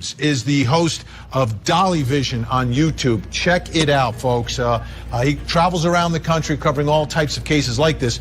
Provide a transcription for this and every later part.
HILTZ is the host of Dolly Vision on YouTube. Check it out, folks. He travels around the country covering all types of cases like this.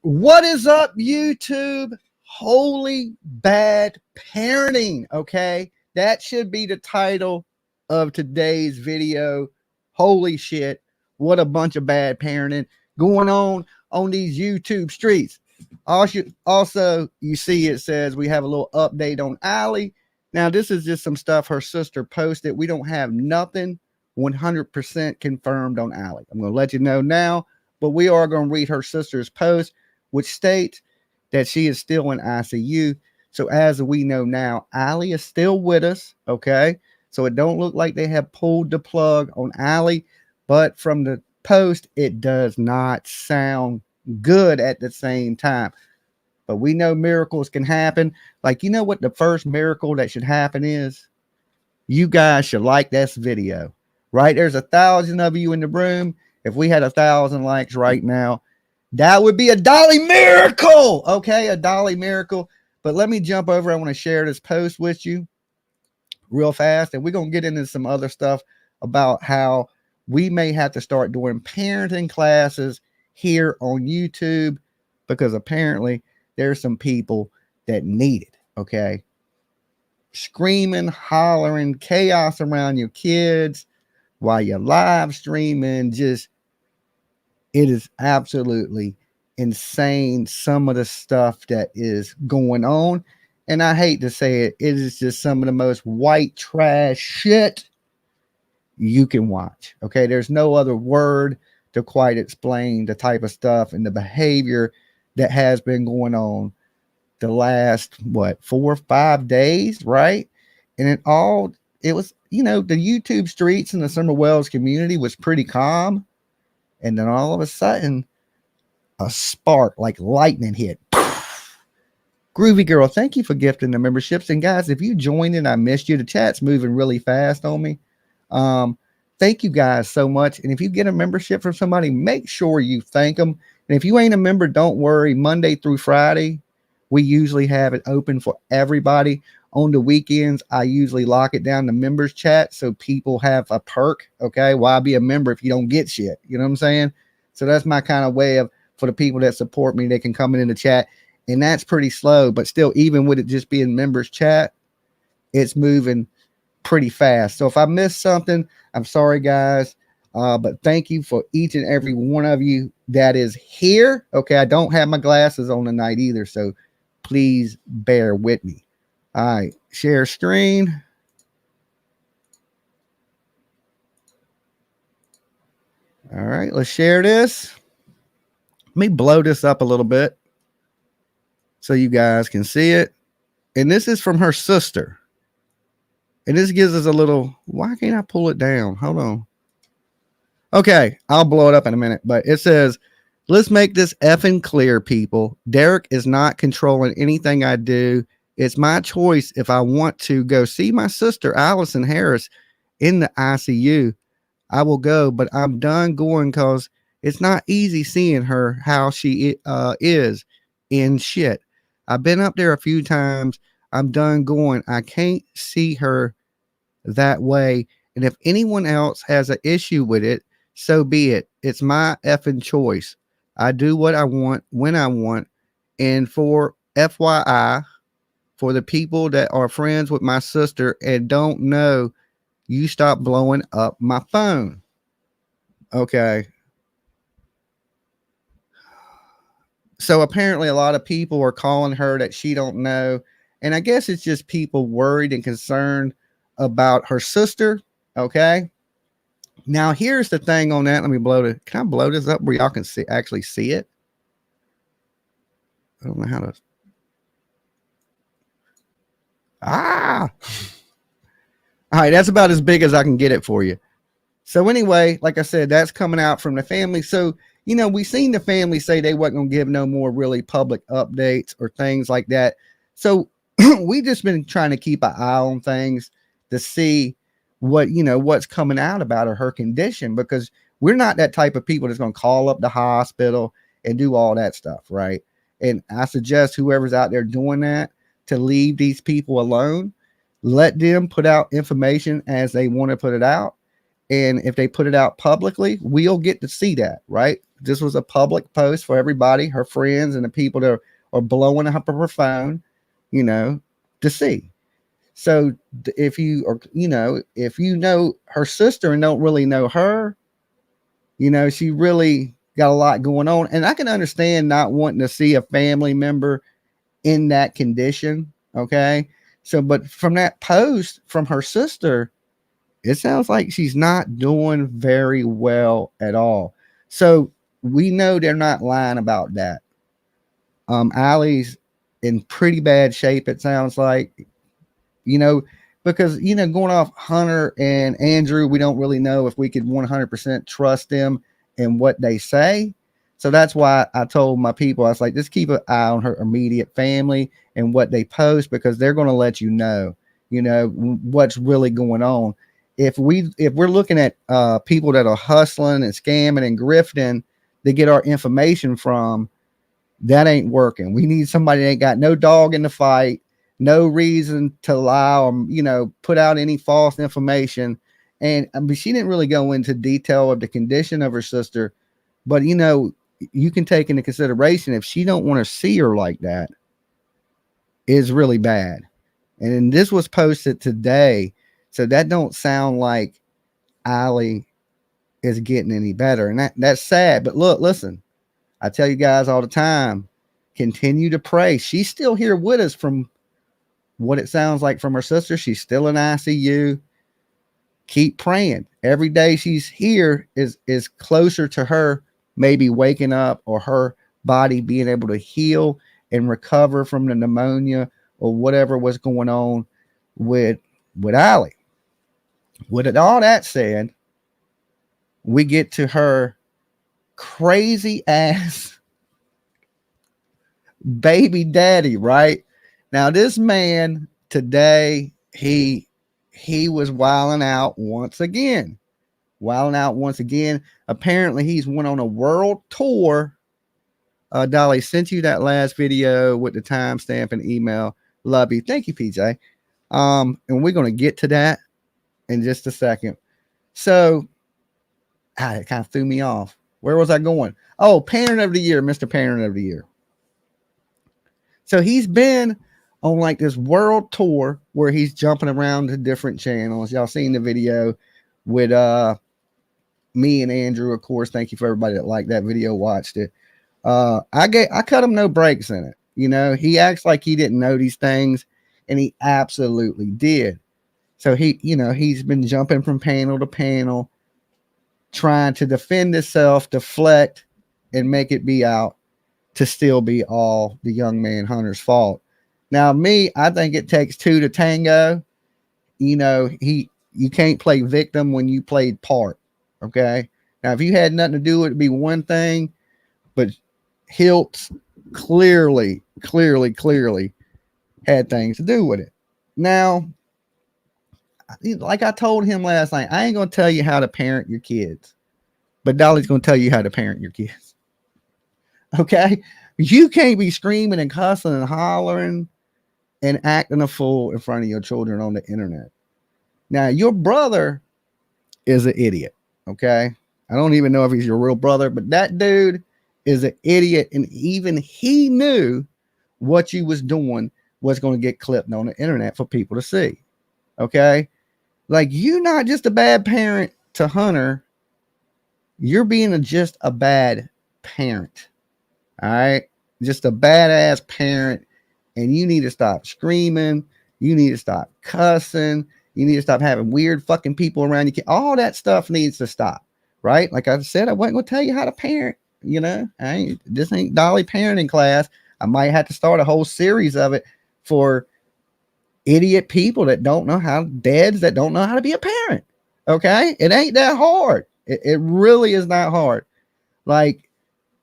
What is up, YouTube? Holy bad parenting. Okay, that should be the title of today's video. Holy shit, what a bunch of bad parenting going on these YouTube streets. Also, you see it says we have a little update on Allie. Now, this is just some stuff her sister posted. We don't have nothing 100% confirmed on Allie. I'm going to let you know now, but we are going to read her sister's post, which states that she is still in ICU. So as we know now, Allie is still with us, okay? So it don't look like they have pulled the plug on Allie, but from the post, it does not sound good at the same time. But we know miracles can happen. Like, you know what the first miracle that should happen is? You guys should like this video, right? There's 1,000 of you in the room. If we had 1,000 likes right now, that would be a Dolly miracle. Okay, a Dolly miracle. But let me jump over. I want to share this post with you real fast. And we're going to get into some other stuff about how we may have to start doing parenting classes here on YouTube, because apparently there's some people that need it. Okay. screaming, hollering, chaos around your kids while you're live streaming. Just, it is absolutely insane, some of the stuff that is going on. And I hate to say it, it is just some of the most white trash shit you can watch. Okay, there's no other word to quite explain the type of stuff and the behavior that has been going on the last 4 or 5 days, right? And it was, you know, the YouTube streets and the Summer Wells community was pretty calm, and then all of a sudden a spark like lightning hit. Groovy Girl, thank you for gifting the memberships. And guys, if you joined and I missed you, the chat's moving really fast on me. Thank you guys so much. And if you get a membership from somebody, make sure you thank them. And if you ain't a member, don't worry. Monday through Friday, we usually have it open for everybody. On the weekends, I usually lock it down to members chat so people have a perk. Okay, why be a member if you don't get shit? You know what I'm saying? So that's my kind of way of, for the people that support me, they can come in the chat. And that's pretty slow, but still, even with it just being members chat, it's moving pretty fast. So if I missed something, I'm sorry, guys. But thank you for each and every one of you that is here. Okay, I don't have my glasses on tonight either, so please bear with me. All right, share screen. All right, let's share this. Let me blow this up a little bit so you guys can see it. And this is from her sister. And this gives us a little, why can't I pull it down? Hold on. Okay, I'll blow it up in a minute. But it says, let's make this effing clear, people. Derek is not controlling anything I do. It's my choice if I want to go see my sister, Allison Harris, in the ICU. I will go, but I'm done going because it's not easy seeing her how she is in shit. I've been up there a few times. I'm done going. I can't see her that way. And if anyone else has an issue with it, so be it. It's my effing choice. I do what I want when I want. And for FYI, for the people that are friends with my sister and don't know, you stop blowing up my phone. Okay. So apparently a lot of people are calling her that she don't know. And I guess it's just people worried and concerned about her sister. Okay. Now here's the thing on that. Let me blow it. Can I blow this up where y'all can see, actually see it? I don't know how to. All right. That's about as big as I can get it for you. So anyway, like I said, that's coming out from the family. So, you know, we seen the family say they wasn't going to give no more really public updates or things like that. So we just been trying to keep an eye on things to see what, you know, what's coming out about her condition, because we're not that type of people that's going to call up the hospital and do all that stuff. Right. And I suggest whoever's out there doing that to leave these people alone. Let them put out information as they want to put it out. And if they put it out publicly, we'll get to see that, right? This was a public post for everybody, her friends and the people that are blowing up her phone, you know, to see. So if you are, you know, if you know her sister and don't really know her, you know, she really got a lot going on. And I can understand not wanting to see a family member in that condition. Okay. So, but from that post from her sister, it sounds like she's not doing very well at all. So we know they're not lying about that. Allie's in pretty bad shape, it sounds like, you know, because, you know, going off Hunter and Andrew, we don't really know if we could 100% trust them and what they say. So that's why I told my people, I was like, just keep an eye on her immediate family and what they post, because they're going to let you know, what's really going on. If we're looking at people that are hustling and scamming and grifting to get our information from, that ain't working. We need somebody that ain't got no dog in the fight, no reason to lie or, you know, put out any false information. And I mean, she didn't really go into detail of the condition of her sister, but, you know, you can take into consideration if she don't want to see her like that, is really bad. And this was posted today. So that don't sound like Allie is getting any better. And that's sad. But look, listen, I tell you guys all the time, continue to pray. She's still here with us from what it sounds like from her sister. She's still in ICU. Keep praying. Every day she's here is closer to her maybe waking up, or her body being able to heal and recover from the pneumonia or whatever was going on with Allie. With all that said, we get to her crazy ass baby daddy, right? Now, this man today, he was wilding out once again. Apparently, he's went on a world tour. Dolly sent you that last video with the timestamp and email. Love you. Thank you, PJ. And we're going to get to that in just a second. So, it kind of threw me off. Where was I going? Oh, Parent of the Year, Mr. Parent of the Year. So he's been on like this world tour where he's jumping around to different channels. Y'all seen the video with me and Andrew, of course. Thank you for everybody that liked that video, watched it. I cut him no breaks in it. You know, he acts like he didn't know these things, and he absolutely did. So he's been jumping from panel to panel, trying to defend himself, deflect, and make it be out to still be all the young man Hunter's fault. Now, I think it takes two to tango. You know, you can't play victim when you played part. Okay. Now, if you had nothing to do with it, it'd be one thing, but HILTZ clearly had things to do with it. Now, like I told him last night, I ain't going to tell you how to parent your kids, but Dolly's going to tell you how to parent your kids. Okay. You can't be screaming and cussing and hollering and acting a fool in front of your children on the internet. Now, your brother is an idiot. Okay. I don't even know if he's your real brother, but that dude is an idiot. And even he knew what you was doing was going to get clipped on the internet for people to see. Okay. Like, you're not just a bad parent to Hunter. You're being just a bad parent. All right. Just a badass parent. And you need to stop screaming. You need to stop cussing. You need to stop having weird fucking people around you. All that stuff needs to stop. Right? Like I said, I wasn't going to tell you how to parent. You know, this ain't Dolly parenting class. I might have to start a whole series of it for idiot people that don't know how, dads that don't know how to be a parent. Okay. It ain't that hard. It really is not hard. Like,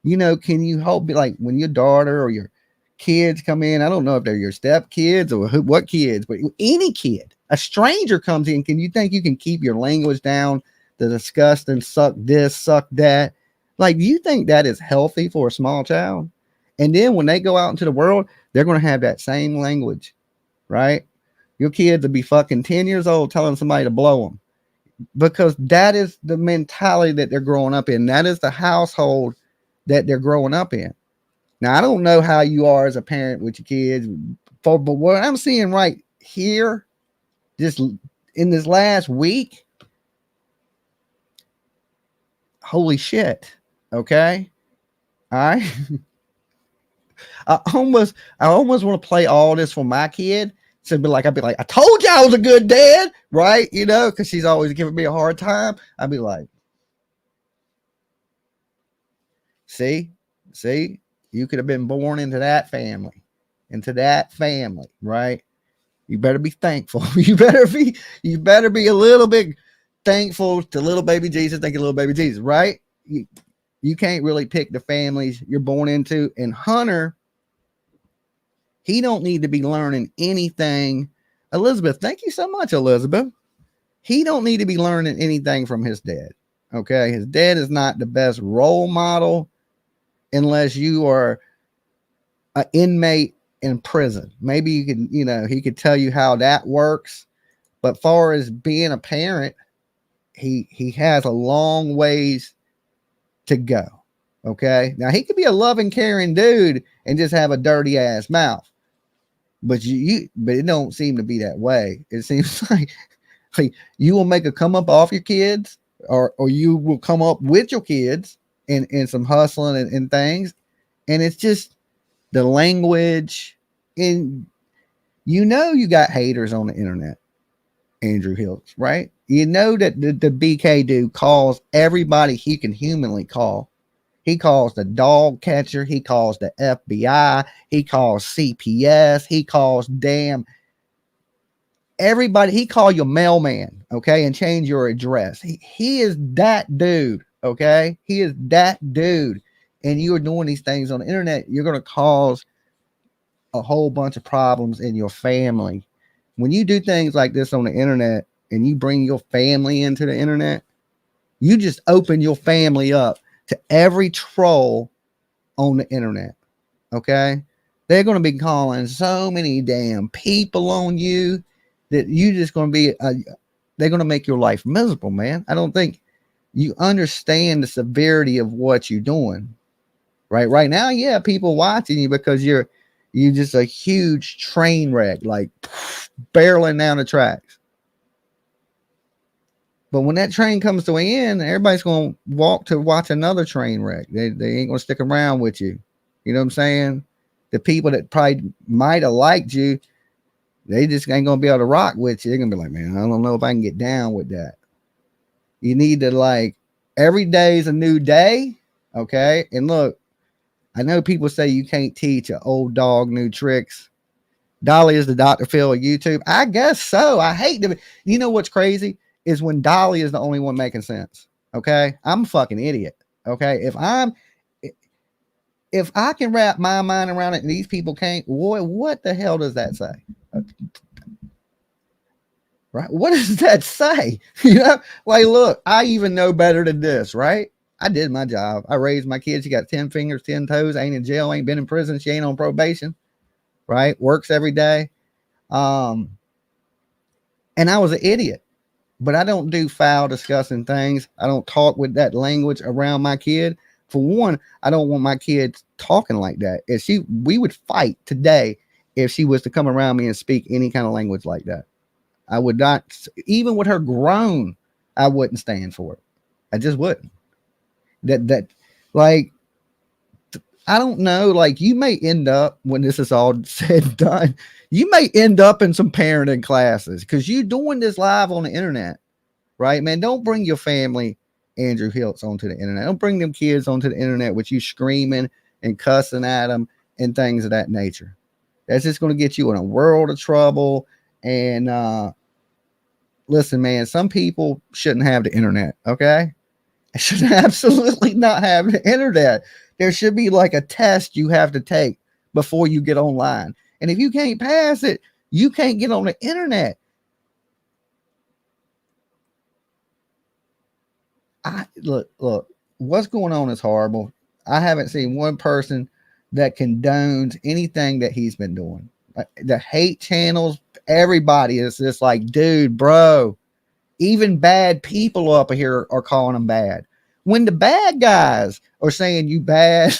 you know, can you hope, like, when your daughter or your kids come in, I don't know if they're your step kids or what kids, but any kid, a stranger comes in, can you think you can keep your language down, the disgusting suck this, suck that? Like, do you think that is healthy for a small child? And then when they go out into the world, they're going to have that same language, right? Your kids will be fucking 10 years old telling somebody to blow them, because that is the mentality that they're growing up in. That is the household that they're growing up in. Now, I don't know how you are as a parent with your kids, but what I'm seeing right here, just in this last week, holy shit. Okay. All right. I almost want to play all this for my kid. So I'd be like, I told you I was a good dad, right? You know, because she's always giving me a hard time. I'd be like, see, you could have been born into that family, right? You better be thankful. You better be a little bit thankful to little baby Jesus. Thank you, little baby Jesus, right? You can't really pick the families you're born into. And Hunter, he don't need to be learning anything. Elizabeth, thank you so much, Elizabeth. He don't need to be learning anything from his dad. Okay. His dad is not the best role model unless you are an inmate in prison. Maybe you can, you know, he could tell you how that works. But far as being a parent, he has a long ways to go. Okay. Now he could be a loving, caring dude and just have a dirty ass mouth. but but it don't seem to be that way. It seems like you will make a come up off your kids, or you will come up with your kids in some hustling and things. And it's just the language. And you got haters on the internet, Andrew HILTZ, right? You know that the BK dude calls everybody he can humanly call. He calls the dog catcher. He calls the FBI. He calls CPS. He calls damn everybody. He call your mailman, okay, and change your address. He is that dude, okay? He is that dude. And you are doing these things on the internet, you're going to cause a whole bunch of problems in your family. When you do things like this on the internet and you bring your family into the internet, you just open your family up to every troll on the internet. Okay. They're going to be calling so many damn people on you that you just going to be, they're going to make your life miserable, man. I don't think you understand the severity of what you're doing. Right now, yeah, people watching you because you're just a huge train wreck, like barreling down the tracks. But when that train comes to an end, everybody's going to walk to watch another train wreck. They ain't going to stick around with you. You know what I'm saying? The people that probably might have liked you, they just ain't going to be able to rock with you. They're going to be like, man, I don't know if I can get down with that. You need to, like, every day is a new day. Okay. And look, I know people say you can't teach an old dog new tricks. Dolly is the Dr. Phil of YouTube. I guess so. I hate to. You know what's crazy is when Dolly is the only one making sense. Okay, I'm a fucking idiot. Okay, if I can wrap my mind around it and these people can't, what the hell does that say? Right? What does that say? You know, like, look, I even know better than this, right? I did my job. I raised my kids. She got 10 fingers, 10 toes, ain't in jail, ain't been in prison. She ain't on probation, right? Works every day. And I was an idiot, but I don't do foul, disgusting things. I don't talk with that language around my kid. For one, I don't want my kids talking like that. We would fight today if she was to come around me and speak any kind of language like that. I would not, even with her grown, I wouldn't stand for it. I just wouldn't. That like, I don't know, like, you may end up, when this is all said and done, you may end up in some parenting classes because you're doing this live on the internet, right, man? Don't bring your family, Andrew HILTZ, onto the internet. Don't bring them kids onto the internet with you screaming and cussing at them and things of that nature. That's just going to get you in a world of trouble. And listen, man, some people shouldn't have the internet, okay? Should absolutely not have the internet. There should be like a test you have to take before you get online. And if you can't pass it, you can't get on the internet. Look, what's going on is horrible. I haven't seen one person that condones anything that he's been doing. The hate channels, everybody is just like, dude, bro. Even bad people up here are calling them bad. When the bad guys are saying you bad,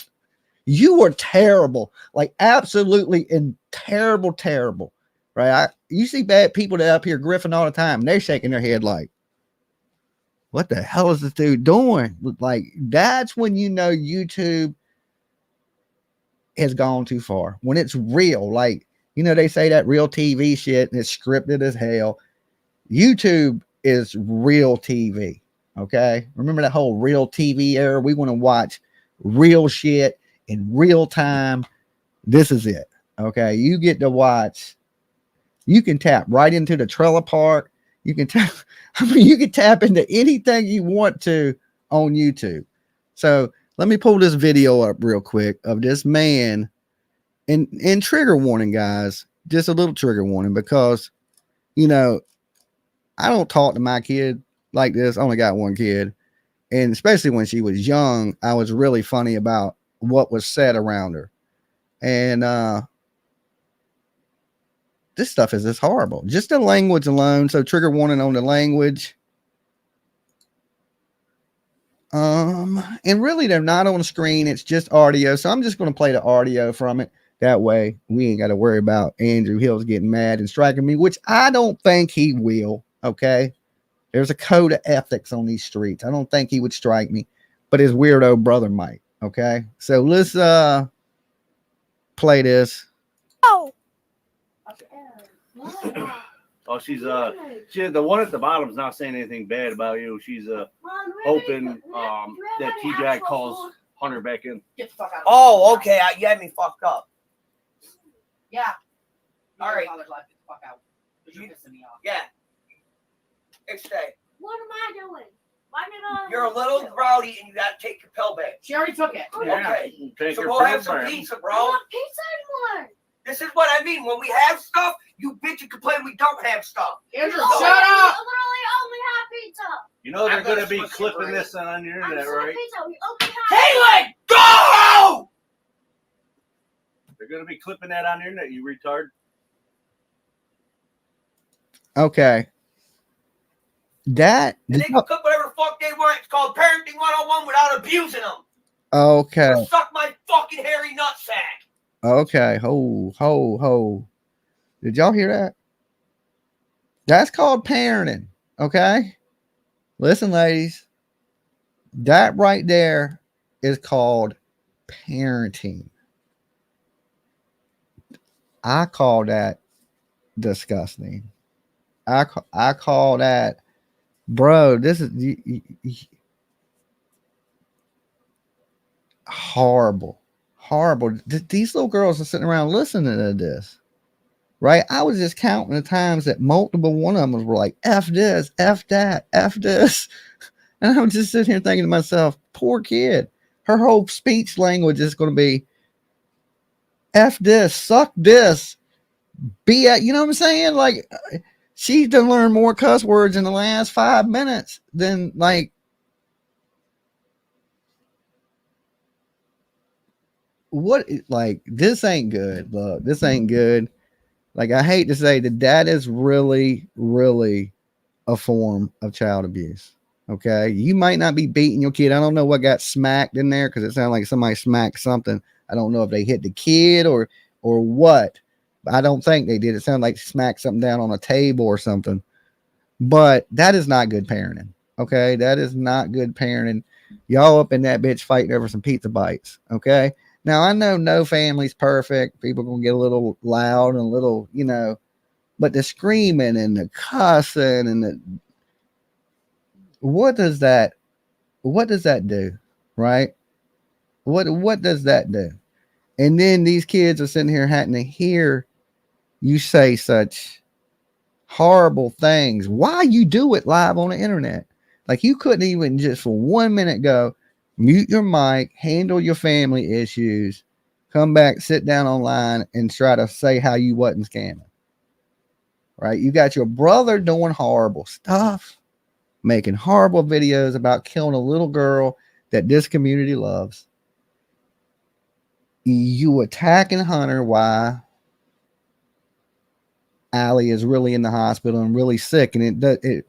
you are terrible, like absolutely and terrible, right? You see bad people that up here griffing all the time, and they're shaking their head like, what the hell is this dude doing? Like, that's when you know YouTube has gone too far. When it's real, like, you know, they say that real TV shit and it's scripted as hell. YouTube is real TV. Okay. Remember that whole real TV era? We want to watch real shit in real time. This is it. Okay. You get to watch, you can tap right into the trailer park. You can tap, you can tap into anything you want to on YouTube. So let me pull this video up real quick of this man, and trigger warning, guys, just a little trigger warning, because, you know, I don't talk to my kid like this. I only got one kid. And especially when she was young, I was really funny about what was said around her. And this stuff is just horrible. Just the language alone. So trigger warning on the language. And really they're not on the screen. It's just audio. So I'm just going to play the audio from it. That way we ain't got to worry about Andrew Hills getting mad and striking me, which I don't think he will. Okay. There's a code of ethics on these streets. I don't think he would strike me, but his weirdo brother might. Okay. So let's play this. Oh. Oh, she's the one at the bottom is not saying anything bad about you. She's hoping that T-Jack calls Hunter back in. Get the fuck out. Oh, okay. You had me fucked up. Yeah. All right. Get the fuck out. You're pissing me off. Yeah. Stay. What am I doing? Why did I? You're a little rowdy and you gotta take your pill back. She already took it. Okay. Take So your go have some program. pizza, I bro. want pizza anymore. This is what I mean. When we have stuff, you bitch and complain we don't have stuff. Andrew, No, shut I up. literally only have pizza. You know they're I'm going to gonna be switch clipping it, this on the I'm internet, just right? pizza. We only have. Caitlin, go! They're going to be clipping that on the internet, you retard. Okay. That And they can cook whatever the fuck they want. It's called parenting 101 without abusing them. okay. So suck my fucking hairy nutsack. Okay. Ho. Did y'all hear that? That's called parenting. Okay. Listen, ladies. That right there is called parenting. I call that disgusting. I call that, bro, this is horrible. These little girls are sitting around listening to this, right? I was just counting the times that multiple one of them were like, F this, F that, F this. And I'm just sitting here thinking to myself, poor kid. Her whole speech language is going to be F this, suck this, be at, you know what I'm saying? Like, she's done learn more cuss words in the last 5 minutes than like what, like, this ain't good. Look, this ain't good. Like, I hate to say that is really, really a form of child abuse. Okay. You might not be beating your kid. I don't know what got smacked in there because it sounded like somebody smacked something. I don't know if they hit the kid or what. I don't think they did. It sounded like smacked something down on a table or something. But that is not good parenting. Okay. That is not good parenting. Y'all up in that bitch fighting over some pizza bites. Okay. Now I know no family's perfect. People gonna get a little loud and a little, you know, but the screaming and the cussing and the what does that do? Right? What does that do? And then these kids are sitting here having to hear you say such horrible things. Why you do it live on the internet? Like, you couldn't even just for 1 minute go mute your mic, handle your family issues, come back, sit down online and try to say how you wasn't scamming. Right? You got your brother doing horrible stuff, making horrible videos about killing a little girl that this community loves. You attacking Hunter while Allie is really in the hospital and really sick, and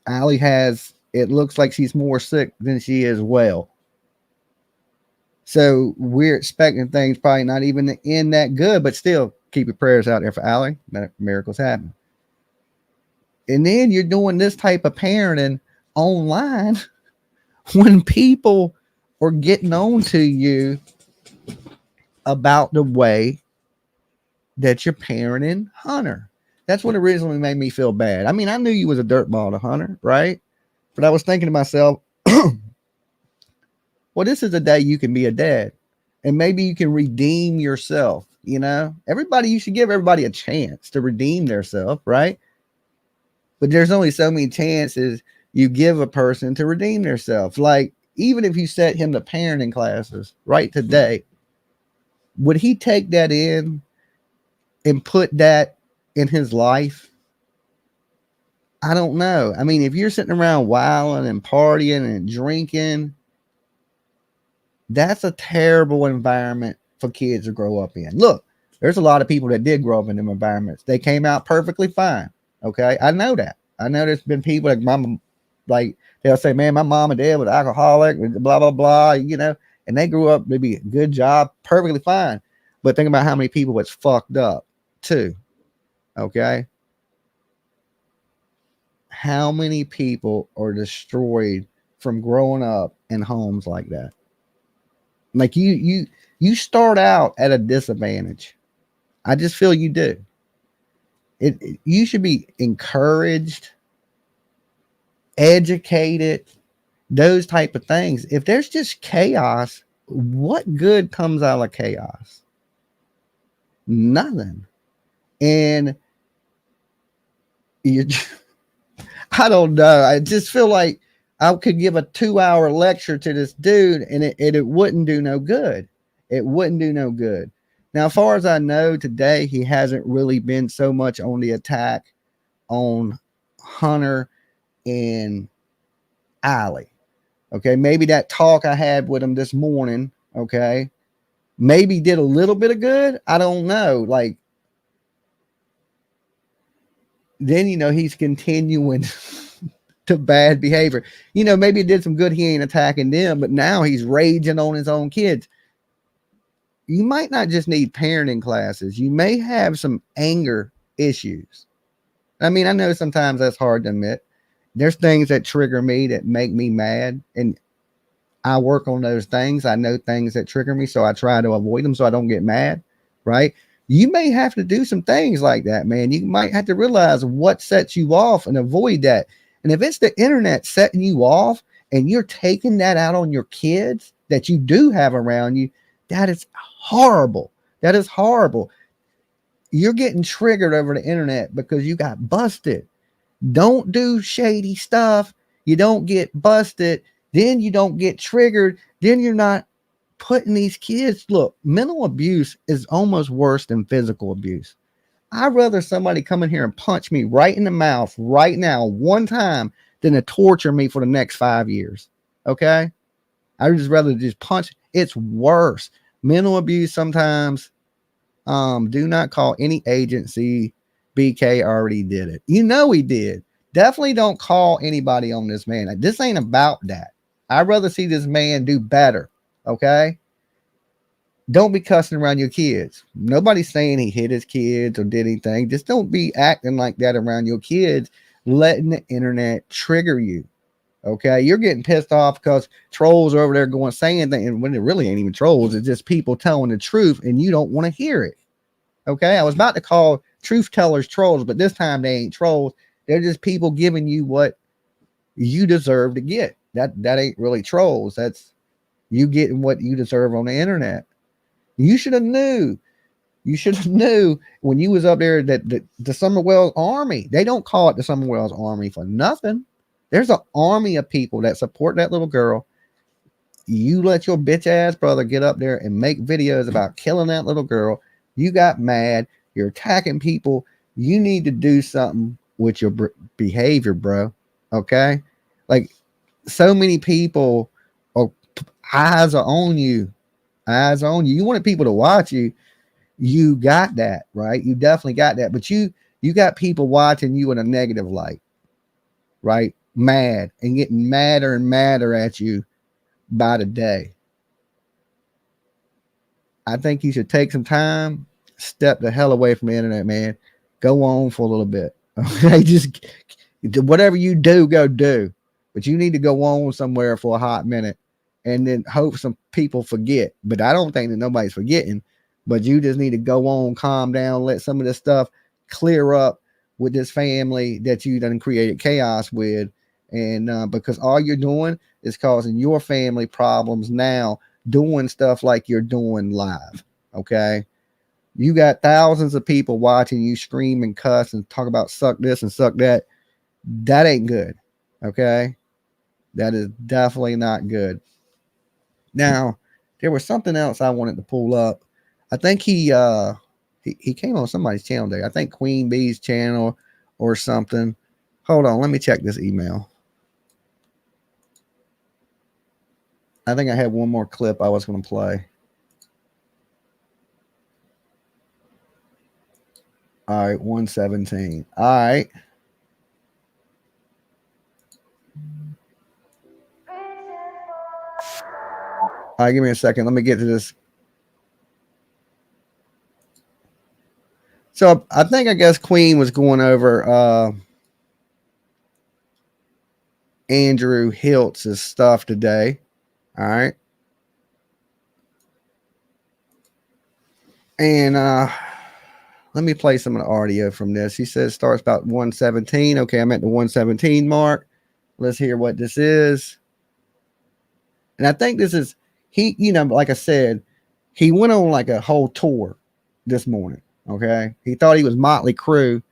Allie has, it looks like she's more sick than she is well. So we're expecting things probably not even to end that good, but still keep your prayers out there for Allie. Miracles happen. And then you're doing this type of parenting online when people are getting on to you about the way that you're parenting Hunter. That's what originally made me feel bad. I mean, I knew you was a dirtball to Hunter, right? But I was thinking to myself, well, this is a day you can be a dad. And maybe you can redeem yourself, you know? You should give everybody a chance to redeem themselves, right? But there's only so many chances you give a person to redeem themselves. Like, even if you set him to parenting classes right today, would he take that in and put that in his life? I don't know. I mean, if you're sitting around wilding and partying and drinking, that's a terrible environment for kids to grow up in. Look, there's a lot of people that did grow up in them environments. They came out perfectly fine. Okay. I know that. I know there's been people like mama, like they'll say, man, my mom and dad was alcoholic, blah, blah, blah, you know, and they grew up maybe a good job, perfectly fine. but think about how many people it's fucked up too. Okay. How many people are destroyed from growing up in homes like that? Like you start out at a disadvantage. I just feel you do. You should be encouraged, educated, those type of things. If there's just chaos, what good comes out of chaos? Nothing. And you, I don't know. I just feel like I could give a 2-hour lecture to this dude and it wouldn't do no good. It wouldn't do no good. Now, as far as I know, today he hasn't really been so much on the attack on Hunter and Allie. Okay, maybe that talk I had with him this morning, okay, maybe did a little bit of good. I don't know. Like, then, he's continuing to bad behavior. Maybe it did some good. He ain't attacking them, but now he's raging on his own kids. You might not just need parenting classes. You may have some anger issues. I mean, I know sometimes that's hard to admit. There's things that trigger me that make me mad, and I work on those things. I know things that trigger me, so I try to avoid them so I don't get mad, right? You may have to do some things like that, man. You might have to realize what sets you off and avoid that. And if it's the internet setting you off and you're taking that out on your kids that you do have around you, that is horrible. That is horrible. You're getting triggered over the internet because you got busted. Don't do shady stuff. You don't get busted. Then you don't get triggered. Then you're not putting these kids. Look, mental abuse is almost worse than physical abuse. I'd rather somebody come in here and punch me right in the mouth right now, one time, than to torture me for the next 5 years. Okay? I'd just rather just punch. It's worse. Mental abuse sometimes. Do not call any agency. BK already did it. He did. Definitely don't call anybody on this man. This ain't about that. I'd rather see this man do better. Okay? Don't be cussing around your kids. Nobody's saying he hit his kids or did anything. Just don't be acting like that around your kids, letting the internet trigger you. Okay? You're getting pissed off because trolls are over there going saying things, and when it really ain't even trolls, it's just people telling the truth and you don't want to hear it. Okay? I was about to call truth tellers trolls, but this time they ain't trolls. They're just people giving you what you deserve to get. That ain't really trolls. That's you getting what you deserve on the internet. You should have knew. You should have knew when you was up there that the Summerwell Army, they don't call it the Summerwell's Army for nothing. There's an army of people that support that little girl. You let your bitch ass brother get up there and make videos about killing that little girl. You got mad. You're attacking people. You need to do something with your behavior, bro. Okay? Like, so many people are eyes are on you. Eyes on you. You wanted people to watch you. You got that, right? You definitely got that. But you got people watching you in a negative light, right? Mad and getting madder and madder at you by the day. I think you should take some time, step the hell away from the internet, man. Go on for a little bit. Okay, just whatever you do, go do. But you need to go on somewhere for a hot minute and then hope some people forget. But I don't think that nobody's forgetting. But you just need to go on, calm down, let some of this stuff clear up with this family that you done created chaos with. And because all you're doing is causing your family problems now, doing stuff like you're doing live. Okay. You got thousands of people watching you scream and cuss and talk about suck this and suck that. That ain't good. Okay. That is definitely not good. Now, there was something else I wanted to pull up. I think he came on somebody's channel there. I think Queen Bee's channel or something. Hold on, let me check this email. I think I had one more clip I was going to play. All right, 117. All right. All right, give me a second. Let me get to this. So I think, I guess Queen was going over Andrew HILTZ's stuff today. All right. And let me play some of the audio from this. He says starts about 117. Okay, I'm at the 117 mark. Let's hear what this is. And I think this is, he, you know, like I said, he went on like a whole tour this morning. Okay. He thought he was Motley Crue,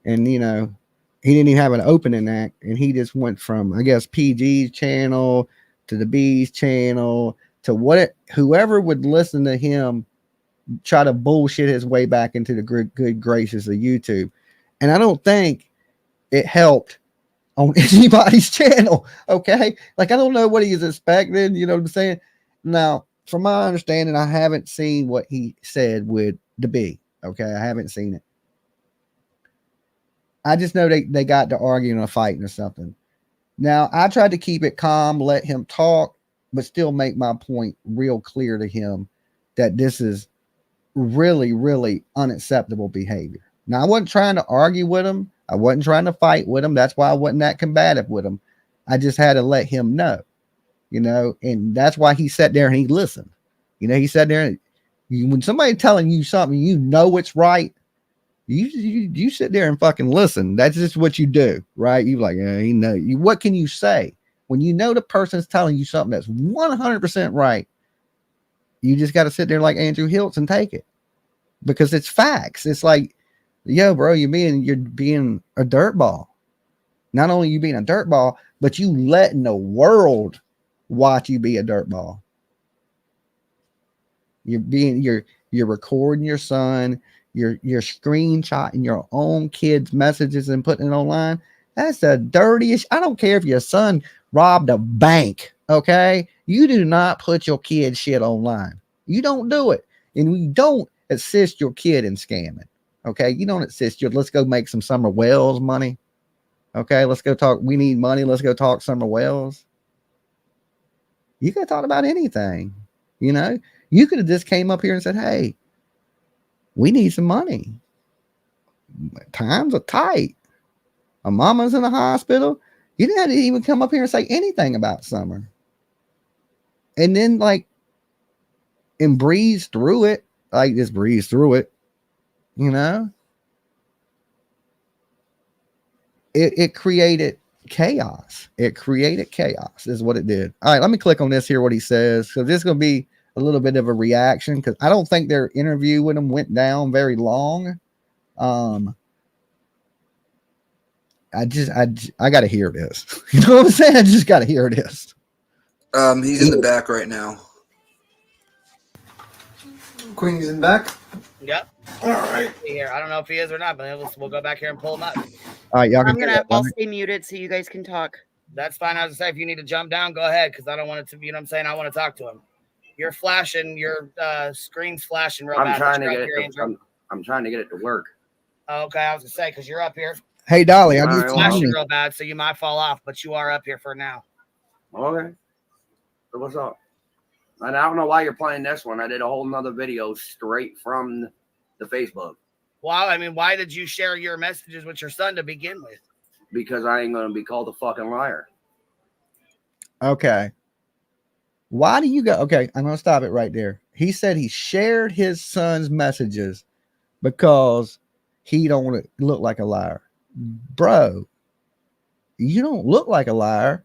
and, you know, he didn't even have an opening act. And he just went from, I guess, PG's channel to the B's channel to whoever would listen to him try to bullshit his way back into the good graces of YouTube. And I don't think it helped on anybody's channel. Okay. Like, I don't know what he's expecting. You know what I'm saying? Now, from my understanding, I haven't seen what he said with the B. Okay. I haven't seen it. I just know they got to arguing or fighting or something. Now, I tried to keep it calm, let him talk, but still make my point real clear to him that this is really, really unacceptable behavior. Now, I wasn't trying to argue with him. I wasn't trying to fight with him. That's why I wasn't that combative with him. I just had to let him know, you know, and that's why he sat there and he listened. You know, he sat there and when somebody telling you something, you know it's right. You sit there and fucking listen. That's just what you do, right? You like, yeah, you know, what can you say when you know the person's telling you something that's 100% right? You just got to sit there like Andrew HILTZ and take it because it's facts. It's like, yo, bro, you're being a dirtball. Not only you being a dirtball, but you letting the world watch you be a dirtball. You're recording your son. You're screenshotting your own kids' messages and putting it online. That's the dirtiest. I don't care if your son robbed a bank. Okay. You do not put your kid shit online. You don't do it. And we don't assist your kid in scamming. Okay. You don't assist your, let's go make some Summer Wells money. Okay. Let's go talk. We need money. Let's go talk Summer Wells. You could talk about anything. You know, you could have just came up here and said, hey, we need some money. Times are tight. A mama's in the hospital. You didn't have to even come up here and say anything about Summer. And then and breeze through it. Like just breeze through it. You know? It created chaos. It created chaos is what it did. All right, let me click on this here, what he says. So this is going to be a little bit of a reaction because I don't think their interview with him went down very long. I got to hear this. You know what I'm saying? I just got to hear this. He's in the back right now. Queen's in the back? Yep. All right. Here. I don't know if he is or not, but we'll go back here and pull him up. All right, y'all can I'll stay muted so you guys can talk. That's fine. I was gonna say, if you need to jump down, go ahead, because I don't want it to be, you know what I'm saying? I want to talk to him. You're flashing, your screen's flashing real bad. I'm trying to get it to work. Okay, I was gonna say, because you're up here. Hey, Dolly, I just Flashing real bad, so you might fall off, but you are up here for now. Okay. So what's up? And I don't know why you're playing this one. I did a whole nother video straight from the Facebook. Well, I mean, why did you share your messages with your son to begin with? Because I ain't gonna be called a fucking liar. Okay. Why do you go? Okay, I'm gonna stop it right there. He said he shared his son's messages because he don't want to look like a liar. Bro, you don't look like a liar.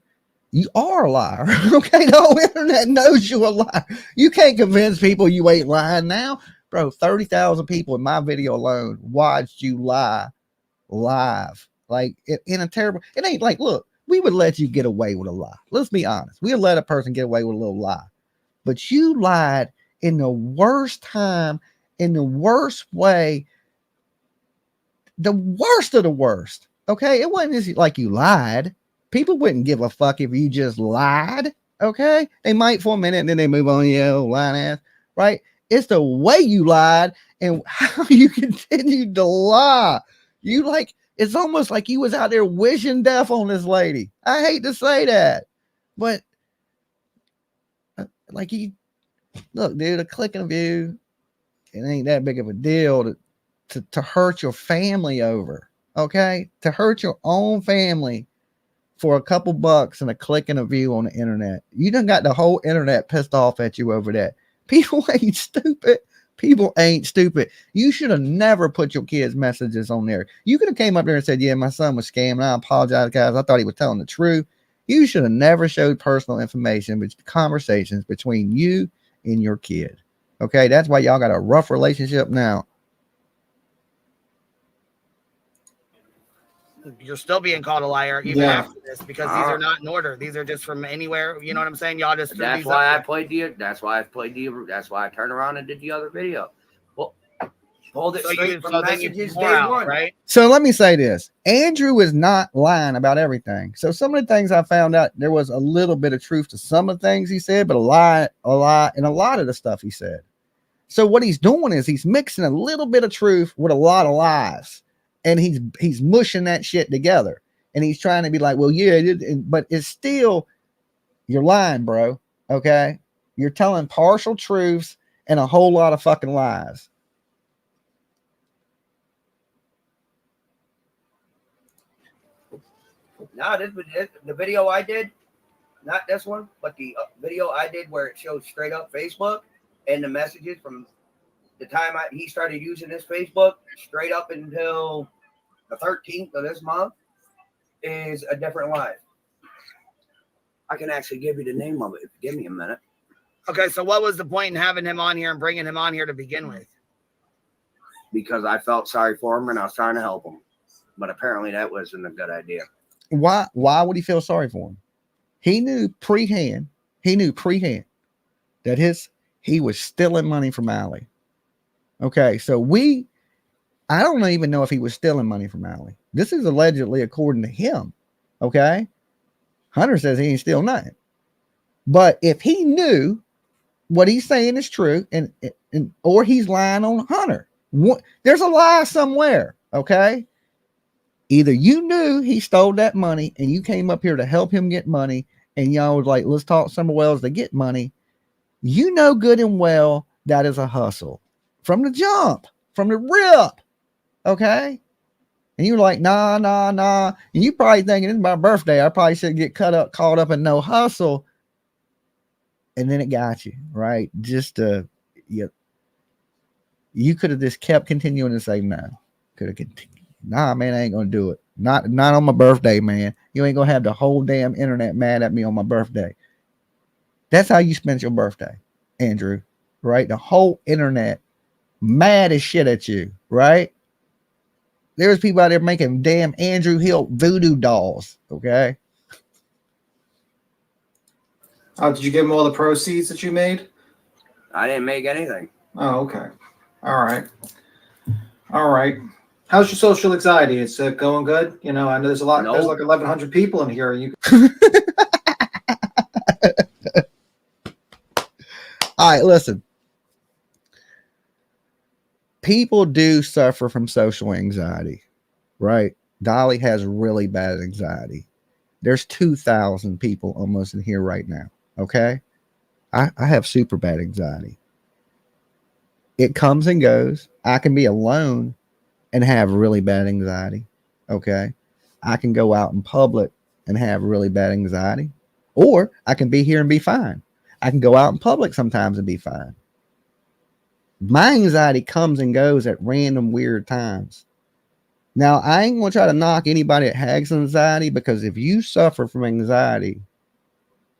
You are a liar. Okay, the whole internet knows you're a liar. You can't convince people you ain't lying now. Bro, 30,000 people in my video alone watched you lie live. Like in a terrible, it ain't like, look, we would let you get away with a lie. Let's be honest. We'll let a person get away with a little lie. But you lied in the worst time, in the worst way, the worst of the worst. Okay, it wasn't just like you lied. People wouldn't give a fuck if you just lied. Okay, they might for a minute and then they move on. Yeah, lying ass, right? It's the way you lied and how you continued to lie. You like, it's almost like you was out there wishing death on this lady. I hate to say that, but like look, dude, a click and a view, it ain't that big of a deal to to hurt your family over, okay? To hurt your own family for a couple bucks and a click and a view on the internet. You done got the whole internet pissed off at you over that. People ain't stupid. People ain't stupid. You should have never put your kids' messages on there. You could have came up there and said, yeah, my son was scammed. I apologize, guys. I thought he was telling the truth. You should have never showed personal information, but conversations between you and your kid. Okay, that's why y'all got a rough relationship now. You're still being called a liar even after this, because these are not in order. These are just from anywhere. You know what I'm saying? Y'all just. That's why I played the. That's why I played the. That's why I turned around and did the other video. Well, hold it straight from messages day one, right? So let me say this: Andrew is not lying about everything. So some of the things I found out, there was a little bit of truth to some of the things he said, but a lot, and a lot of the stuff he said. So what he's doing is he's mixing a little bit of truth with a lot of lies. And he's mushing that shit together, and he's trying to be like, well, yeah, but it's still, you're lying, bro. Okay, you're telling partial truths and a whole lot of fucking lies. No, the video I did, not this one, but the video I did where it showed straight up Facebook and the messages from the time he started using this Facebook straight up until the 13th of this month is a different live. I can actually give you the name of it if you give me a minute. Okay, so what was the point in having him on here and bringing him on here to begin with? Because I felt sorry for him and I was trying to help him. But apparently that wasn't a good idea. Why would he feel sorry for him? He knew pre-hand that he was stealing money from Allie. Okay, so I don't even know if he was stealing money from Allie. This is allegedly according to him. Okay. Hunter says he ain't steal nothing. But if he knew what he's saying is true, and or he's lying on Hunter, there's a lie somewhere. Okay. Either you knew he stole that money and you came up here to help him get money, and y'all was like, let's talk somewhere else to get money. You know good and well that is a hustle from the jump, from the rip. Okay. And you're like, nah. And you probably thinking it's my birthday. I probably should get caught up in no hustle. And then it got you, right? Just you could have just kept continuing to say no. Could have continued. Nah, man, I ain't gonna do it. Not on my birthday, man. You ain't gonna have the whole damn internet mad at me on my birthday. That's how you spent your birthday, Andrew. Right? The whole internet mad as shit at you, right? There's people out there making damn Andrew HILTZ voodoo dolls. Okay. Did you give him all the proceeds that you made? I didn't make anything. Oh, okay. All right. How's your social anxiety? It's going good. You know, I know there's a lot. Nope. There's like 1,100 people in here. You. All right, listen. People do suffer from social anxiety, right? Dolly has really bad anxiety. There's 2,000 people almost in here right now. Okay. I have super bad anxiety. It comes and goes. I can be alone and have really bad anxiety. Okay. I can go out in public and have really bad anxiety, or I can be here and be fine. I can go out in public sometimes and be fine. My anxiety comes and goes at random weird times. Now, I ain't going to try to knock anybody that has anxiety, because if you suffer from anxiety,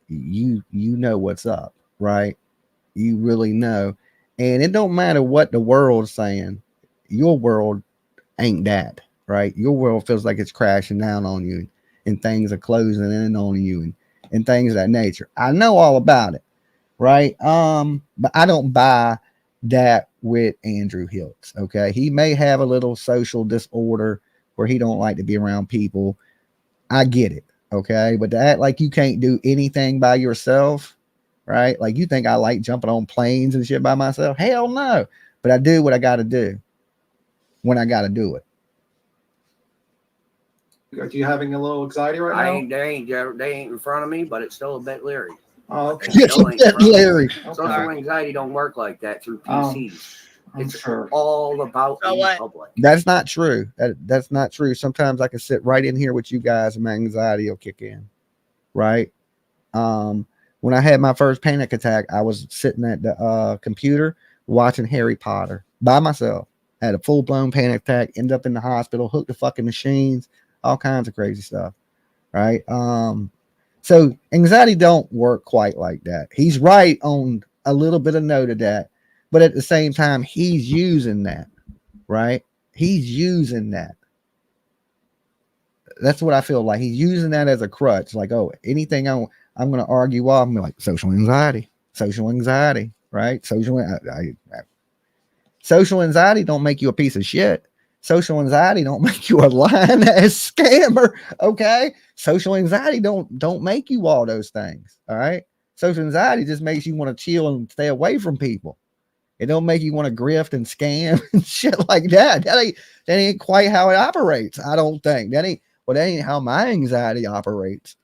you know what's up, right? You really know. And it don't matter what the world's saying. Your world ain't that, right? Your world feels like it's crashing down on you, and things are closing in on you, and things of that nature. I know all about it, right? But I don't buy that with Andrew HILTZ. Okay, he may have a little social disorder where he don't like to be around people. I get it. Okay, but to act like you can't do anything by yourself, right? Like you think I like jumping on planes and shit by myself? Hell no. But I do what I got to do when I got to do it. Are you having a little anxiety right now? They ain't in front of me, but it's still a bit leery. Oh, okay. Larry. Social anxiety don't work like that through PCs. It's sure. all about So in what? public. That's not true. That's not true. Sometimes I can sit right in here with you guys and my anxiety will kick in. Right. When I had my first panic attack, I was sitting at the computer watching Harry Potter by myself. I had a full-blown panic attack, ended up in the hospital, hooked the fucking machines, all kinds of crazy stuff. Right. So anxiety don't work quite like that. He's right on a little bit of note of that, but at the same time, he's using that. Right. He's using that. That's what I feel like. He's using that as a crutch. Like, oh, anything I'm going to argue off. I'm like social anxiety, right? Social anxiety don't make you a piece of shit. Social anxiety don't make you a lying ass scammer. Okay. Social anxiety don't make you all those things. All right. Social anxiety just makes you want to chill and stay away from people. It don't make you want to grift and scam and shit like that. That ain't quite how it operates. I don't think that ain't how my anxiety operates.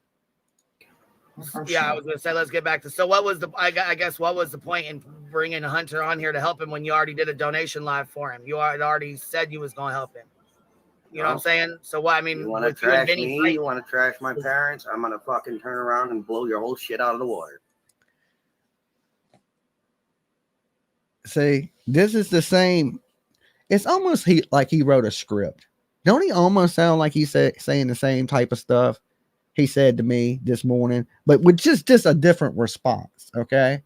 Yeah, I was gonna say, let's get back to. So, what was I guess what was the point in bringing Hunter on here to help him when you already did a donation live for him? You had already said you was gonna help him. You know what I'm saying? So, what I mean, You want to trash me? You want to trash my parents? I'm gonna fucking turn around and blow your whole shit out of the water. See, this is the same. It's almost like he wrote a script. Don't he almost sound like he's saying the same type of stuff he said to me this morning, but with just a different response? Okay.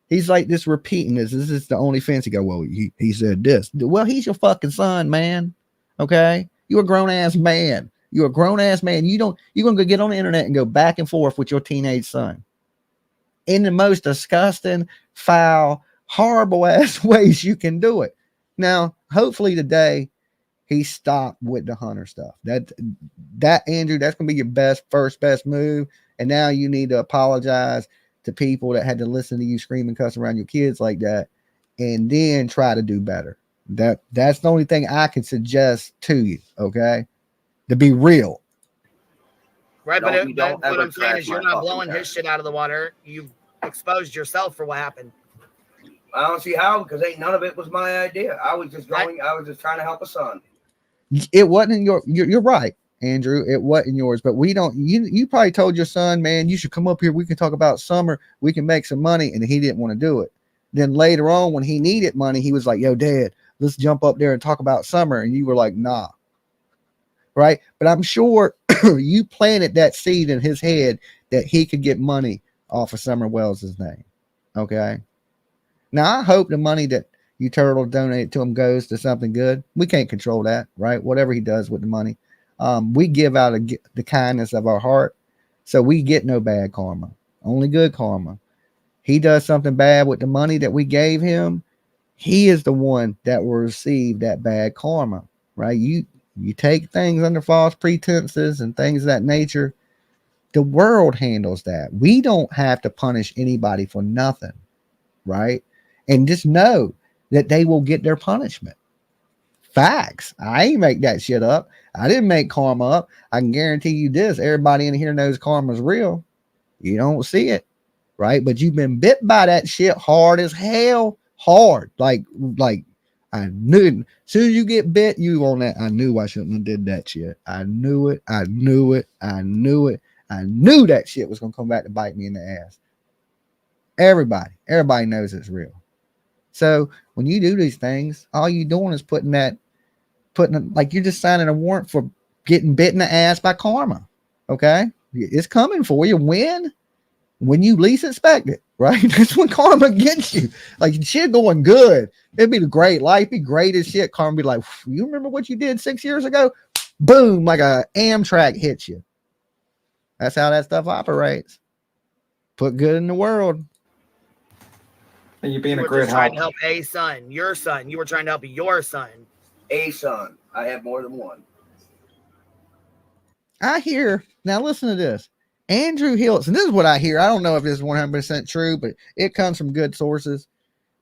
He's like this repeating this. This is the only offense. He go, well, he said this. Well, he's your fucking son, man. Okay. You're a grown ass man. You're a grown ass man. You're going to get on the internet and go back and forth with your teenage son in the most disgusting, foul, horrible ass ways you can do it. Now, hopefully today he stopped with the Hunter stuff. That Andrew, that's gonna be your first best move. And now you need to apologize to people that had to listen to you scream and cuss around your kids like that, and then try to do better. That's the only thing I can suggest to you. Okay, to be real. Right, but what I'm saying is you're not blowing his shit out of the water. You've exposed yourself for what happened. I don't see how, because none of it was my idea. I was just trying to help a son. It wasn't you're right, Andrew. It wasn't yours, but we don't. You probably told your son, man, you should come up here. We can talk about summer. We can make some money, and he didn't want to do it. Then later on, when he needed money, he was like, "Yo, Dad, let's jump up there and talk about summer." And you were like, "Nah." Right? But I'm sure you planted that seed in his head that he could get money off of Summer Wells' name. Okay. Now, I hope the money that you turtle donate to him goes to something good. We can't control that, right? Whatever he does with the money, we give out the kindness of our heart, so we get no bad karma, only good karma. He does something bad with the money that we gave him, he is the one that will receive that bad karma, right? You take things under false pretenses and things of that nature. The world handles that. We don't have to punish anybody for nothing, right? And just know that they will get their punishment. Facts. I ain't make that shit up. I didn't make karma up. I can guarantee you this. Everybody in here knows karma's real. You don't see it, right? But you've been bit by that shit hard as hell. Hard. Like I knew it. As soon as you get bit, you on that. I knew I shouldn't have did that shit. I knew it. I knew it. I knew it. I knew that shit was going to come back to bite me in the ass. Everybody knows it's real. So when you do these things, all you're doing is putting like you're just signing a warrant for getting bit in the ass by karma. Okay. It's coming for you when you least expect it, right? That's when karma gets you. Like shit going good. It'd be the great life, be great as shit. Karma be like, you remember what you did 6 years ago? Boom, like a Amtrak hits you. That's how that stuff operates. Put good in the world. And you being you a great trying to help a son, your son. You were trying to help your son. A son. I have more than one. I hear, now listen to this. Andrew HILTZ, and this is what I hear. I don't know if this is 100% true, but it comes from good sources,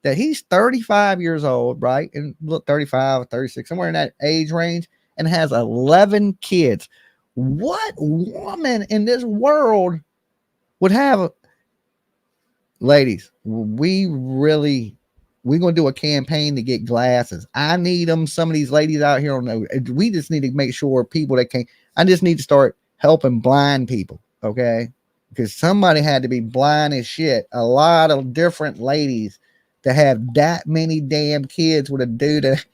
that he's 35 years old, right? And look, 35, 36, somewhere in that age range, and has 11 kids. What woman in this world would have ladies, we really we're gonna do a campaign to get glasses. I need them. Some of these ladies out here don't know. We just need to make sure people that can't. I just need to start helping blind people, okay? Because somebody had to be blind as shit. A lot of different ladies to have that many damn kids with a dude that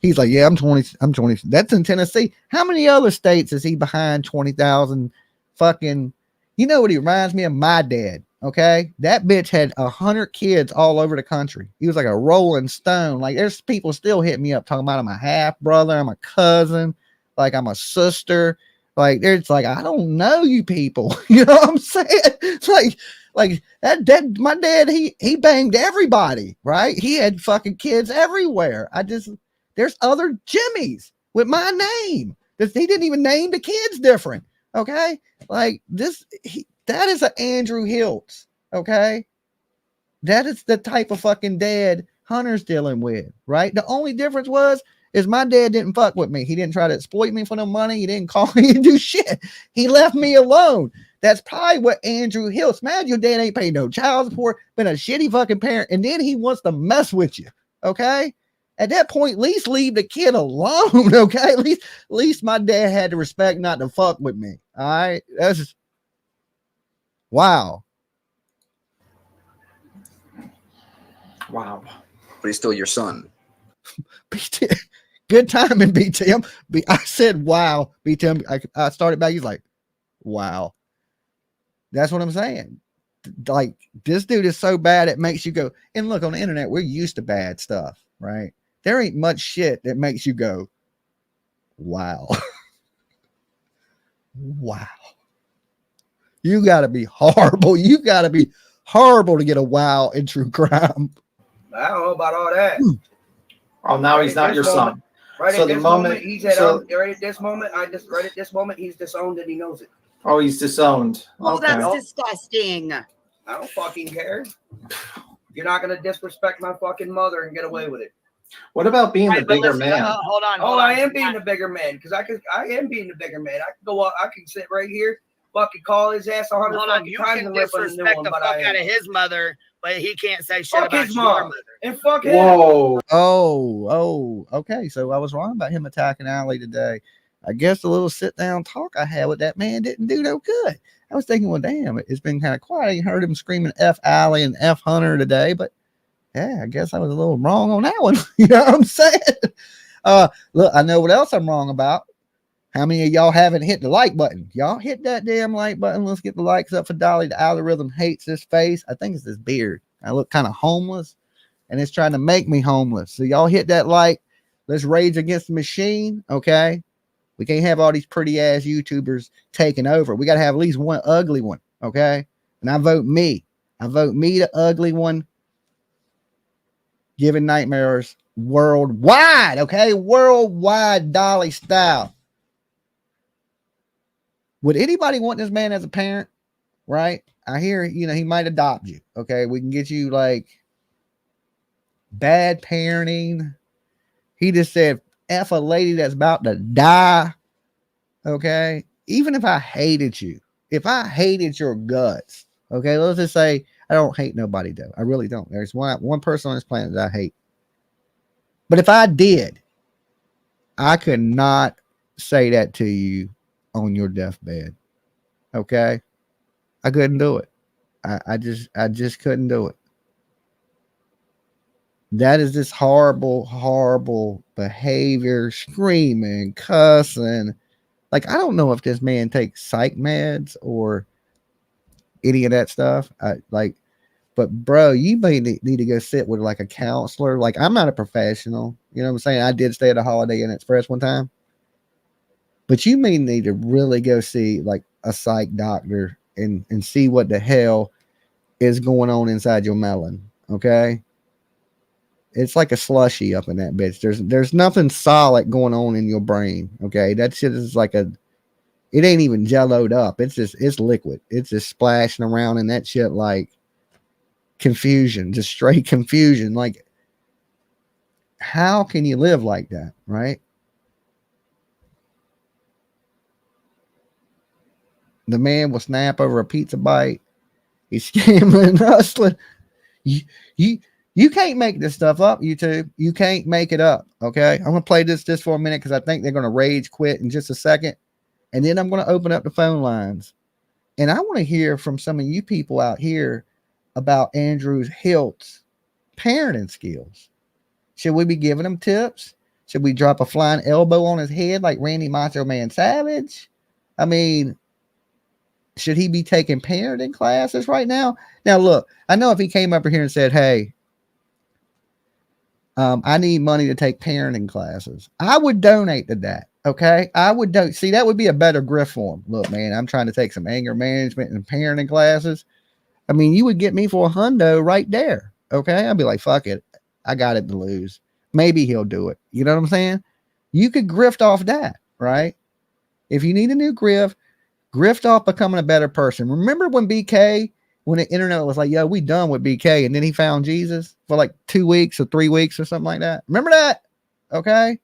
he's like, yeah, I'm 20. That's in Tennessee. How many other states is he behind 20,000 fucking? You know what he reminds me of? My dad. Okay, that bitch had 100 kids all over the country. He was like a rolling stone. Like there's people still hitting me up talking about I'm a half brother, I'm a cousin, like I'm a sister. Like there's like I don't know you people. You know what I'm saying? It's like that. My dad he banged everybody, right? He had fucking kids everywhere. There's other Jimmys with my name. He didn't even name the kids different. Okay, like this. That is an Andrew HILTZ, okay? That is the type of fucking dad Hunter's dealing with, right? The only difference is my dad didn't fuck with me. He didn't try to exploit me for no money. He didn't call me and do shit. He left me alone. That's probably what Andrew HILTZ. Man, your dad ain't paid no child support, been a shitty fucking parent, and then he wants to mess with you, okay? At that point, at least leave the kid alone, okay? At least my dad had the respect not to fuck with me, all right? That's just... Wow. Wow. But he's still your son. BT, good timing, BT. I said, wow. BT, I started back. He's like, wow. That's what I'm saying. Like, this dude is so bad, it makes you go. And look, on the internet, we're used to bad stuff, right? There ain't much shit that makes you go, wow. Wow. You got to be horrible. You got to be horrible to get a wow in true crime. I don't know about all that. Oh, now he's not your son. Right So at the this moment, he's at so- right at this moment, he's disowned and he knows it. Oh, he's disowned. Oh, Okay. that's disgusting. I don't fucking care. You're not gonna disrespect my fucking mother and get away with it. What about being the Right, but bigger listen, man? hold on. I am being the bigger man because I am being the bigger man. I can go up, I can sit right here, fucking call his ass 100 Hold on, fucking you times can and rip on the new disrespect one, the but fuck I out am. of his mother, but he can't say shit Fuck about his your mom mother. and fuck him. Whoa. Okay. So I was wrong about him attacking Allie today. I guess the little sit down talk I had with that man didn't do no good. I was thinking, well, damn, it's been kind of quiet. I heard him screaming F Allie and F Hunter today, but yeah, I guess I was a little wrong on that one. You know what I'm saying? Look, I know what else I'm wrong about. How many of y'all haven't hit the like button? Y'all hit that damn like button. Let's get the likes up for Dolly. The algorithm hates this face. I think it's this beard. I look kind of homeless and it's trying to make me homeless. So y'all hit that like. Let's rage against the machine. Okay. We can't have all these pretty ass YouTubers taking over. We got to have at least one ugly one. Okay. And I vote me. The ugly one. Giving nightmares worldwide. Okay. Worldwide Dolly style. Would anybody want this man as a parent? Right? I hear, he might adopt you. Okay. We can get you like bad parenting. He just said, F a lady that's about to die. Okay. Even if I hated you, if I hated your guts, okay, let's just say I don't hate nobody though. I really don't. There's one person on this planet that I hate. But if I did, I could not say that to you on your deathbed. Okay. I couldn't do it. I just couldn't do it. That is this horrible, horrible behavior, screaming, cussing. Like, I don't know if this man takes psych meds or any of that stuff. But bro, you may need to go sit with like a counselor. Like, I'm not a professional. You know what I'm saying? I did stay at a Holiday Inn Express one time. But you may need to really go see like a psych doctor and see what the hell is going on inside your melon. Okay. It's like a slushy up in that bitch. There's nothing solid going on in your brain. Okay. That shit is like it ain't even jelloed up. It's liquid. It's just splashing around in that shit like confusion, just straight confusion. Like, how can you live like that? Right. The man will snap over a pizza bite. He's scamming and hustling. You can't make this stuff up, YouTube. You can't make it up. Okay. I'm gonna play this for a minute because I think they're gonna rage quit in just a second. And then I'm gonna open up the phone lines. And I want to hear from some of you people out here about Andrew's HILTZ parenting skills. Should we be giving him tips? Should we drop a flying elbow on his head like Randy Macho Man Savage? I mean, should he be taking parenting classes right now? Now, look, I know if he came up here and said, hey, I need money to take parenting classes, I would donate to that. Okay. I would see that would be a better grift for him. Look, man, I'm trying to take some anger management and parenting classes. I mean, you would get me for $100 right there. Okay. I'd be like, fuck it. I got it to lose. Maybe he'll do it. You know what I'm saying? You could grift off that, right? If you need a new grift off becoming a better person. Remember when BK, when the internet was like, yo, we done with BK, and then he found Jesus for like 2 weeks or 3 weeks or something like that. Remember that? Okay.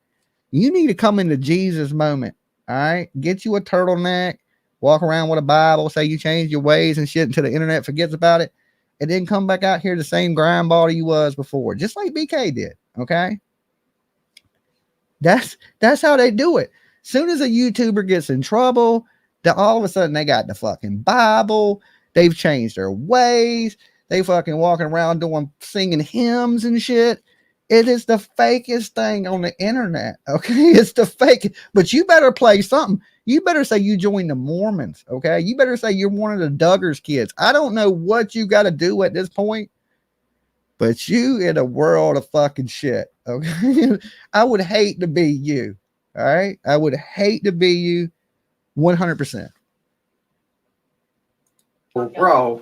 You need to come into Jesus moment. All right. Get you a turtleneck, walk around with a Bible, say you changed your ways and shit until the internet forgets about it. And then come back out here the same grind ball you was before, just like BK did. Okay. That's how they do it. Soon as a YouTuber gets in trouble, that all of a sudden they got the fucking Bible. They've changed their ways. They fucking walking around singing hymns and shit. It is the fakest thing on the internet. Okay. It's the fake, but you better play something. You better say you joined the Mormons. Okay. You better say you're one of the Duggars kids. I don't know what you got to do at this point, but you in a world of fucking shit. Okay. I would hate to be you. All right. I would hate to be you 100%. Bro.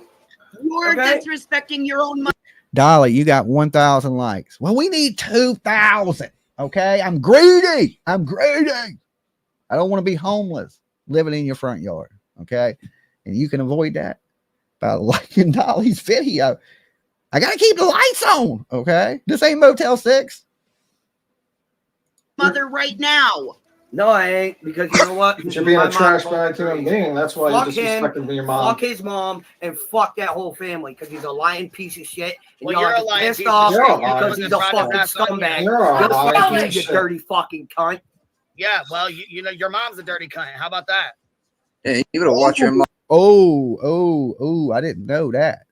You're disrespecting your own mother. Dolly, you got 1,000 likes. Well, we need 2,000. Okay. I'm greedy. I don't want to be homeless living in your front yard. Okay. And you can avoid that by liking Dolly's video. I got to keep the lights on. Okay. This ain't Motel 6. Mother right now. No, I ain't, because you know what? You're being a trash bag to him being. That's why you're disrespecting your mom. Fuck his mom and fuck that whole family because he's a lying piece of shit. And Well, you're a lying pissed piece of off shit. because he's a fucking scumbag. You're a lying Just like piece you, of you dirty fucking cunt. Yeah, well, you know, your mom's a dirty cunt. How about that? Yeah, you better watch your mom. Oh, I didn't know that.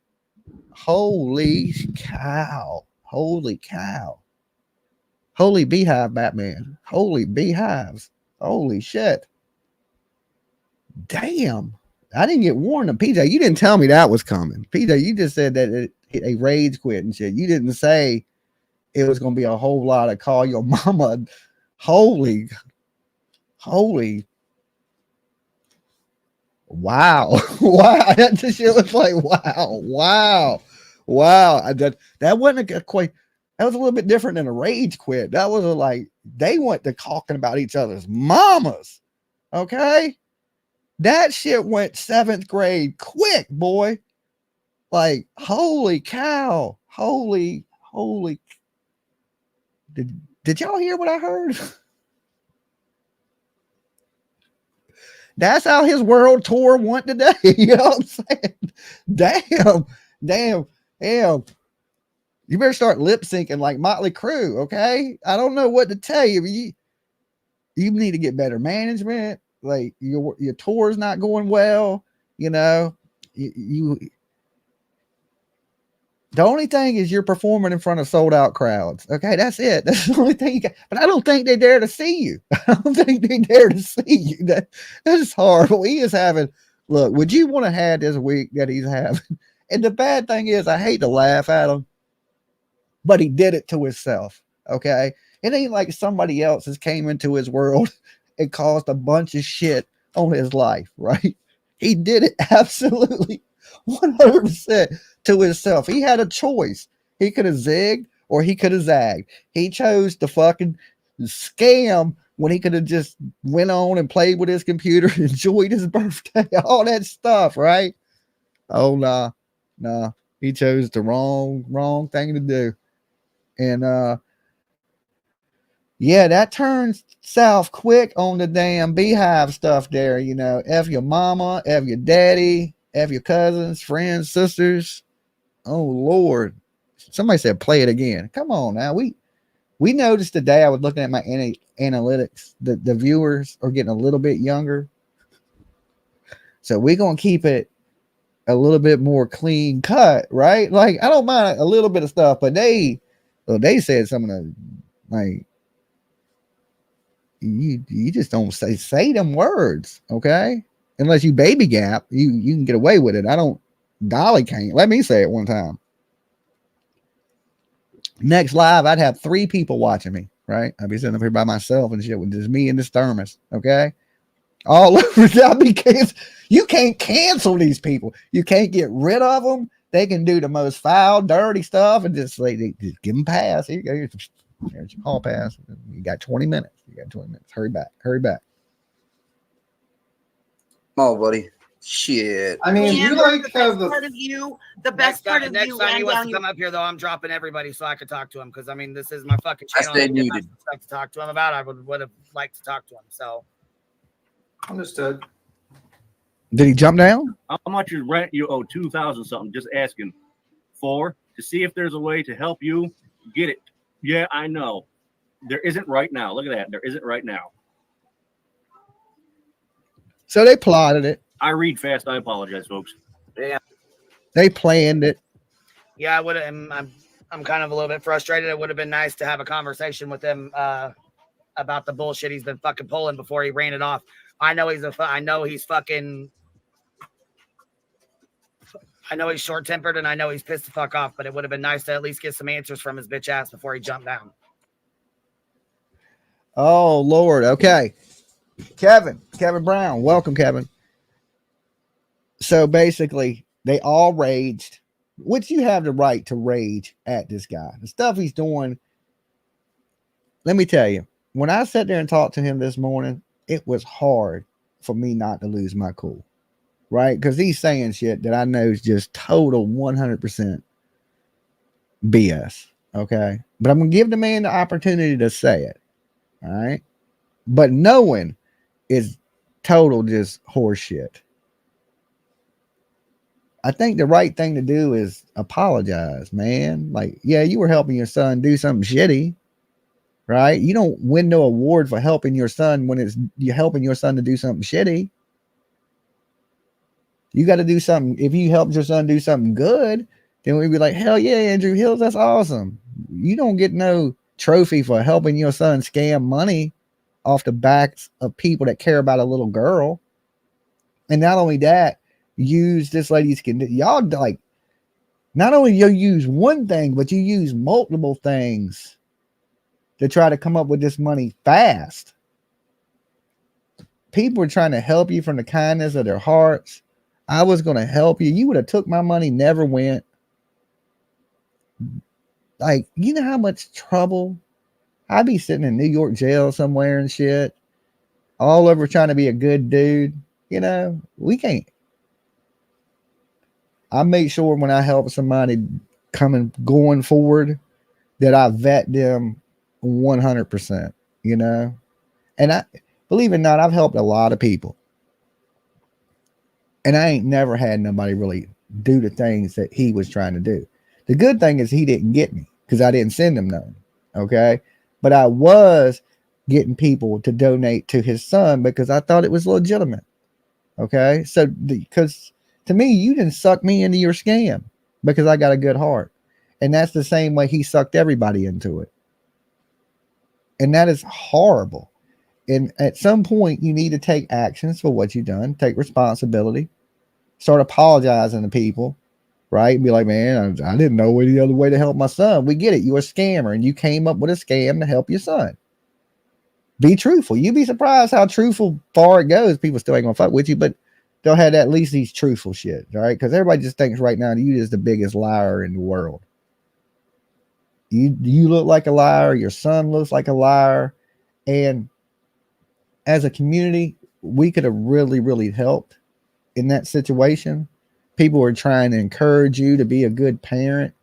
Holy cow. Holy beehive, Batman. Holy beehives. Holy shit. Damn. I didn't get warned. PJ, you didn't tell me that was coming. PJ, you just said that a rage quit and shit. You didn't say it was going to be a whole lot of call your mama. Holy. Wow. Wow. That just shit was like, wow. That wasn't a quite. That was a little bit different than a rage quit. That was like they went to talking about each other's mamas. Okay. That shit went 7th grade quick, boy. Like, holy cow. Holy. Did y'all hear what I heard? That's how his world tour went today. You know what I'm saying? Damn. You better start lip syncing like Motley Crue, okay? I don't know what to tell you. You need to get better management. Like your tour's not going well. You know, you the only thing is you're performing in front of sold out crowds. Okay, that's it. That's the only thing you got. But I don't think they dare to see you. I don't think they dare to see you. That's horrible. He is having. Look, would you want to have this week that he's having? And the bad thing is, I hate to laugh at him, but he did it to himself. Okay, it ain't like somebody else has came into his world and caused a bunch of shit on his life, right? He did it absolutely 100% to himself. He had a choice. He could have zigged or he could have zagged. He chose to fucking scam when he could have just went on and played with his computer and enjoyed his birthday, all that stuff, right? Oh, nah. He chose the wrong thing to do. And, yeah, that turns south quick on the damn beehive stuff there. You know, F your mama, F your daddy, F your cousins, friends, sisters. Oh, Lord. Somebody said play it again. Come on now. We noticed today, I was looking at my analytics, the viewers are getting a little bit younger. So we're going to keep it a little bit more clean cut, right? Like, I don't mind a little bit of stuff, but they said some of the, like, you just don't say them words, okay? Unless you baby gap, you can get away with it. Dolly can't. Let me say it one time. Next live, I'd have 3 people watching me, right? I'd be sitting up here by myself and shit with just me and the thermos, okay? All over. You can't cancel these people. You can't get rid of them. They can do the most foul, dirty stuff and just just give them pass. Here you go. Here's your hall pass. You got 20 minutes. Hurry back. Oh, buddy. Shit. I mean, you like have the part of you, the best part of next you. time he wants to you. come up here, though, I'm dropping everybody so I could talk to him because I mean, this is my fucking I channel. stay I get my muted. stuff to talk to him about. I would have liked to talk to him. So understood. Did he jump down? How much is rent you owe? 2,000 something. Just asking for to see if there's a way to help you get it. Yeah, I know. There isn't right now. Look at that. There isn't right now. So they plotted it. I read fast. I apologize, folks. yeah, They planned it. I would. I'm kind of a little bit frustrated. It would have been nice to have a conversation with him about the bullshit he's been fucking pulling before he ran it off. I know he's short-tempered and I know he's pissed the fuck off, but it would have been nice to at least get some answers from his bitch ass before he jumped down. Oh, Lord. Okay. Kevin Brown. Welcome, Kevin. So basically, they all raged, which you have the right to rage at this guy. The stuff he's doing. Let me tell you, when I sat there and talked to him this morning, it was hard for me not to lose my cool, right? Because he's saying shit that I know is just total 100% BS, okay? But I'm going to give the man the opportunity to say it, all right? But knowing is total just horseshit. I think the right thing to do is apologize, man. Like, yeah, you were helping your son do something shitty, right? You don't win no award for helping your son when you're helping your son to do something shitty. You got to do something. If you helped your son do something good, then we'd be like, hell yeah, Andrew Hills, that's awesome. You don't get no trophy for helping your son scam money off the backs of people that care about a little girl. And not only that, use this lady's condition. Y'all like, not only you use one thing, but you use multiple things to try to come up with this money fast. People are trying to help you from the kindness of their hearts. I was going to help you. You would have took my money, never went. Like, you know how much trouble I'd be sitting in New York jail somewhere and shit, all over trying to be a good dude. You know, we can't. I make sure when I help somebody going forward that I vet them 100%, you know? And I believe it or not, I've helped a lot of people. And I ain't never had nobody really do the things that he was trying to do. The good thing is he didn't get me because I didn't send him none. Okay. But I was getting people to donate to his son because I thought it was legitimate. Okay. So because to me, you didn't suck me into your scam because I got a good heart. And that's the same way he sucked everybody into it. And that is horrible. And at some point, you need to take actions for what you've done, take responsibility, start apologizing to people, right? Be like, man, I didn't know any other way to help my son. We get it. You're a scammer and you came up with a scam to help your son. Be truthful. You'd be surprised how truthful far it goes. People still ain't gonna fuck with you, but they'll have at least these truthful shit, all right? Because everybody just thinks right now you is the biggest liar in the world. You look like a liar. Your son looks like a liar. And as a community, we could have really, really helped in that situation. People were trying to encourage you to be a good parent,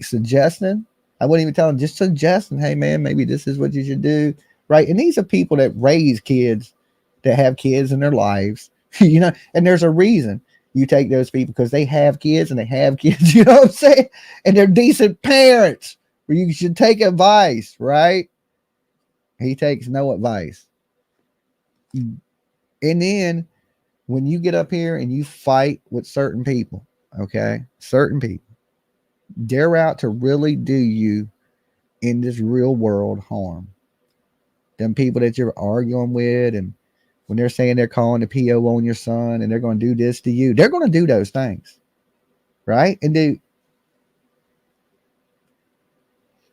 suggesting. I wouldn't even tell them, just suggesting, hey, man, maybe this is what you should do, right? And these are people that raise kids, that have kids in their lives, you know, and there's a reason. You take those people because they have kids and they have kids, you know what I'm saying? And they're decent parents where you should take advice, right? He takes no advice. And then when you get up here and you fight with certain people, okay, certain people, they're out to really do you in this real world harm. Them people that you're arguing with, and when they're saying they're calling the PO on your son and they're going to do this to you, they're going to do those things, right? And they,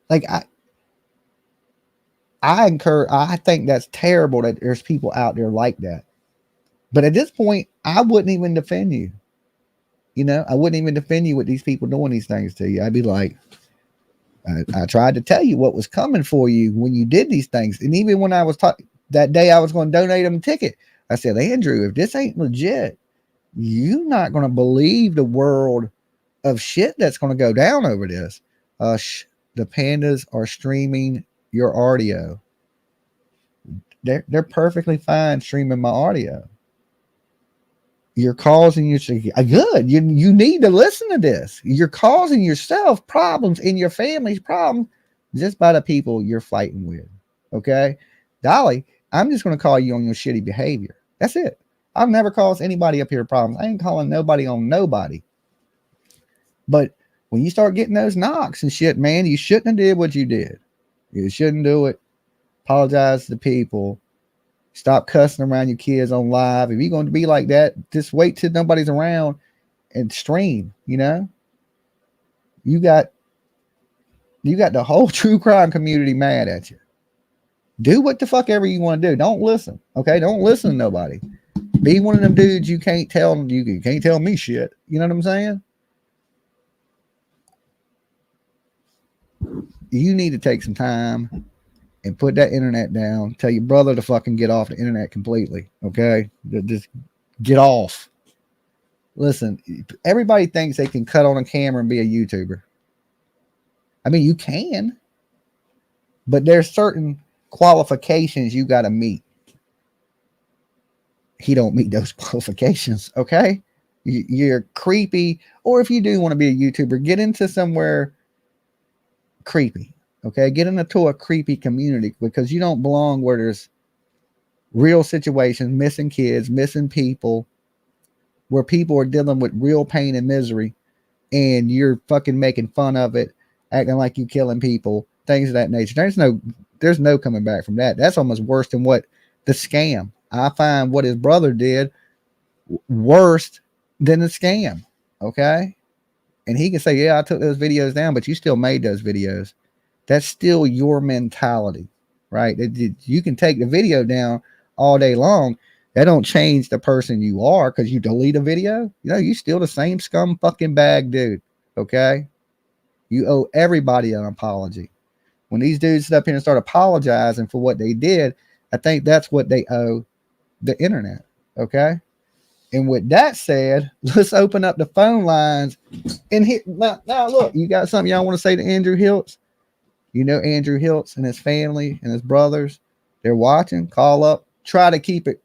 like, I think that's terrible that there's people out there like that. But at this point, I wouldn't even defend you. You know, I wouldn't even defend you with these people doing these things to you. I'd be like, I tried to tell you what was coming for you when you did these things. And even when I was talking that day, I was going to donate them a ticket. I said, Andrew, if this ain't legit, you're not going to believe the world of shit that's going to go down over this. The pandas are streaming your audio. They're perfectly fine streaming my audio. You're causing good. You need to listen to this. You're causing yourself problems in your family's problems just by the people you're fighting with. Okay, Dolly, I'm just going to call you on your shitty behavior. That's it. I've never caused anybody up here problems. I ain't calling nobody on nobody. But when you start getting those knocks and shit, man, you shouldn't have did what you did. You shouldn't do it. Apologize to the people. Stop cussing around your kids on live. If you're going to be like that, just wait till nobody's around and stream, you know? You got the whole true crime community mad at you. Do what the fuck ever you want to do. Don't listen. Okay? Don't listen to nobody. Be one of them dudes you can't tell me shit. You know what I'm saying? You need to take some time and put that internet down. Tell your brother to fucking get off the internet completely. Okay? Just get off. Listen, everybody thinks they can cut on a camera and be a YouTuber. I mean, you can, but there's certain qualifications you got to meet. He don't meet those qualifications. Okay? You're creepy. Or if you do want to be a YouTuber, get into somewhere creepy. Okay, get into a creepy community because you don't belong where there's real situations, missing kids, missing people, where people are dealing with real pain and misery, and you're fucking making fun of it, acting like you killing people, things of that nature. There's no coming back from that. That's almost worse than what the scam. I find what his brother did worse than the scam. Okay, and he can say, "Yeah, I took those videos down," but you still made those videos. That's still your mentality, right? You can take the video down all day long. That don't change the person you are because you delete a video. You know, you still the same scum fucking bag dude, okay? You owe everybody an apology. When these dudes sit up here and start apologizing for what they did, I think that's what they owe the internet, okay? And with that said, let's open up the phone lines. And here, now look, you got something y'all want to say to Andrew HILTZ? You know Andrew HILTZ and his family and his brothers. They're watching. Call up. Try to keep it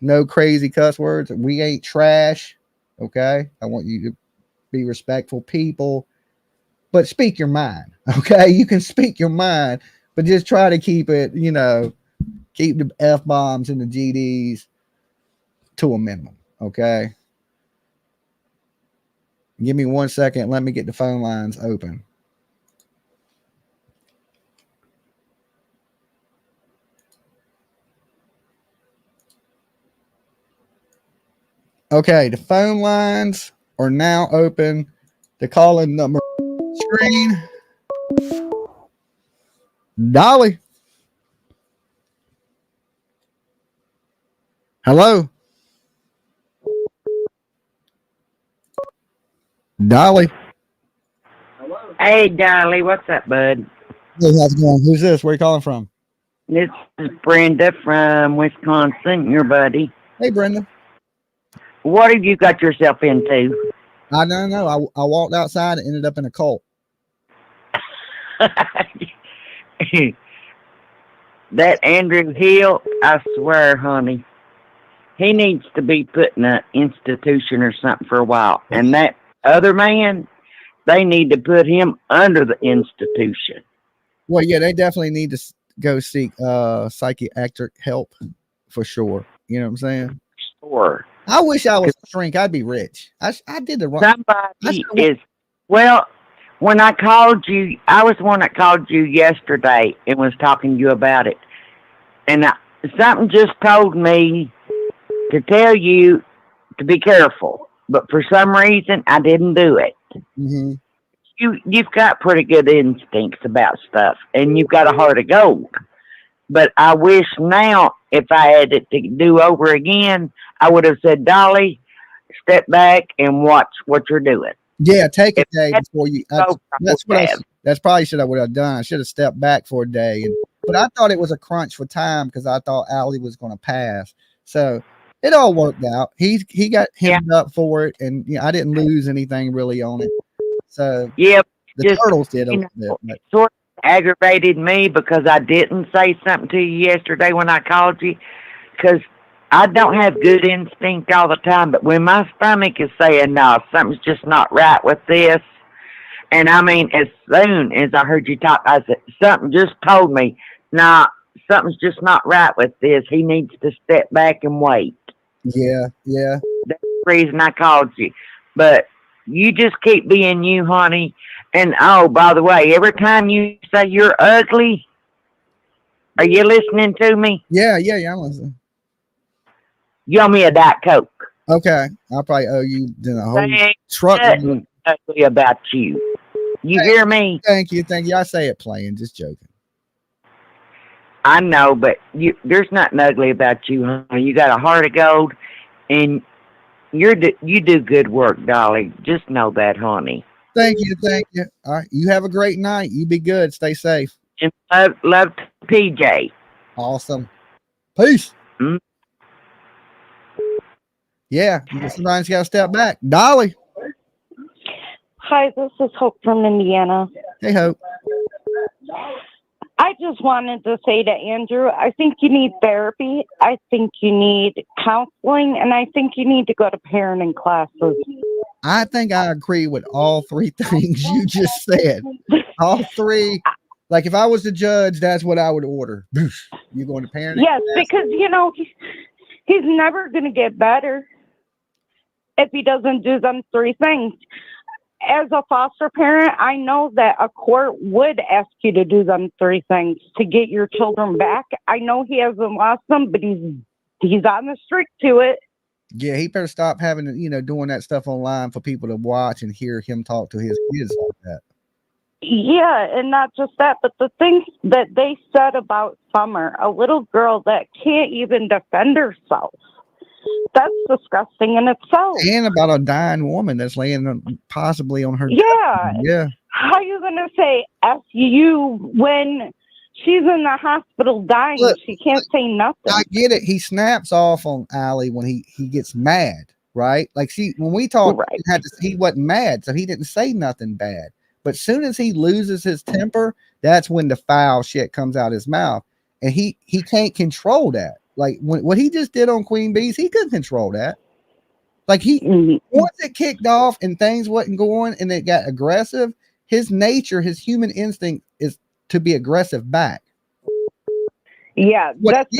no crazy cuss words. We ain't trash. Okay? I want you to be respectful people. But speak your mind. Okay? You can speak your mind, but just try to keep it, you know, keep the F-bombs and the GDs to a minimum. Okay? Give me 1 second. Let me get the phone lines open. Okay, the phone lines are now open. The call-in number screen. Dolly. Hello. Dolly. Hey, Dolly, what's up, bud? Hey, how's it going? Who's this? Where are you calling from? This is Brenda from Wisconsin, your buddy. Hey, Brenda. What have you got yourself into? I don't know. I walked outside and ended up in a cult. That Andrew HILTZ, I swear, honey, he needs to be put in an institution or something for a while. And that other man, they need to put him under the institution. Well, yeah, they definitely need to go seek psychiatric help for sure. You know what I'm saying? Sure. I wish I was a shrink. I'd be rich. I did the wrong. Somebody is, well, when I called you, I was the one that called you yesterday and was talking to you about it. And something just told me to tell you to be careful. But for some reason, I didn't do it. Mm-hmm. You've got pretty good instincts about stuff, and you've got a heart of gold. But I wish now, if I had it to do over again, I would have said, Dolly, step back and watch what you're doing. Yeah, take a day before you. That's probably what I would have done. I should have stepped back for a day. But I thought it was a crunch for time because I thought Allie was going to pass. So it all worked out. He got hemmed up for it, and I didn't lose anything really on it. So the turtles did a little bit. It sort of aggravated me because I didn't say something to you yesterday when I called you, because I don't have good instinct all the time, but when my stomach is saying, no, something's just not right with this, and I mean, as soon as I heard you talk, I said, something just told me, nah, something's just not right with this. He needs to step back and wait. Yeah. That's the reason I called you. But you just keep being you, honey. And, oh, by the way, every time you say you're ugly, are you listening to me? Yeah, I'm listening. You owe me a Diet Coke. Okay. I'll probably owe you a whole Ain't truck. nothing ugly about you. You hear me? Thank you. I say it playing, just joking. I know, but there's nothing ugly about you, honey. You got a heart of gold, and you do good work, Dolly. Just know that, honey. Thank you. All right. You have a great night. You be good. Stay safe. And love to PJ. Awesome. Peace. Mm-hmm. Yeah. Sometimes you got to step back. Dolly. Hi, this is Hope from Indiana. Hey, Hope. I just wanted to say to Andrew, I think you need therapy. I think you need counseling, and I think you need to go to parenting classes. I think I agree with all three things you just said. All three. Like if I was the judge, that's what I would order. You going to parenting? Yes, class? because, he's never going to get better if he doesn't do them three things. As a foster parent, I know that a court would ask you to do them three things to get your children back. I know he hasn't lost them, but he's on the streak to it. Yeah, he better stop having, doing that stuff online for people to watch and hear him talk to his kids like that. Yeah, and not just that, but the things that they said about Summer, a little girl that can't even defend herself. That's disgusting in itself. And about a dying woman that's laying possibly on her. Yeah. Yeah. How are you going to say SU when she's in the hospital dying? Look, she can't say nothing. I get it. He snaps off on Allie when he gets mad, right? Like, when we talked, right, he wasn't mad, so he didn't say nothing bad. But as soon as he loses his temper, that's when the foul shit comes out his mouth. And he can't control that. Like what he just did on Queen Bees, he couldn't control that. Like once it kicked off and things wasn't going and it got aggressive, his nature, his human instinct is to be aggressive back. Yeah,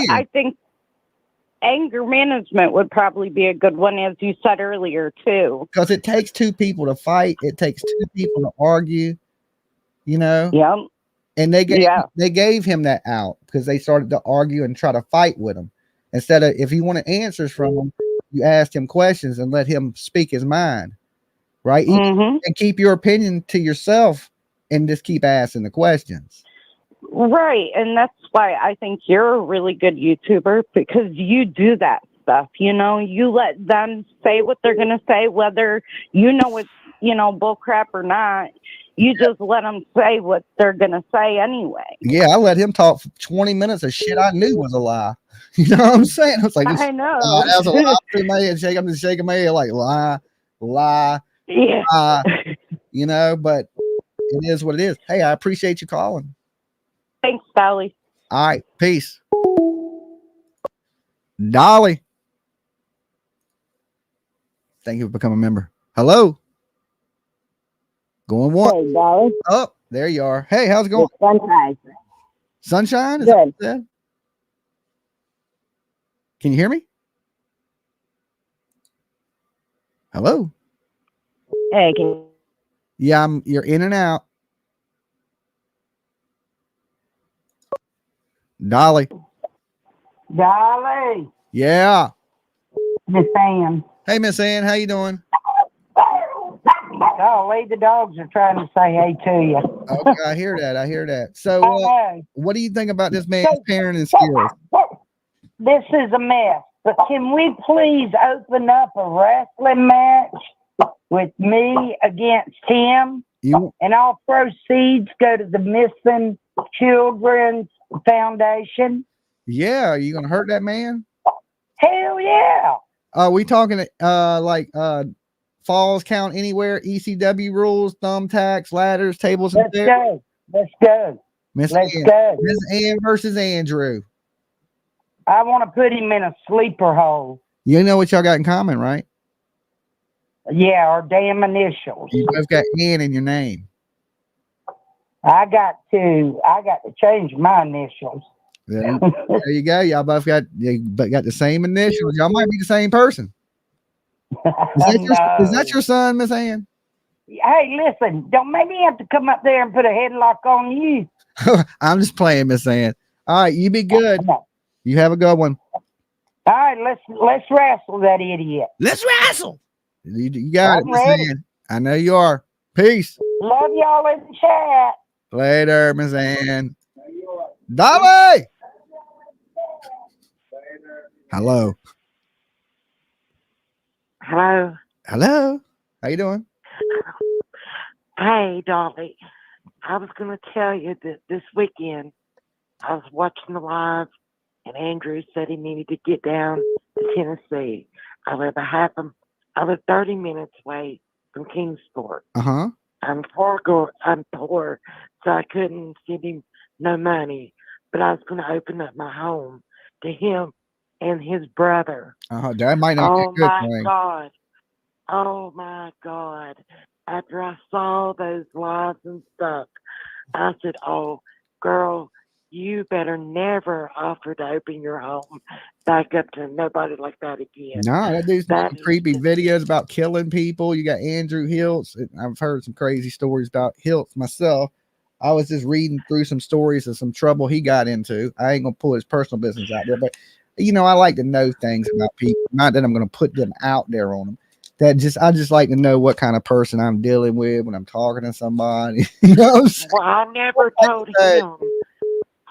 I think anger management would probably be a good one, as you said earlier, too. Because it takes two people to fight. It takes two people to argue, Yeah. And they gave him that out because they started to argue and try to fight with him. Instead of, if you wanted answers from him, you asked him questions and let him speak his mind, right? Mm-hmm. And keep your opinion to yourself and just keep asking the questions. Right. And that's why I think you're a really good YouTuber, because you do that stuff. You let them say what they're going to say, whether it's, bull crap or not. You just let them say what they're going to say anyway. Yeah, I let him talk for 20 minutes of shit I knew was a lie. You know what I'm saying? I was like, I know. That was a lie through my head. I'm just shaking my head like, lie. Yeah. But it is what it is. Hey, I appreciate you calling. Thanks, Dolly. All right, peace. Dolly. Thank you for becoming a member. Hello. Going one. Hey, Dolly. Oh, there you are. Hey, how's it going? It's sunshine. Sunshine? Is that what you said? Can you hear me? Hello. Hey, can Yeah, you're in and out. Dolly. Dolly. Yeah. Miss Ann. Hey, Miss Ann, how you doing? Golly, the dogs are trying to say hey to you. Okay, I hear that. I hear that. So, what do you think about this man's parenting skills? This is a mess. But can we please open up a wrestling match with me against him? And all proceeds go to the Missing Children's Foundation. Yeah, are you gonna hurt that man? Hell yeah. Are we talking like falls count anywhere, ECW rules, thumbtacks, ladders, tables, and chairs? Go. Let's go. Miss Let's Ann. go. Miss Ann versus Andrew. I want to put him in a sleeper hole. You know what y'all got in common, right? Yeah, our damn initials. You both got Ann in your name. I got to change my initials. There you go. Y'all both got the same initials. Y'all might be the same person. Is that your son, Miss Ann? Hey, listen, don't make me have to come up there and put a headlock on you. I'm just playing, Miss Ann. All right, you be good. You have a good one. All right, let's wrestle that idiot. Let's wrestle. You got it, Miss ready. Ann. I know you are. Peace. Love y'all in the chat. Later, Miss Ann. Dolly. Hello. Hello. Hello. How you doing? Hey, Dolly. I was going to tell you that this weekend I was watching the live, and Andrew said he needed to get down to Tennessee. I live 30 minutes away from Kingsport. Uh-huh. I'm poor, so I couldn't send him no money, but I was going to open up my home to him and his brother. That might not be a good thing. God. Oh my God. After I saw those lives and stuff, I said, oh, girl, you better never offer to open your home back up to nobody like that again. No, that dude's making creepy videos about killing people. You got Andrew HILTZ. I've heard some crazy stories about HILTZ myself. I was just reading through some stories of some trouble he got into. I ain't gonna pull his personal business out there, but I like to know things about people. Not that I'm gonna put them out there on them. I just like to know what kind of person I'm dealing with when I'm talking to somebody. Well, I never told him.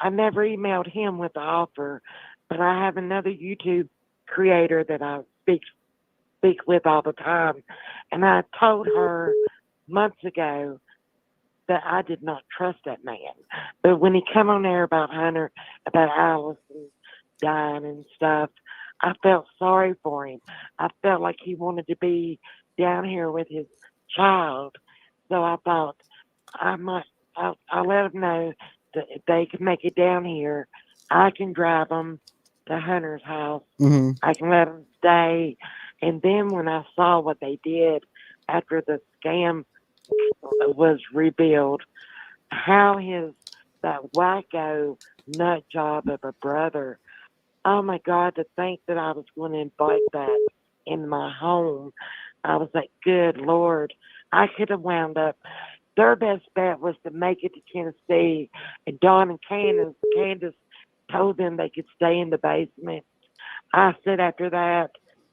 I never emailed him with the offer, but I have another YouTube creator that I speak with all the time, and I told her months ago that I did not trust that man. But when he come on there about Hunter, about Allison dying and stuff, I felt sorry for him. I felt like he wanted to be down here with his child. So I thought I'll let him know that if they can make it down here, I can drive them to Hunter's house. Mm-hmm. I can let them stay. And then when I saw what they did after the scam was revealed, how that wacko nut job of a brother, oh my God, to think that I was going to invite that in my home. I was like, good Lord, I could have wound up. Their best bet was to make it to Tennessee, and Dawn and Candus told them they could stay in the basement. I said after that,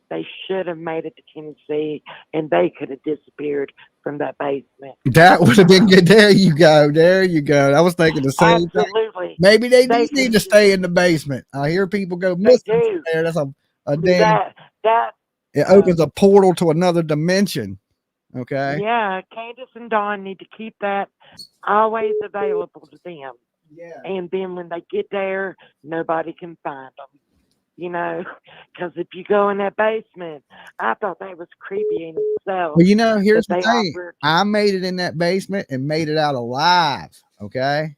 they should have made it to Tennessee, and they could have disappeared from that basement. That would have been good. There you go. There you go. I was thinking the same Absolutely. thing. Maybe they do need to stay in the basement. I hear people go missing there. That's a damn. It opens a portal to another dimension. Okay. Yeah, Candace and Dawn need to keep that always available to them. Yeah. And then when they get there, nobody can find them. Because if you go in that basement, I thought that was creepy in itself. Well, here's the thing. I made it in that basement and made it out alive. Okay.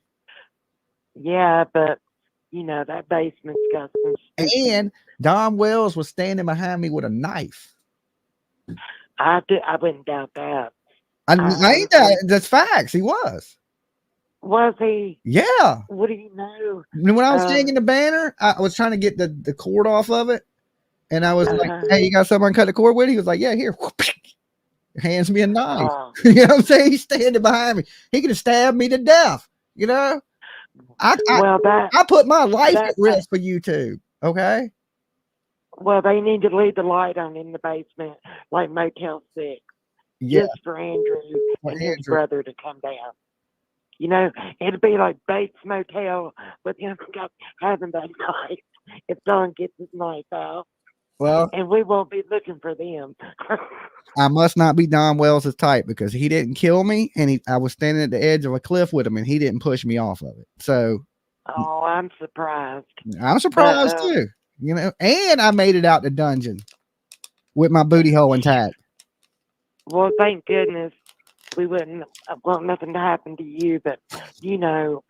Yeah, but that basement's got some. And Don Wells was standing behind me with a knife. I wouldn't doubt that. I ain't that. That's facts. He was. Was he? Yeah. What do you know? When I was hanging the banner, I was trying to get the cord off of it, and I was like, "Hey, you got someone to cut the cord with?" He was like, "Yeah, here." Hands me a knife. You know what I'm saying? He's standing behind me. He could have stabbed me to death. You know. I put my life at risk for YouTube. Okay. Well, they need to leave the light on in the basement, like Motel 6, just for Andrew and his brother to come down. You know, it'd be like Bates Motel with him having that knife if Don gets his knife out. Well, and we won't be looking for them. I must not be Don Wells' type because he didn't kill me, and I was standing at the edge of a cliff with him, and he didn't push me off of it. So, oh, I'm surprised. I'm surprised too. You know, and I made it out the dungeon with my booty hole intact. Well, thank goodness we wouldn't want nothing to happen to you, but you know,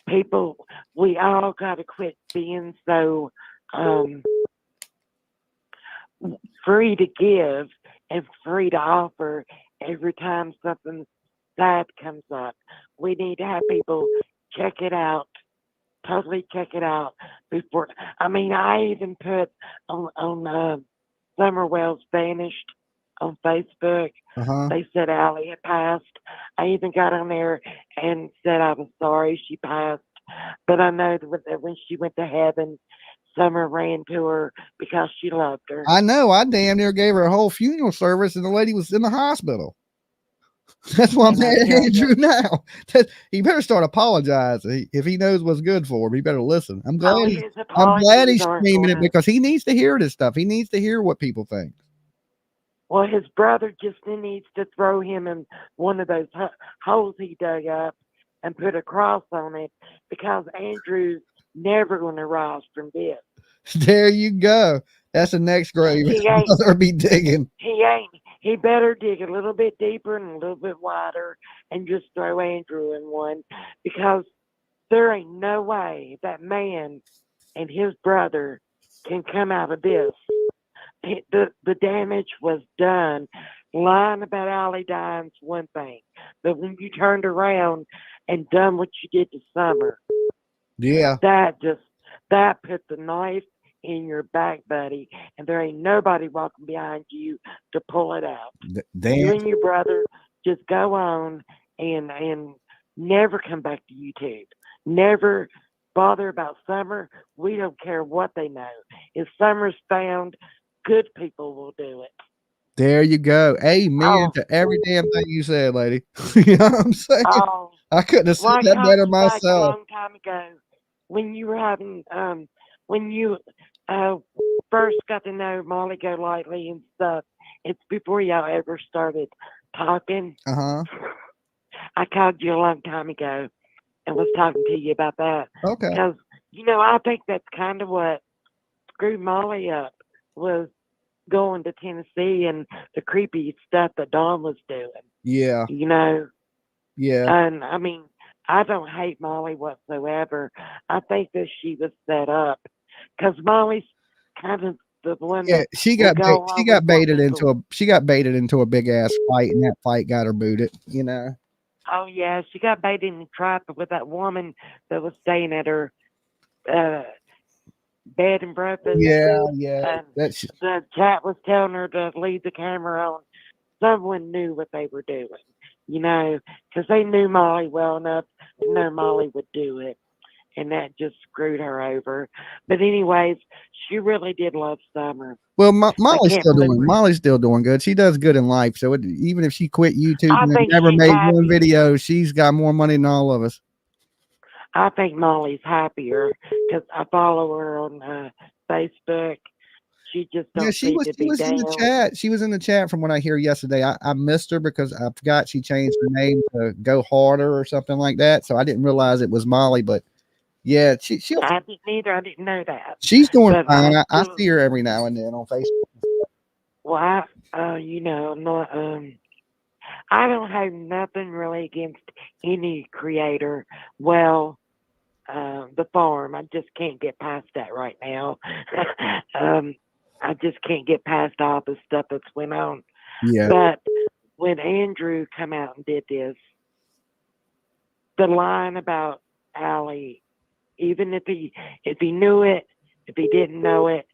people, we all got to quit being so free to give and free to offer every time something bad comes up. We need to have people check it out, totally check it out before. I mean, I even put on Summer Wells Vanished on Facebook. They said Allie had passed. I even got on there and said I was sorry she passed, but I know that when she went to heaven, Summer ran to her because she loved her. I know. I damn near gave her a whole funeral service, and the lady was in the hospital. That's why I'm mad at Andrew now. He better start apologizing if he knows what's good for him. He better listen. I'm glad. I'm glad he's screaming it because he needs to hear this stuff. He needs to hear what people think. Well, his brother just needs to throw him in one of those holes he dug up and put a cross on it because Andrew's never going to rise from this. There you go. That's the next grave. His mother be digging. He ain't. He better dig a little bit deeper and a little bit wider and just throw Andrew in one because there ain't no way that man and his brother can come out of this. The damage was done. Lying about Allie dying's one thing, but when you turned around and done what you did to Summer, that put the knife in your back, buddy, and there ain't nobody walking behind you to pull it out. You and your brother just go on and never come back to YouTube. Never bother about Summer. We don't care what they know. If Summer's found, good people will do it. There you go. Amen to every damn thing you said, lady. You know what I'm saying? I couldn't have said that better myself. A long time ago, when you were having, when you first got to know Molly Golightly and stuff, it's before y'all ever started talking. I called you a long time ago and was talking to you about that. Okay. Because, you know, I think that's kind of what screwed Molly up was going to Tennessee and the creepy stuff that Dawn was doing. Yeah. You know? Yeah. And I mean, I don't hate Molly whatsoever. I think that she was set up because Molly's kind of the one. Yeah, she got baited into a big ass fight, and that fight got her booted. You know. Oh yeah, she got baited in the trap with that woman that was staying at her bed and breakfast. Yeah. The chat was telling her to leave the camera on. Someone knew what they were doing, you know, because they knew Molly well enough to know Molly would do it, and that just screwed her over. But anyways, she really did love Summer. Well, Molly's still doing good. She does good in life. So even if she quit YouTube and never made one video, she's got more money than all of us. I think Molly's happier because I follow her on Facebook. She just she was in the chat. She was in the chat from what I hear yesterday. I missed her because I forgot she changed her name to Go Harder or something like that. So I didn't realize it was Molly, but yeah, she I didn't either. I didn't know that. She's doing fine. I see her every now and then on Facebook. Well, you know, not I don't have nothing really against any creator. Well, the farm, I just can't get past that right now. I just can't get past all the stuff that's went on. Yeah. But when Andrew come out and did this, the line about Allie, even if he knew it, if he didn't know it,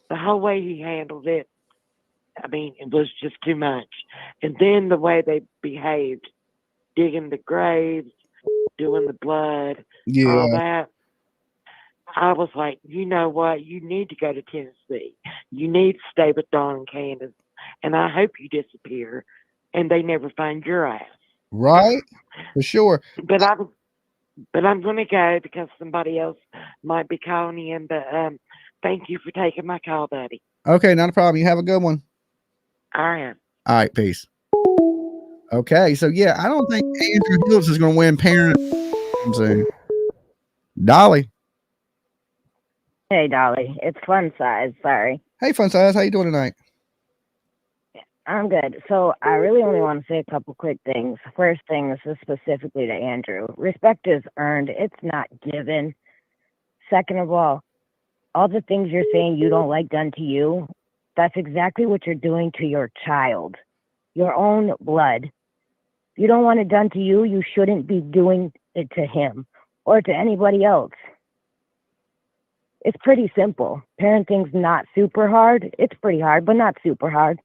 the whole way he handled it, I mean, it was just too much. And then the way they behaved, digging the graves, doing the blood, all that. I was like, you know what? You need to go to Tennessee. You need to stay with Dawn and Candace. And I hope you disappear and they never find your ass. Right? For sure. But I'm going to go because somebody else might be calling in. But thank you for taking my call, buddy. Okay, not a problem. You have a good one. All right. All right, peace. Okay, so yeah, I don't think Andrew HILTZ is going to win parent. I'm saying, Dolly. Hey, Dolly. It's Fun Size. Sorry. Hey, Fun Size. How you doing tonight? I'm good. So I really only want to say a couple quick things. First thing, this is specifically to Andrew. Respect is earned. It's not given. Second of all the things you're saying you don't like done to you, that's exactly what you're doing to your child, your own blood. If you don't want it done to you, you shouldn't be doing it to him or to anybody else. It's pretty simple. Parenting's not super hard. It's pretty hard, but not super hard.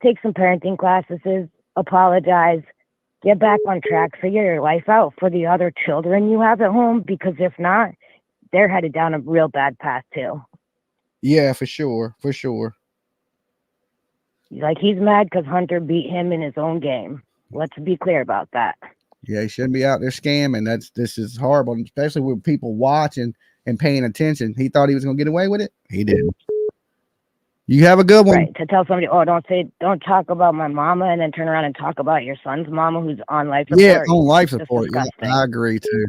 Take some parenting classes, apologize, get back on track, figure your life out for the other children you have at home, because if not, they're headed down a real bad path too. Yeah, for sure. For sure. Like, he's mad because Hunter beat him in his own game. Let's be clear about that. Yeah, he shouldn't be out there scamming. This is horrible, especially with people watching and paying attention. He thought he was going to get away with it. He didn't. You have a good one. Right, to tell somebody, don't talk about my mama, and then turn around and talk about your son's mama who's on life support. Yeah, on life support. Yeah, I agree too.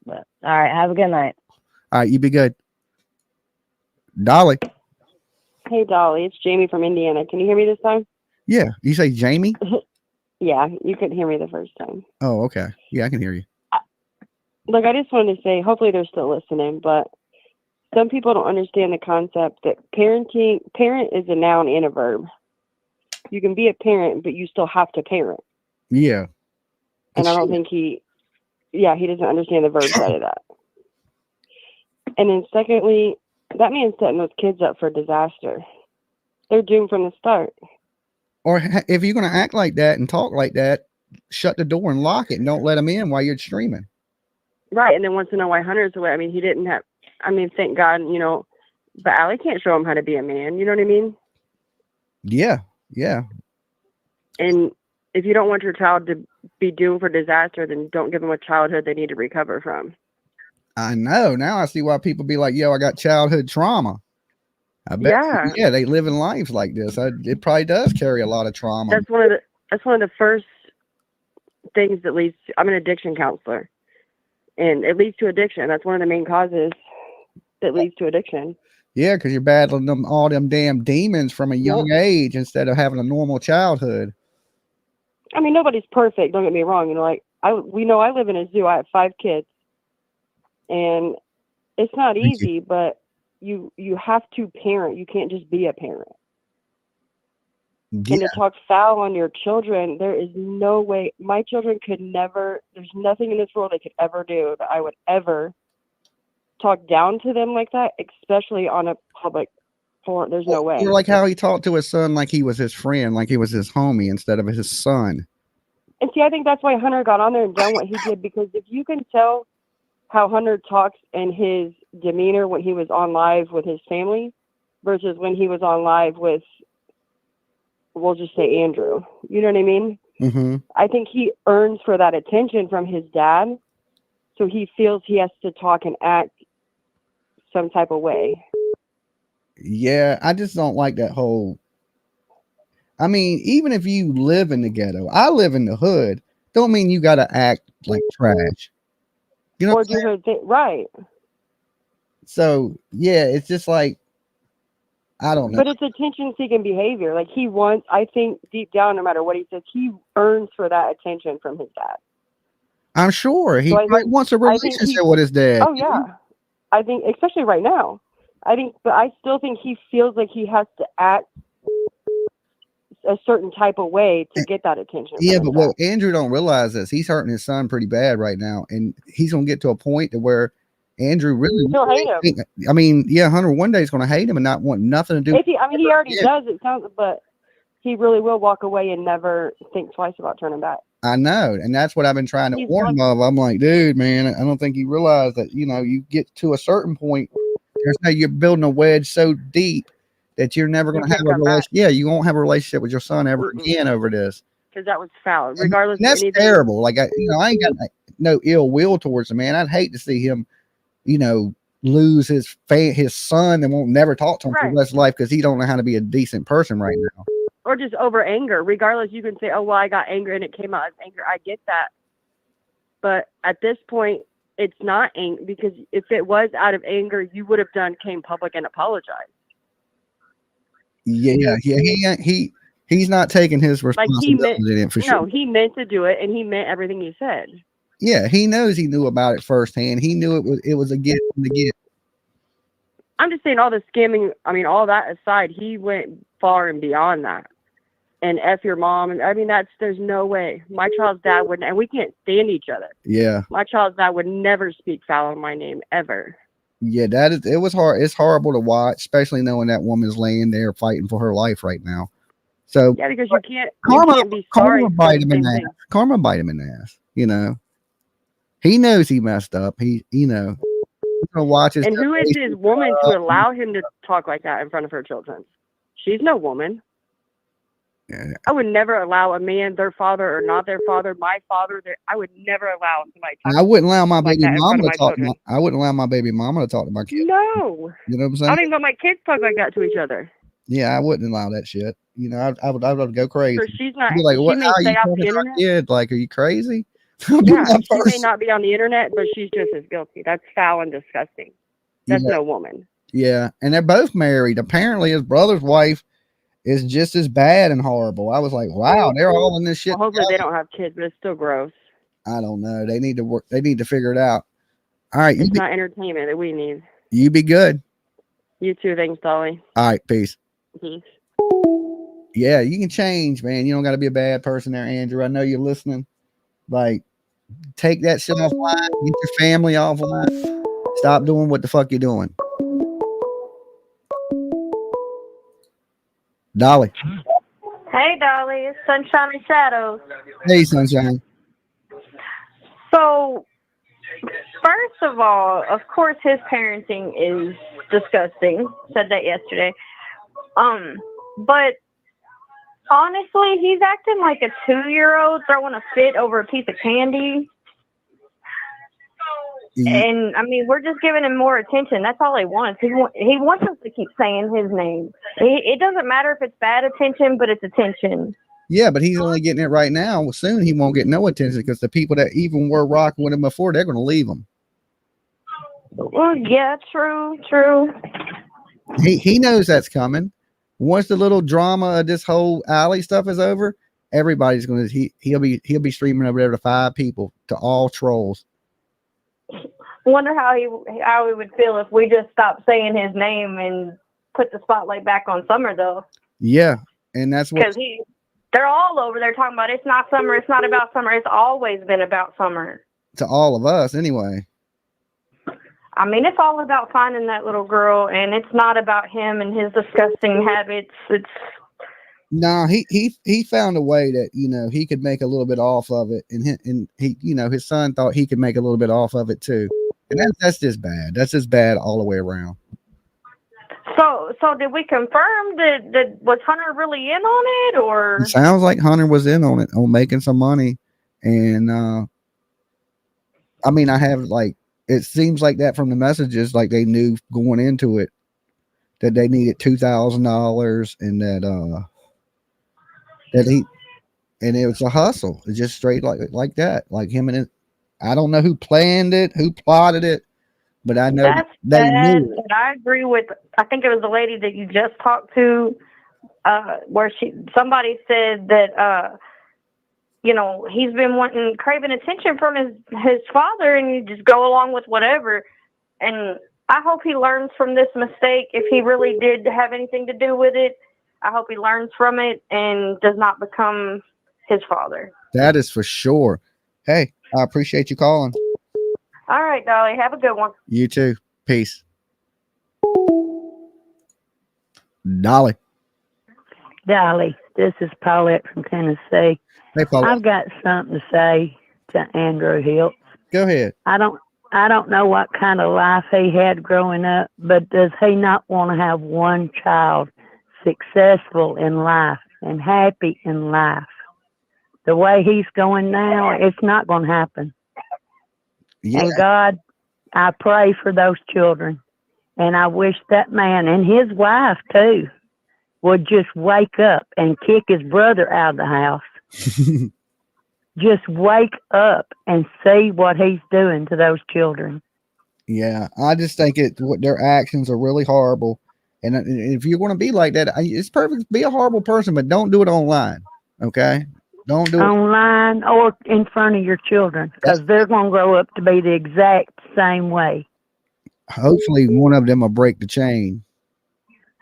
But all right, have a good night. All right, you be good. Dolly. Hey, Dolly, it's Jamie from Indiana. Can you hear me this time? Yeah, you say Jamie? Yeah, you couldn't hear me the first time. Oh, okay. Yeah, I can hear you. Look, I just wanted to say, hopefully they're still listening, but some people don't understand the concept that parent is a noun and a verb. You can be a parent, but you still have to parent. Yeah. And I don't think he doesn't understand the verb side of that. And then secondly, that man's setting those kids up for disaster. They're doomed from the start. Or if you're going to act like that and talk like that, shut the door and lock it and don't let them in while you're streaming. Right. And then wants to know why Hunter's away. I mean, thank God, but Allie can't show him how to be a man. You know what I mean? Yeah. Yeah. And if you don't want your child to be doomed for disaster, then don't give them a childhood they need to recover from. I know. Now I see why people be like, yo, I got childhood trauma. I bet. Yeah, they live in lives like this. It probably does carry a lot of trauma. That's one of the first things that leads to, I'm an addiction counselor, and it leads to addiction. That's one of the main causes that leads to addiction. Yeah, because you're battling all them damn demons from a young age instead of having a normal childhood. I mean, nobody's perfect. Don't get me wrong. I live in a zoo. I have 5 kids, and it's not easy, but you have to parent. You can't just be a parent. Yeah. And to talk foul on your children, there is no way. My children could never. There's nothing in this world they could ever do that I would ever talk down to them like that, especially on a public forum. There's no way. You're like how he talked to his son like he was his friend, like he was his homie instead of his son. And see, I think that's why Hunter got on there and done what he did, because if you can tell how Hunter talks and his demeanor when he was on live with his family versus when he was on live with, we'll just say Andrew, you know what I mean? Mm-hmm. I think he earns for that attention from his dad. So he feels he has to talk and act some type of way. Yeah, I just don't like that whole. I mean, even if you live in the ghetto, I live in the hood, don't mean you got to act like trash. You know, right? So yeah, it's just like, I don't know. But it's attention-seeking behavior. Like I think deep down, no matter what he says, he earns for that attention from his dad. I'm sure he wants a relationship with his dad. Oh yeah, I think especially right now. But I still think he feels like he has to act a certain type of way to get that attention. Yeah, but what Andrew don't realize is he's hurting his son pretty bad right now, and he's gonna get to a point to where Andrew really he'll hate him. I mean, yeah, Hunter one day is gonna hate him and not want nothing to do. If he, I mean, he already does. It sounds, but he really will walk away and never think twice about turning back. I know, and that's what I've been trying to warn him of. I'm like, dude, man, I don't think you realize that, you know, you get to a certain point, there's no, you're building a wedge so deep that you're never going to have a relationship. Yeah, you won't have a relationship with your son ever again over this. Because that was foul, regardless. And that's of anything. terrible. Like, I ain't got no ill will towards the man. I'd hate to see him, you know, lose his son and won't never talk to him for the rest of life because he don't know how to be a decent person right now. Or just over anger. Regardless, you can say, oh, well, I got angry and it came out as anger. I get that. But at this point, it's not anger, because if it was out of anger, you would have came public and apologized. Yeah. He's not taking his responsibility in it for sure. No, he meant to do it, and he meant everything he said. Yeah, he knows he knew about it firsthand. He knew it was a gift from the gift. I'm just saying, all the scamming, I mean, all that aside, he went far and beyond that. And F your mom. And I mean, there's no way. My child's dad wouldn't, and we can't stand each other. Yeah. My child's dad would never speak foul on my name, ever. Yeah, it was hard. It's horrible to watch, especially knowing that woman's laying there fighting for her life right now. So yeah, because you can't be sorry. Karma bite him in the ass. Karma bite him in the ass. You know, he knows he messed up. He's gonna watch his. And who is his woman to allow him to talk like that in front of her children? She's no woman. Yeah. I would never allow a man, their father or not their father, my father. I would never allow somebody. I wouldn't allow my baby mama to talk. I wouldn't allow my baby mama to talk to my kids. No. You know what I'm saying? I don't even let my kids talk like that to each other. Yeah, I wouldn't allow that shit. You know, I would go crazy. So she's not. I'd be like, she what? may How stay you off talking the to our internet. kid? Like, are you crazy? Yeah, she may not be on the internet, but she's just as guilty. That's foul and disgusting. That's no woman. Yeah, and they're both married. Apparently, his brother's wife is just as bad and horrible. I was like, wow, they're all in this shit. Well, hopefully, they don't have kids, but it's still gross. I don't know. They need to work. They need to figure it out. All right, it's not entertainment that we need. You be good. You too. Thanks, Dolly. All right, peace. Peace. Yeah, you can change, man. You don't got to be a bad person there, Andrew. I know you're listening. Like, take that shit offline. Get your family offline. Stop doing what the fuck you're doing. Dolly. Hey, Dolly. It's Sunshine and Shadows. Hey, Sunshine. So, first of all, of course, his parenting is disgusting. Said that yesterday. But honestly, he's acting like a 2-year-old throwing a fit over a piece of candy. And I mean, we're just giving him more attention. That's all he wants. He wants us to keep saying his name. It doesn't matter if it's bad attention, but it's attention. Yeah, but he's only getting it right now. Well, soon he won't get no attention because the people that even were rocking with him before, they're going to leave him. Well, yeah, true. He knows that's coming. Once the little drama of this whole Allie stuff is over, everybody's going to he'll be streaming over there to 5 people, to all trolls. Wonder how he would feel if we just stopped saying his name and put the spotlight back on Summer, though. Yeah, and that's what, because they're all over there talking about it's not Summer, it's not about Summer, it's always been about Summer. To all of us, anyway. I mean, it's all about finding that little girl, and it's not about him and his disgusting habits. No, he found a way that, you know, he could make a little bit off of it, and he you know, his son thought he could make a little bit off of it too, and that's just bad. That's just bad all the way around. So did we confirm that was Hunter really in on it, or? It sounds like Hunter was in on it, on making some money, and I mean, I have like, it seems like that from the messages, like they knew going into it that they needed $2,000 and and it was a hustle. It's just straight like that. Like him and it. I don't know who planned it, who plotted it, but I know they knew it. I agree with, I think it was the lady that you just talked to, where somebody said that, you know, he's been craving attention from his father, and you just go along with whatever. And I hope he learns from this mistake if he really did have anything to do with it. I hope he learns from it and does not become his father. That is for sure. Hey, I appreciate you calling. All right, Dolly. Have a good one. You too. Peace. Dolly. Dolly, this is Paulette from Tennessee. Hey, Paulette. I've got something to say to Andrew HILTZ. Go ahead. I don't know what kind of life he had growing up, but does he not want to have one child successful in life and happy in life? The way he's going now, it's not going to happen. Yeah. And God, I pray for those children. And I wish that man and his wife, too, would just wake up and kick his brother out of the house. Just wake up and see what he's doing to those children. Yeah, I just think their actions are really horrible. And if you're going to be like that, it's perfect. Be a horrible person, but don't do it online. Okay? Don't do it online or in front of your children, because they're going to grow up to be the exact same way. Hopefully one of them will break the chain.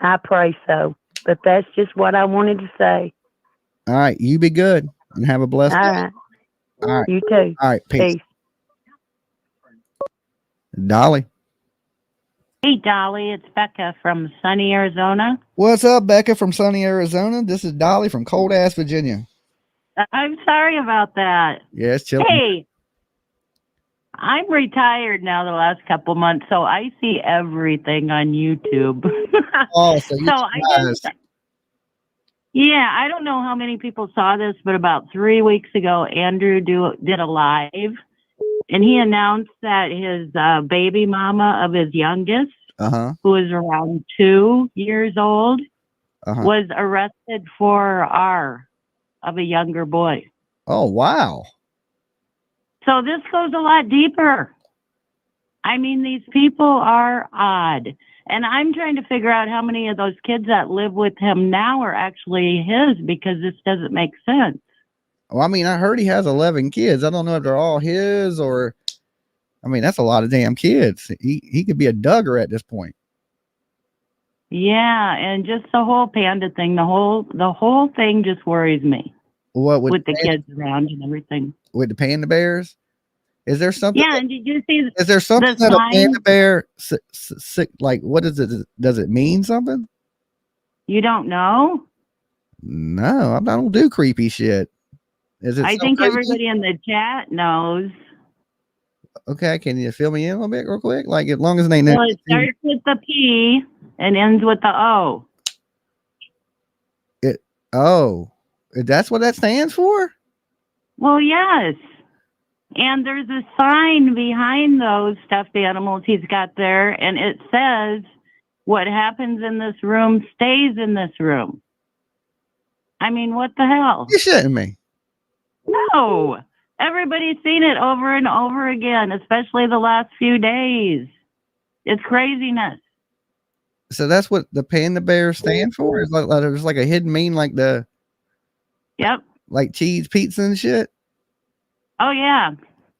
I pray so. But that's just what I wanted to say. All right. You be good and have a blessed day. Right. All right. You too. All right. Peace. Dolly. Hey, Dolly. It's Becca from sunny Arizona. What's up, Becca from sunny Arizona? This is Dolly from cold ass Virginia. I'm sorry about that. Yeah, it's chilling. Hey, I'm retired now the last couple months, so I see everything on YouTube. Oh, so yeah, I don't know how many people saw this, but about 3 weeks ago, Andrew did a live, and he announced that his baby mama of his youngest, who is around 2 years old, was arrested for of a younger boy. Oh, wow. So this goes a lot deeper. I mean, these people are odd. And I'm trying to figure out how many of those kids that live with him now are actually his, because this doesn't make sense. Well, I mean, I heard he has 11 kids. I don't know if they're all his or, I mean, that's a lot of damn kids. He could be a Duggar at this point. Yeah, and just the whole panda thing, the whole thing just worries me. What with the kids around and everything? With the panda bears? Is there something? Yeah, and did you see? Is there something that a panda bear, like, what is it? Does it mean something? You don't know? No, I don't do creepy shit. Is it? I think creepy? everybody in the chat knows. Okay, can you fill me in a little bit real quick? Like, as long as it ain't. Well, it starts with the P and ends with the O. That's what that stands for? Well, yes. And there's a sign behind those stuffed animals he's got there, and it says, "What happens in this room stays in this room." I mean, what the hell? You're shitting me. No. Everybody's seen it over and over again, especially the last few days. It's craziness. So that's what the panda bears stand for? Is like there's like a hidden meaning, like the like cheese pizza and shit? Oh yeah.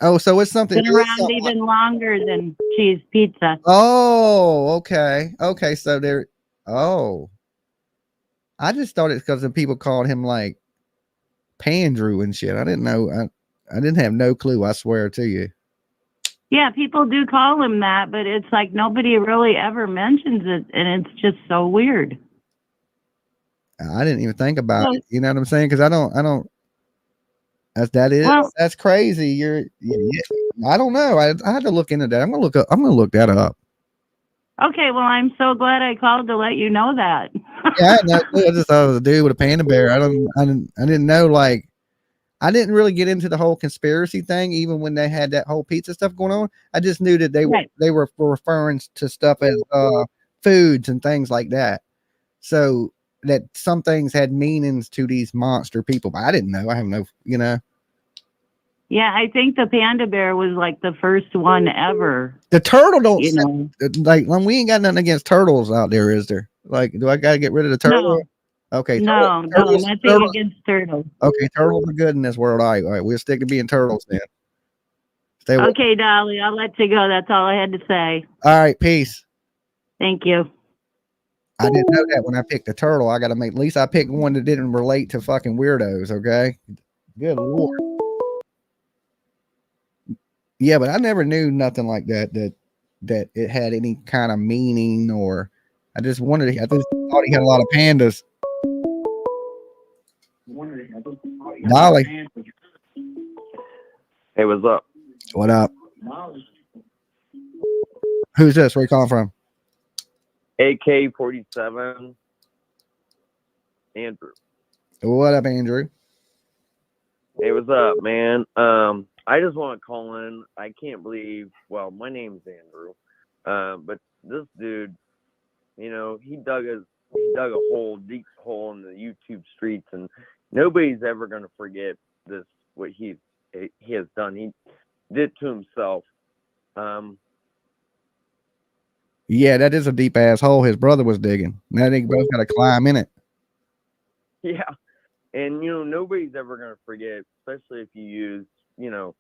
Oh, so it's something been around even longer than cheese pizza. Oh, okay. Okay, so I just thought it's because the people called him like Pandrew and shit. I didn't know. I didn't have no clue, I swear to you. Yeah, people do call him that, but it's like nobody really ever mentions it, and it's just so weird. I didn't even think about it. You know what I'm saying? Because I don't. That's crazy. I don't know. I had to look into that. I'm gonna look that up. Okay, well, I'm so glad I called to let you know that. Yeah, I just thought it was a dude with a panda bear. I didn't know, like, I didn't really get into the whole conspiracy thing, even when they had that whole pizza stuff going on. I just knew that they were referring to stuff as foods and things like that. So that some things had meanings to these monster people, but I didn't know. I have no, Yeah, I think the panda bear was like the first one ever. The turtle don't, like, we ain't got nothing against turtles out there, is there? Like, do I got to get rid of the turtle? No. Okay. No, nothing against turtles. Okay, turtles are good in this world. All right, we'll stick to being turtles then. Okay, Dolly, I'll let you go. That's all I had to say. All right, peace. Thank you. I didn't know that when I picked the turtle. I got to make, at least I picked one that didn't relate to fucking weirdos. Okay. Good Lord. Yeah, but I never knew nothing like that it had any kind of meaning, or I just wondered. I just thought he had a lot of pandas. Dolly. Hey, what's up? What up? Who's this? Where you calling from? AK-47. Andrew. What up, Andrew? Hey, what's up, man? I just want to call in. I can't believe, well, my name's Andrew. But this dude, you know, he dug a deep hole in the YouTube streets, and nobody's ever going to forget this, what he has done. He did to himself. Yeah, that is a deep ass hole his brother was digging. Now they both got to climb in it. Yeah. And, you know, nobody's ever going to forget, especially if you use, you know,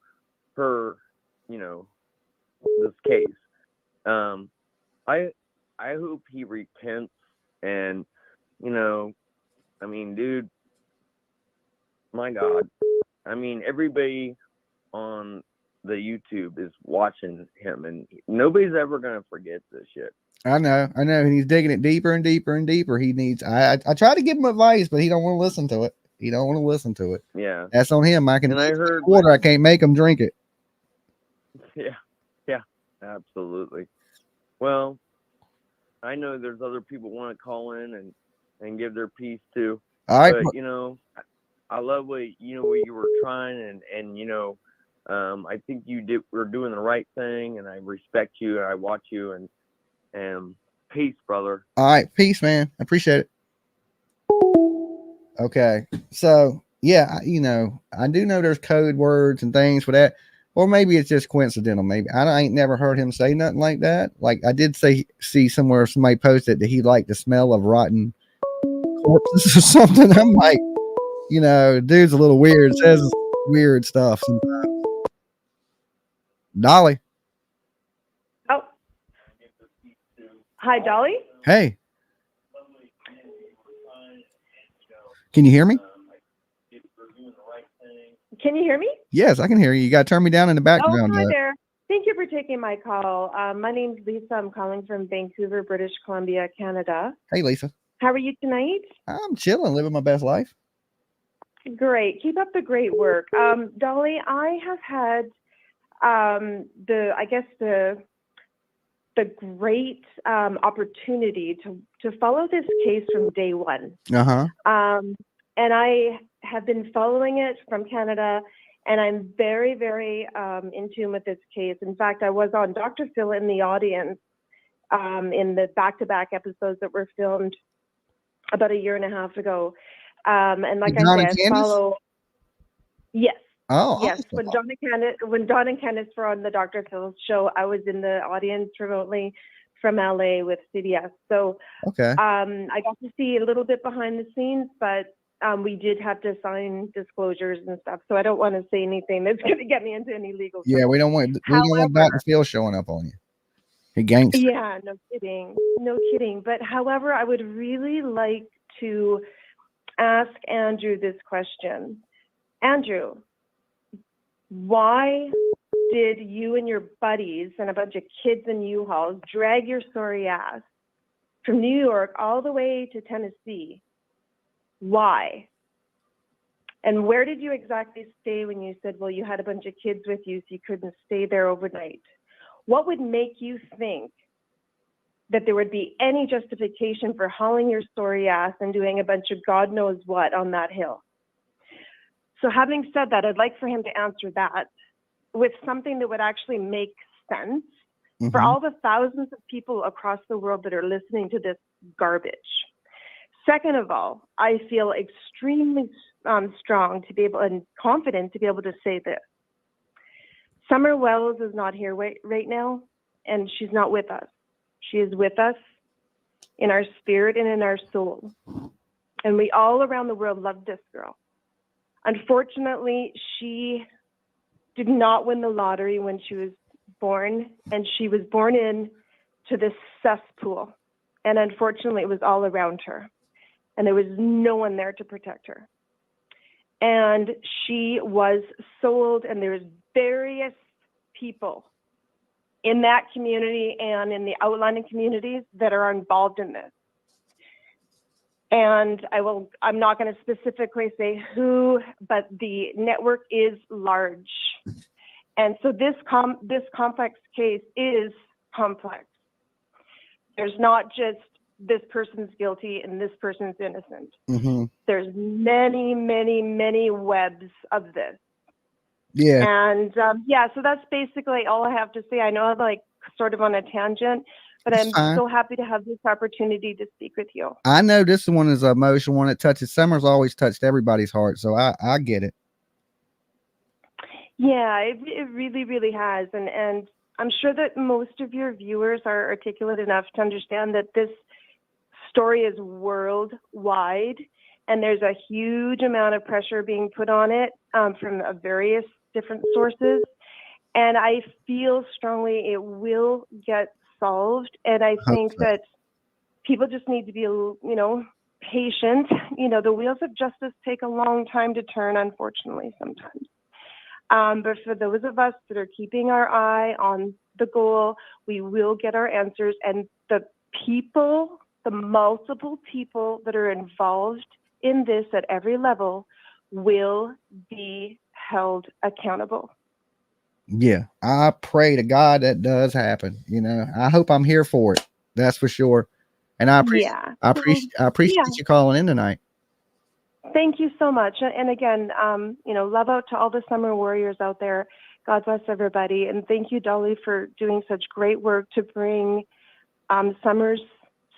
her, you know, this case. I hope he repents, and, you know, I mean, dude, my God. I mean, everybody on the YouTube is watching him, and nobody's ever going to forget this shit. I know. And he's digging it deeper and deeper and deeper. He needs, I try to give him advice, but he don't want to listen to it. He don't want to listen to it. Yeah. That's on him. I heard water. I can't make him drink it. Yeah, absolutely. Well, I know there's other people want to call in and give their piece too. All right. But, you know, I love what you were trying, and you know, I think we're doing the right thing, and I respect you, and I watch you, and peace, brother. All right, peace, man. I appreciate it. Okay, so yeah, you know, I do know there's code words and things for that, or maybe it's just coincidental. Maybe I ain't never heard him say nothing like that. Like I did see somewhere somebody posted that he liked the smell of rotten corpses or something. I'm like, you know, dude's a little weird. Says weird stuff sometimes. Dolly. Oh. Hi, Dolly. Hey. Can you hear me? Can you hear me? Yes, I can hear you. You got to turn me down in the background. Oh, hi there. Thank you for taking my call. My name's Lisa. I'm calling from Vancouver, British Columbia, Canada. Hey, Lisa. How are you tonight? I'm chilling, living my best life. Great. Keep up the great work. Dolly, I have had the great opportunity to follow this case from day one. And I have been following it from Canada, and I'm very, very in tune with this case. In fact, I was on Dr. Phil in the audience in the back-to-back episodes that were filmed about 1.5 years ago. And like I said, follow. Yes. Oh, yes. awesome. When Don and Candace were on the Dr. Phil show, I was in the audience remotely from LA with CBS. So okay. I got to see a little bit behind the scenes, but we did have to sign disclosures and stuff. So I don't want to say anything that's going to get me into any legal trouble. Yeah, we don't want Dr. Phil showing up on you. He gangster. Yeah, no kidding. But however, I would really like to ask Andrew this question. Andrew, why did you and your buddies and a bunch of kids in U-Hauls drag your sorry ass from New York all the way to Tennessee? Why? And where did you exactly stay when you said, well, you had a bunch of kids with you, so you couldn't stay there overnight? What would make you think that there would be any justification for hauling your sorry ass and doing a bunch of God knows what on that hill? So having said that, I'd like for him to answer that with something that would actually make sense for all the thousands of people across the world that are listening to this garbage. Second of all, I feel extremely strong to be able and confident to be able to say this. Summer Wells is not here right now, and she's not with us. She is with us in our spirit and in our soul. And we all around the world love this girl. Unfortunately, she did not win the lottery when she was born, and she was born in to this cesspool. And unfortunately, it was all around her. And there was no one there to protect her. And she was sold, and there's various people in that community and in the outlying communities that are involved in this. And I'm not going to specifically say who, but the network is large. And so this complex case is complex. There's not just this person's guilty and this person's innocent. Mm-hmm. There's many, many, many webs of this. Yeah. And so that's basically all I have to say. I know I'm like sort of on a tangent, but That's I'm fine. so happy to have this opportunity to speak with you. I know this one is an emotional one. It touches. Summer's always touched everybody's heart, so I get it. Yeah, it really, really has. And I'm sure that most of your viewers are articulate enough to understand that this story is worldwide, and there's a huge amount of pressure being put on it from various different sources. And I feel strongly it will get solved. And I think that people just need to be, patient. The wheels of justice take a long time to turn, unfortunately, sometimes. But for those of us that are keeping our eye on the goal, we will get our answers. And the multiple people that are involved in this at every level will be held accountable. Yeah, I pray to God that does happen. I hope I'm here for it. That's for sure. And I appreciate you calling in tonight. Thank you so much. And again, love out to all the summer warriors out there. God bless everybody. And thank you, Dolly, for doing such great work to bring Summer's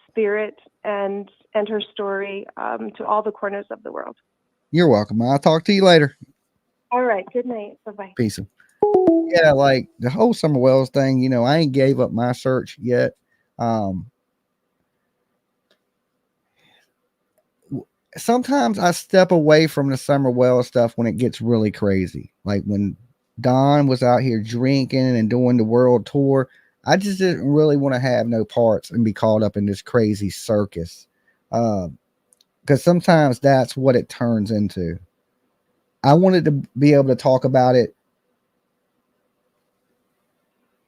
spirit and her story to all the corners of the world. You're welcome. I'll talk to you later. All right. Good night. Bye-bye. Peace. Yeah, like the whole Summer Wells thing, I ain't gave up my search yet. Sometimes I step away from the Summer Wells stuff when it gets really crazy. Like when Don was out here drinking and doing the world tour, I just didn't really want to have no parts and be caught up in this crazy circus. Because sometimes that's what it turns into. I wanted to be able to talk about it,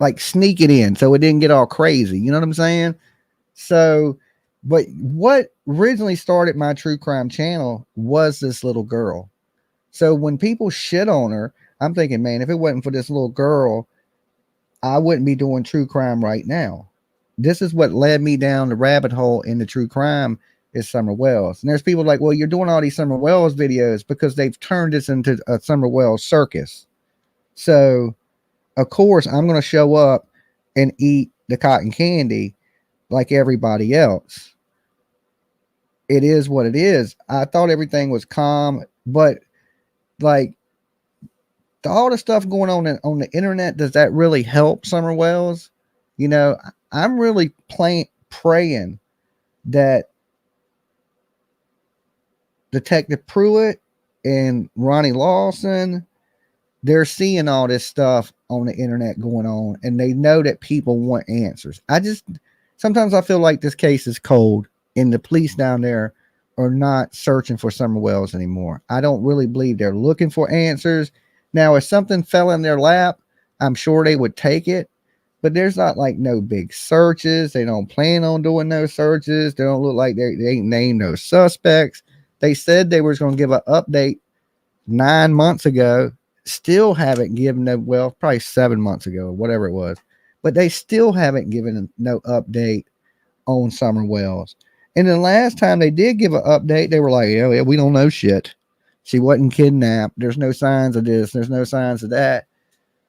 like sneak it in so it didn't get all crazy. You know what I'm saying? So, but what originally started my true crime channel was this little girl. So when people shit on her, I'm thinking, man, if it wasn't for this little girl, I wouldn't be doing true crime right now. This is what led me down the rabbit hole into true crime is Summer Wells. And there's people like, well, you're doing all these Summer Wells videos because they've turned this into a Summer Wells circus. So of course, I'm going to show up and eat the cotton candy like everybody else. It is what it is. I thought everything was calm, but like all the stuff going on the internet, does that really help Summer Wells? I'm really praying that Detective Pruitt and Ronnie Lawson, they're seeing all this stuff on the internet going on, and they know that people want answers. Sometimes I feel like this case is cold, and the police down there are not searching for Summer Wells anymore. I don't really believe they're looking for answers. Now, if something fell in their lap, I'm sure they would take it, but there's not like no big searches. They don't plan on doing no searches. They don't look like they ain't named no suspects. They said they was going to give an update 9 months ago. Still haven't given probably 7 months ago, or whatever it was, but they still haven't given no update on Summer Wells. And the last time they did give an update, they were like, yeah, we don't know shit. She wasn't kidnapped. There's no signs of this. There's no signs of that.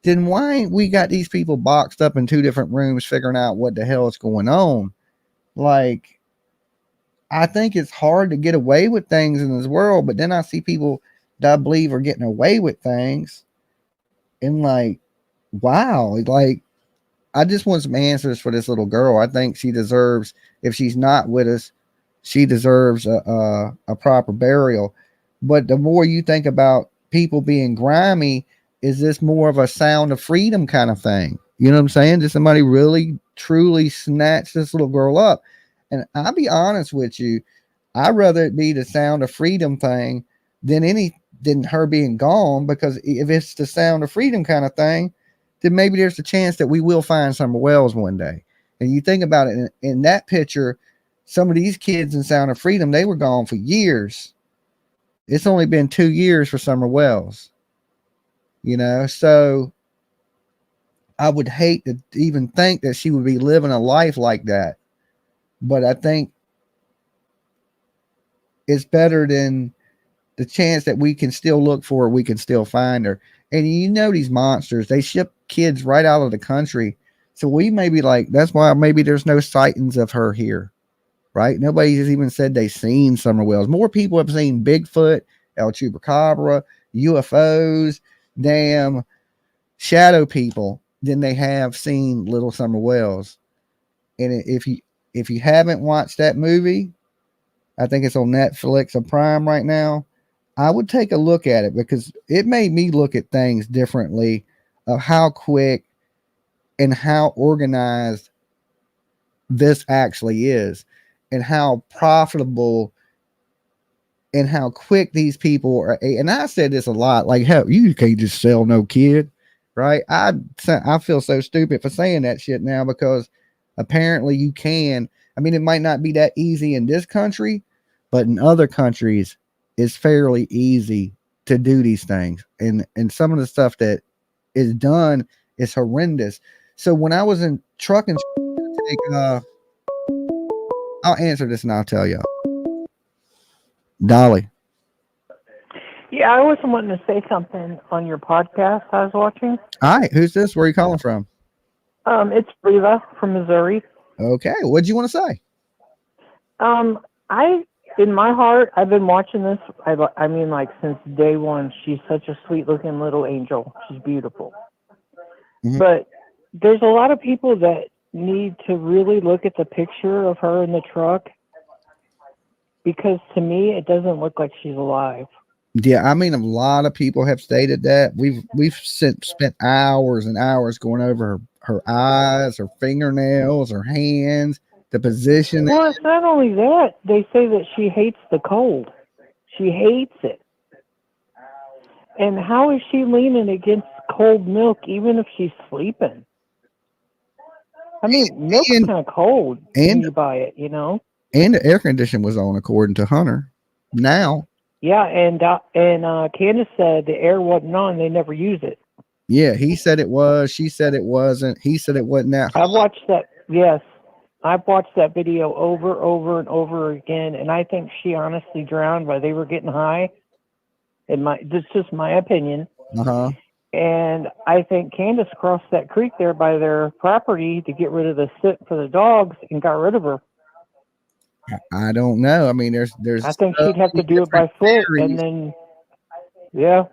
Then why ain't we got these people boxed up in 2 different rooms figuring out what the hell is going on? Like, I think it's hard to get away with things in this world, but then I see people that I believe are getting away with things, and like, wow, like I just want some answers for this little girl. I think she deserves, if she's not with us, she deserves a proper burial. But the more you think about people being grimy, is this more of a sound of freedom kind of thing? You know what I'm saying? Did somebody really truly snatch this little girl up? And I'll be honest with you, I'd rather it be the Sound of Freedom thing than her being gone, because if it's the Sound of Freedom kind of thing, then maybe there's a chance that we will find Summer Wells one day. And you think about it in that picture, some of these kids in Sound of Freedom, they were gone for years. It's only been 2 years for Summer Wells, so I would hate to even think that she would be living a life like that. But I think it's better than the chance that we can still look for her, we can still find her. And these monsters, they ship kids right out of the country. So we may be like, that's why maybe there's no sightings of her here, right? Nobody has even said they've seen Summer Wells. More people have seen Bigfoot, El Chupacabra, UFOs, damn shadow people than they have seen Little Summer Wells. And if you haven't watched that movie, I think it's on Netflix or Prime right now, I would take a look at it, because it made me look at things differently, of how quick and how organized this actually is, and how profitable and how quick these people are. And I said this a lot, like, hell, you can't just sell no kid, right? I feel so stupid for saying that shit now, because apparently you can. I mean, it might not be that easy in this country, but in other countries, it's fairly easy to do these things. And some of the stuff that is done is horrendous. So when I was in trucking, I'll answer this and I'll tell y'all. Dolly. Yeah, I was wanting to say something on your podcast I was watching. All right, who's this? Where are you calling from? It's Reva from Missouri. Okay, what'd you want to say? In my heart, I've been watching this. I mean, like, since day one. She's such a sweet-looking little angel. She's beautiful. Mm-hmm. But there's a lot of people that need to really look at the picture of her in the truck, because to me, it doesn't look like she's alive. Yeah, I mean, a lot of people have stated that. We've spent hours and hours going over her eyes, her fingernails, her hands, the position. Well, it's not only that. They say that she hates the cold. She hates it. And how is she leaning against cold milk, even if she's sleeping? I mean, milk's kind of cold when you buy it, And the air condition was on, according to Hunter. Now. Yeah, and Candace said the air wasn't on. They never use it. Yeah, he said it was. She said it wasn't. He said it wasn't. That I've watched that. Yes, I've watched that video over and over again, and I think she honestly drowned while they were getting high. That's just my opinion. And I think Candace crossed that creek there by their property to get rid of the sit for the dogs and got rid of her. I don't know. I mean, there's. I think she'd have to do it by foot, and then, yeah.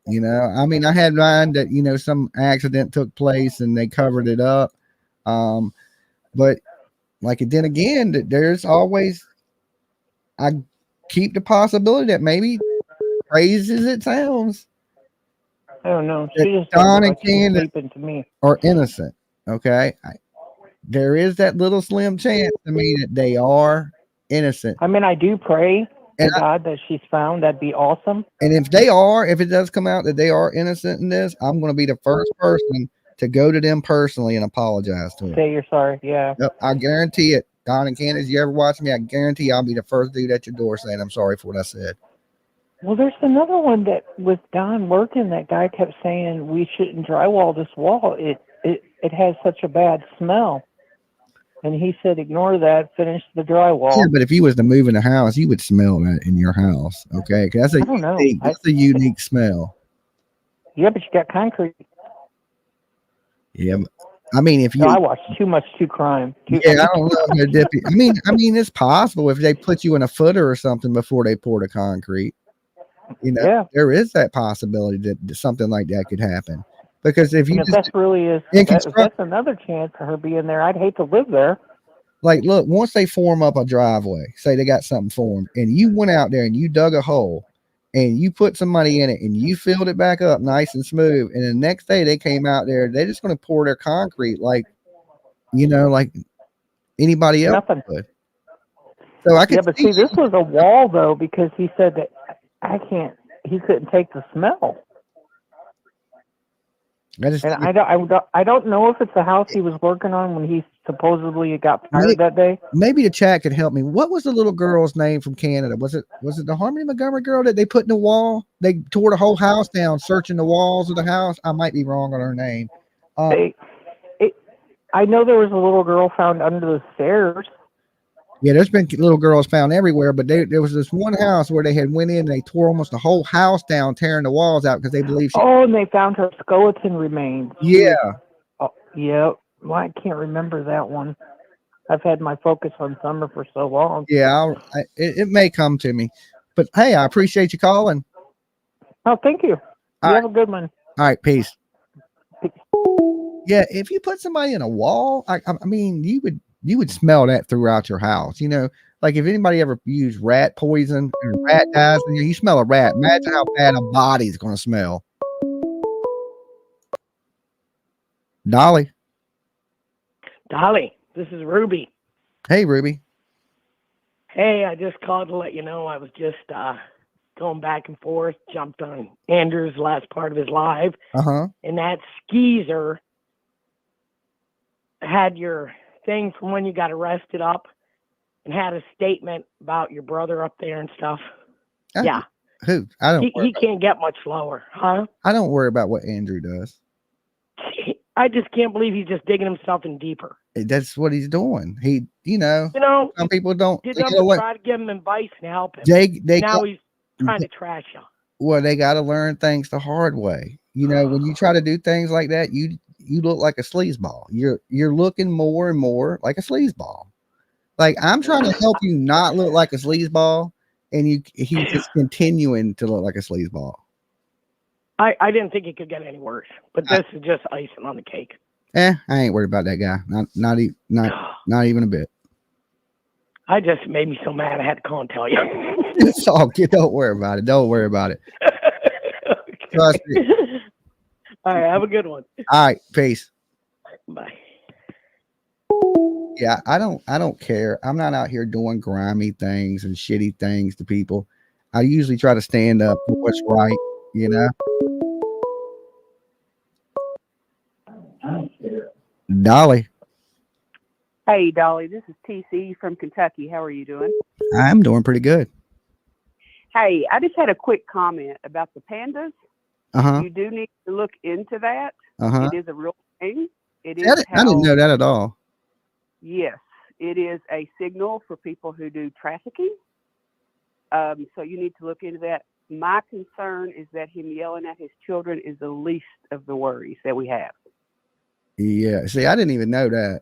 I mean, I had mine that some accident took place and they covered it up. But then again, there's always. I keep the possibility that maybe, crazy as it sounds, I don't know. She just Don and Candace to me are innocent. Okay, there is that little slim chance to me that they are innocent. I mean, I do pray to God that she's found. That'd be awesome. And if it does come out that they are innocent in this, I'm going to be the first person to go to them personally and apologize to them. Say you're sorry. Yeah. Yep, I guarantee it. Don and Candace, you ever watch me? I guarantee I'll be the first dude at your door saying I'm sorry for what I said. Well, there's another one that with Don working, that guy kept saying we shouldn't drywall this wall. It has such a bad smell. And he said, ignore that, finish the drywall. Yeah, but if you was to move in a house, you would smell that in your house. Okay, because that's a unique smell. Yeah, but you got concrete. Yeah, I mean, if you, I watch too much true crime. I don't know. I mean, it's possible if they put you in a footer or something before they pour the concrete. There is that possibility that something like that could happen. Because if that's another chance for her being there. I'd hate to live there. Like, look, once they form up a driveway, say they got something formed, and you went out there and you dug a hole, and you put some money in it, and you filled it back up nice and smooth, and the next day they came out there, they're just going to pour their concrete like anybody else would. So I could Yeah, but see, this was a wall though, because he said that he couldn't take the smell. I don't know if it's the house he was working on when he supposedly got fired that day. Maybe the chat could help me. What was the little girl's name from Canada? Was it the Harmony Montgomery girl that they put in the wall? They tore the whole house down, searching the walls of the house. I might be wrong on her name. I know there was a little girl found under the stairs. Yeah, there's been little girls found everywhere, but there was this one house where they had went in and they tore almost the whole house down, tearing the walls out because they believe she. Oh, and they found her skeleton remains. Yeah. Yeah. Well, I can't remember that one. I've had my focus on Summer for so long. Yeah, it may come to me, but hey, I appreciate you calling. Oh, thank you. You have a good one. All right, peace. Yeah, if you put somebody in a wall, I mean, you would smell that throughout your house. You know, like if anybody ever used rat poison or rat dyes, you smell a rat. Imagine how bad a body's going to smell. Dolly, this is Ruby. Hey, Ruby. Hey, I just called to let you know I was just going back and forth, jumped on Andrew's last part of his live. And that skeezer had your thing from when you got arrested up and had a statement about your brother up there and stuff. Yeah. Who? I don't. He can't get much lower, huh? I don't worry about what Andrew does. I just can't believe he's just digging himself in deeper. That's what he's doing. He, some people don't. Did try to give him advice and help him. He's trying to trash you. Well, they got to learn things the hard way. When you try to do things like that, you look like a sleazeball. You're looking more and more like a sleazeball. Like I'm trying to help you not look like a sleazeball, and he's just continuing to look like a sleazeball. I didn't think it could get any worse, but this is just icing on the cake. I ain't worried about that guy. Not even a bit. I just made me so mad I had to call and tell you. It's all good. Don't worry about it. Don't worry about it. Trust me. All right, have a good one. All right, peace. Bye. Yeah, I don't care. I'm not out here doing grimy things and shitty things to people. I usually try to stand up for what's right, Dolly. Hey, Dolly, this is TC from Kentucky. How are you doing? I'm doing pretty good. Hey, I just had a quick comment about the pandas. You do need to look into that. It is a real thing. I didn't know that at all. Yes, it is a signal for people who do trafficking. So you need to look into that. My concern is that him yelling at his children is the least of the worries that we have. Yeah. See, I didn't even know that.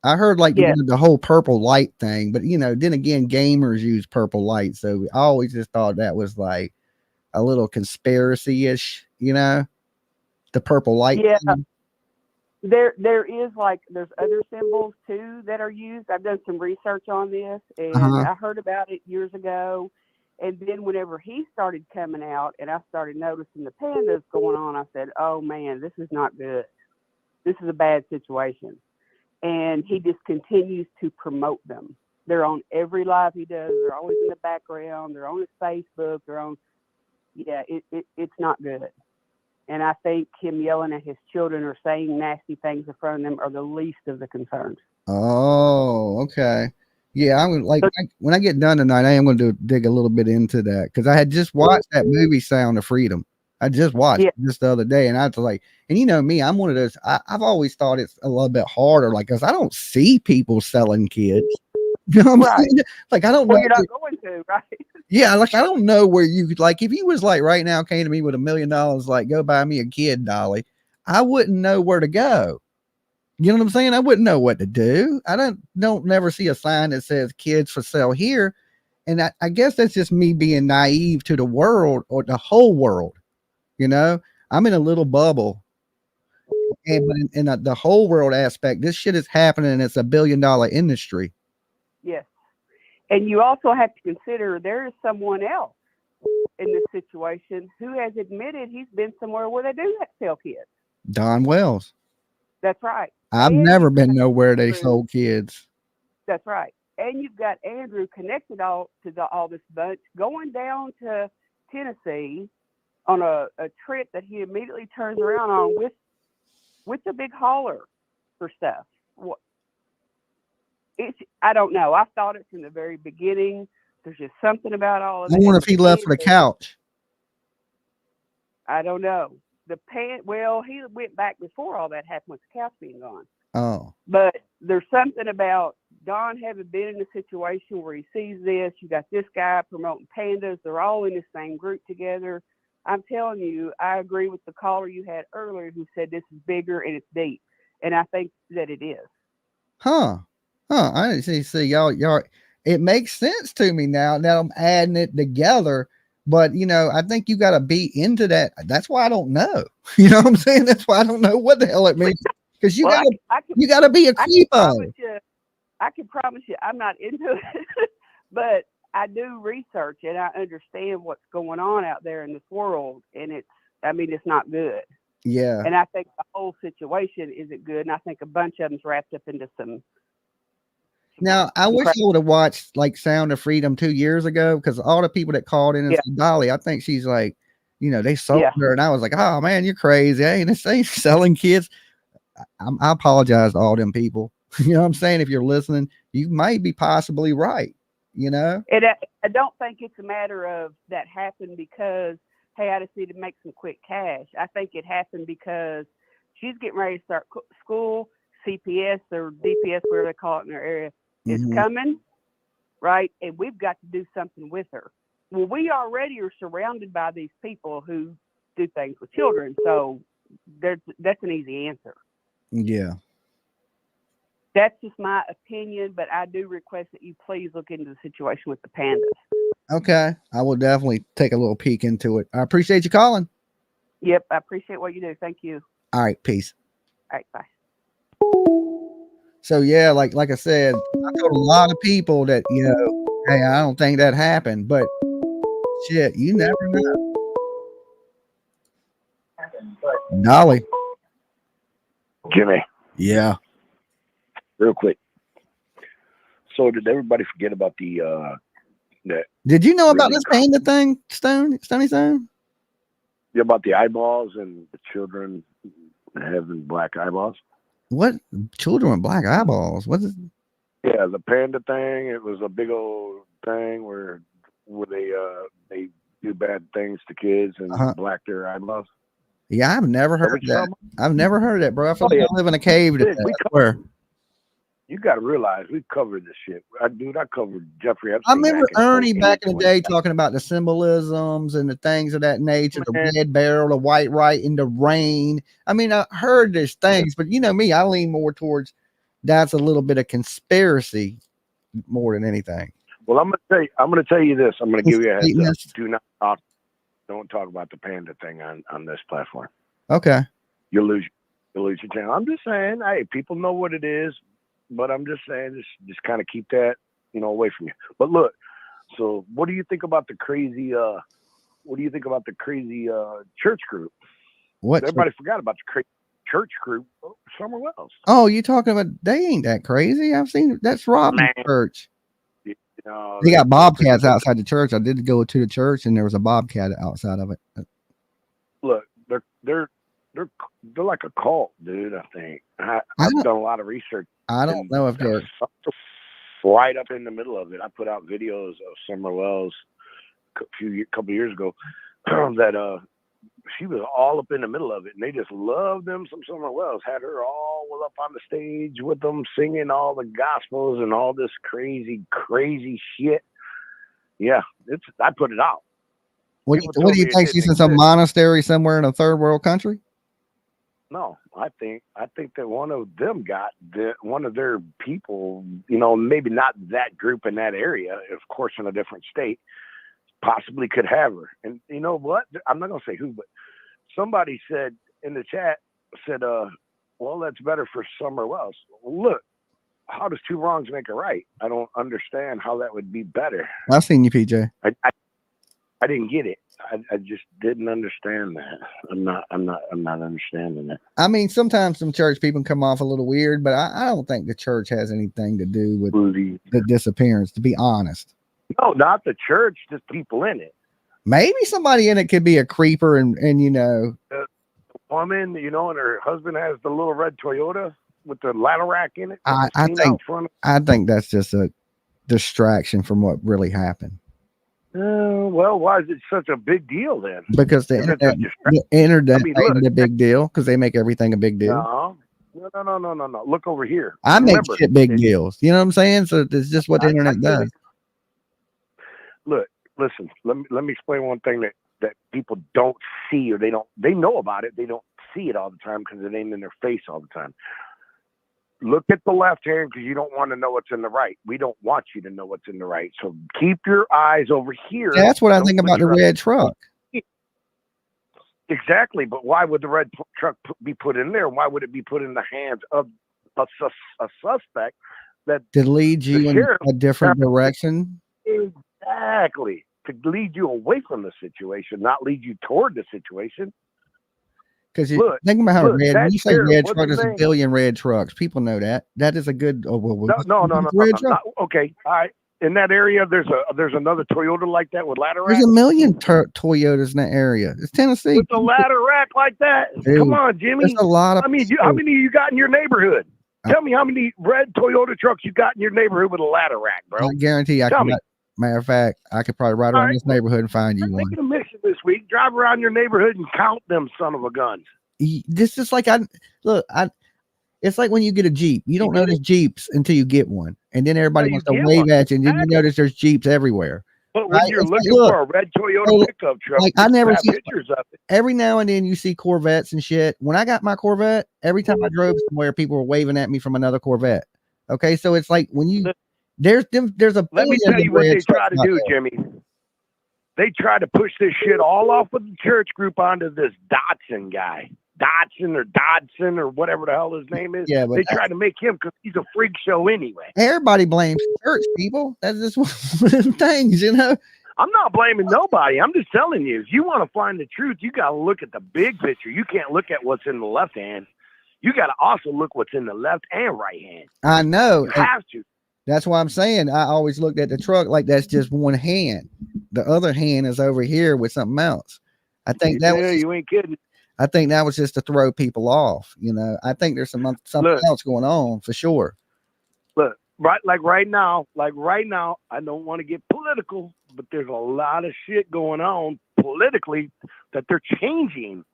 I heard the whole purple light thing, but then again, gamers use purple light. So I always just thought that was like a little conspiracy-ish, the purple light. Yeah. Thing. There's other symbols too that are used. I've done some research on this, and I heard about it years ago. And then whenever he started coming out and I started noticing the pandas going on, I said, oh man, this is not good. This is a bad situation. And he just continues to promote them. They're on every live he does. They're always in the background. They're on his Facebook. It's not good. And I think him yelling at his children or saying nasty things in front of them are the least of the concerns. Oh, okay. Yeah, I'm when I get done tonight, I am going to dig a little bit into that because I had just watched that movie Sound of Freedom. I just watched it just the other day, and I was like, and me, I'm one of those. I've always thought it's a little bit harder, because I don't see people selling kids. You know what I'm saying? Like I don't know. You're not going to, right? Yeah, I don't know where you could if you was right now came to me with $1 million, go buy me a kid, Dolly, I wouldn't know where to go. You know what I'm saying? I wouldn't know what to do. I don't never see a sign that says kids for sale here. And I guess that's just me being naive to the world or the whole world. I'm in a little bubble. And in the whole world aspect, this shit is happening and it's $1 billion industry. Yes. And you also have to consider there is someone else in this situation who has admitted he's been somewhere where they do sell kids. Don Wells. That's right. I've never been nowhere they sold kids. That's right. and you've got Andrew connected all this bunch, going down to Tennessee on a trip that he immediately turns around on with a big hauler for stuff. I don't know. I thought it from the very beginning. There's just something about all of I it. wonder if he left for the couch. I don't know. Well, he went back before all that happened with the couch being gone. Oh. But there's something about Don having been in a situation where he sees this. You got this guy promoting pandas. They're all in the same group together. I'm telling you, I agree with the caller you had earlier who said this is bigger and it's deep. And I think that it is. Huh. I didn't see y'all. It makes sense to me now. Now I'm adding it together. But, you know, I think you got to be into that. That's why I don't know. You know what I'm saying? That's why I don't know what the hell it means. Because you got to be a creepo. I can promise you I'm not into it. But I do research and I understand what's going on out there in this world. And it's not good. Yeah. And I think the whole situation isn't good. And I think a bunch of them's wrapped up into some. Now, I wish I would have watched like Sound of Freedom 2 years ago, because all the people that called in and said, Dolly, I think she's like, you know, they sold her. And I was like, oh, man, you're crazy. Hey, this ain't selling kids. I apologize to all them people. You know what I'm saying? If you're listening, you might be possibly right, you know? I don't think it's a matter of that happened because, hey, I just need to make some quick cash. I think it happened because she's getting ready to start school, CPS or DPS, whatever they call it in their area, is coming, right? And we've got to do something with her. Well, we already are surrounded by these people who do things with children. So that's an easy answer. Yeah. That's just my opinion, but I do request that you please look into the situation with the pandas. Okay. I will definitely take a little peek into it. I appreciate you calling. Yep. I appreciate what you do. Thank you. All right. Peace. All right. Bye. So yeah, like I said, I told a lot of people that, you know, hey, I don't think that happened, but shit, you never know. Dolly. Jimmy. Yeah. Real quick. So did everybody forget about the Did you know about this panda thing, Stony Stone? Yeah, about the eyeballs and the children having black eyeballs? What? Children with black eyeballs? What is? Yeah, the panda thing. It was a big old thing where they do bad things to kids and black their eyeballs. Yeah, I've never heard that. I've never heard that, bro. I feel like I live in a cave. You got to realize we covered this shit. I covered Jeffrey Epstein. I remember Ernie back in the day talking about the symbolisms and the things of that nature, the red barrel, the white right, and the rain. I mean, I heard these things, but you know me, I lean more towards that's a little bit of conspiracy more than anything. Well, I'm gonna tell you this. I'm gonna give you a heads up. Don't talk about the panda thing on this platform. Okay. You'll lose your channel. I'm just saying, hey, people know what it is. But I'm just saying, just kind of keep that, you know, away from you. But look, so what do you think about the crazy? Church group? What? Everybody forgot about the crazy church group, Summer Wells. Oh, you talking about? They ain't that crazy. I've seen that's Robin's church. You know, they got bobcats outside the church. I did go to the church, and there was a bobcat outside of it. Look, they're like a cult, dude. I think I've done a lot of research. I don't know if they're right up in the middle of it. I put out videos of Summer Wells a couple years ago that she was all up in the middle of it, and they just loved them some Summer Wells. Had her all up on the stage with them, singing all the gospels and all this crazy shit. Yeah, I put it out. What do you think? She's in some monastery somewhere in a third world country? No, I think that one of them got one of their people, you know, maybe not that group in that area, of course, in a different state, possibly could have her. And you know what? I'm not going to say who, but somebody said in the chat, well, that's better for Summer Wells. Look, how does two wrongs make a right? I don't understand how that would be better. I've seen you, PJ. I didn't get it. I just didn't understand that. I'm not understanding it. I mean, sometimes some church people come off a little weird, but I don't think the church has anything to do with the disappearance, to be honest. No, not the church, just people in it. Maybe somebody in it could be a creeper and you know. The woman, you know, and her husband has the little red Toyota with the ladder rack in it. I think that's just a distraction from what really happened. Well, why is it such a big deal then? Because the internet ain't a big deal because they make everything a big deal. No. Look over here. I make shit big deals. You know what I'm saying? So it's just what the internet does. Look, listen. Let me explain one thing that people don't see, or they know about it. They don't see it all the time because it ain't in their face all the time. Look at the left hand because you don't want to know what's in the right. We don't want you to know what's in the right. So keep your eyes over here. That's what I think about the red truck. Exactly. But why would the red truck be put in there? Why would it be put in the hands of a suspect that to lead you in a different direction? Exactly. To lead you away from the situation, not lead you toward the situation. Because you think about how red, when you say red truck, there's a billion red trucks. People know that. That is a good. No. Okay, all right. In that area, there's another Toyota like that with ladder rack. There's a million Toyotas in that area. It's Tennessee. With a ladder rack like that. Dude, come on, Jimmy. There's a lot of. I mean, how many you got in your neighborhood? Tell me how many red Toyota trucks you got in your neighborhood with a ladder rack, bro. I guarantee I can. Matter of fact, I could probably ride around this neighborhood and find you one. Make it a mission this week. Drive around your neighborhood and count them son of a guns. This is like it's like when you get a Jeep. You don't notice Jeeps until you get one, and then everybody wants to wave at you, and then you notice there's Jeeps everywhere. But when you're looking for a red Toyota pickup truck, like I never see pictures of it. Every now and then you see Corvettes and shit. When I got my Corvette, every time I drove somewhere, people were waving at me from another Corvette. Okay, so it's like when you there's a. Let me tell you what they try to do, Jimmy. They try to push this shit all off of the church group onto this Dodson guy. Dodson or whatever the hell his name is. Yeah, but they try to make him because he's a freak show anyway. Everybody blames church people. That's just one of the things, you know. I'm not blaming nobody. I'm just telling you, if you want to find the truth, you got to look at the big picture. You can't look at what's in the left hand. You got to also look what's in the left and right hand. I know. You have to. That's why I'm saying I always looked at the truck like that's just one hand. The other hand is over here with something else. I think you ain't kidding. I think that was just to throw people off. You know, I think there's something else going on for sure. Look, right now, I don't want to get political, but there's a lot of shit going on politically that they're changing.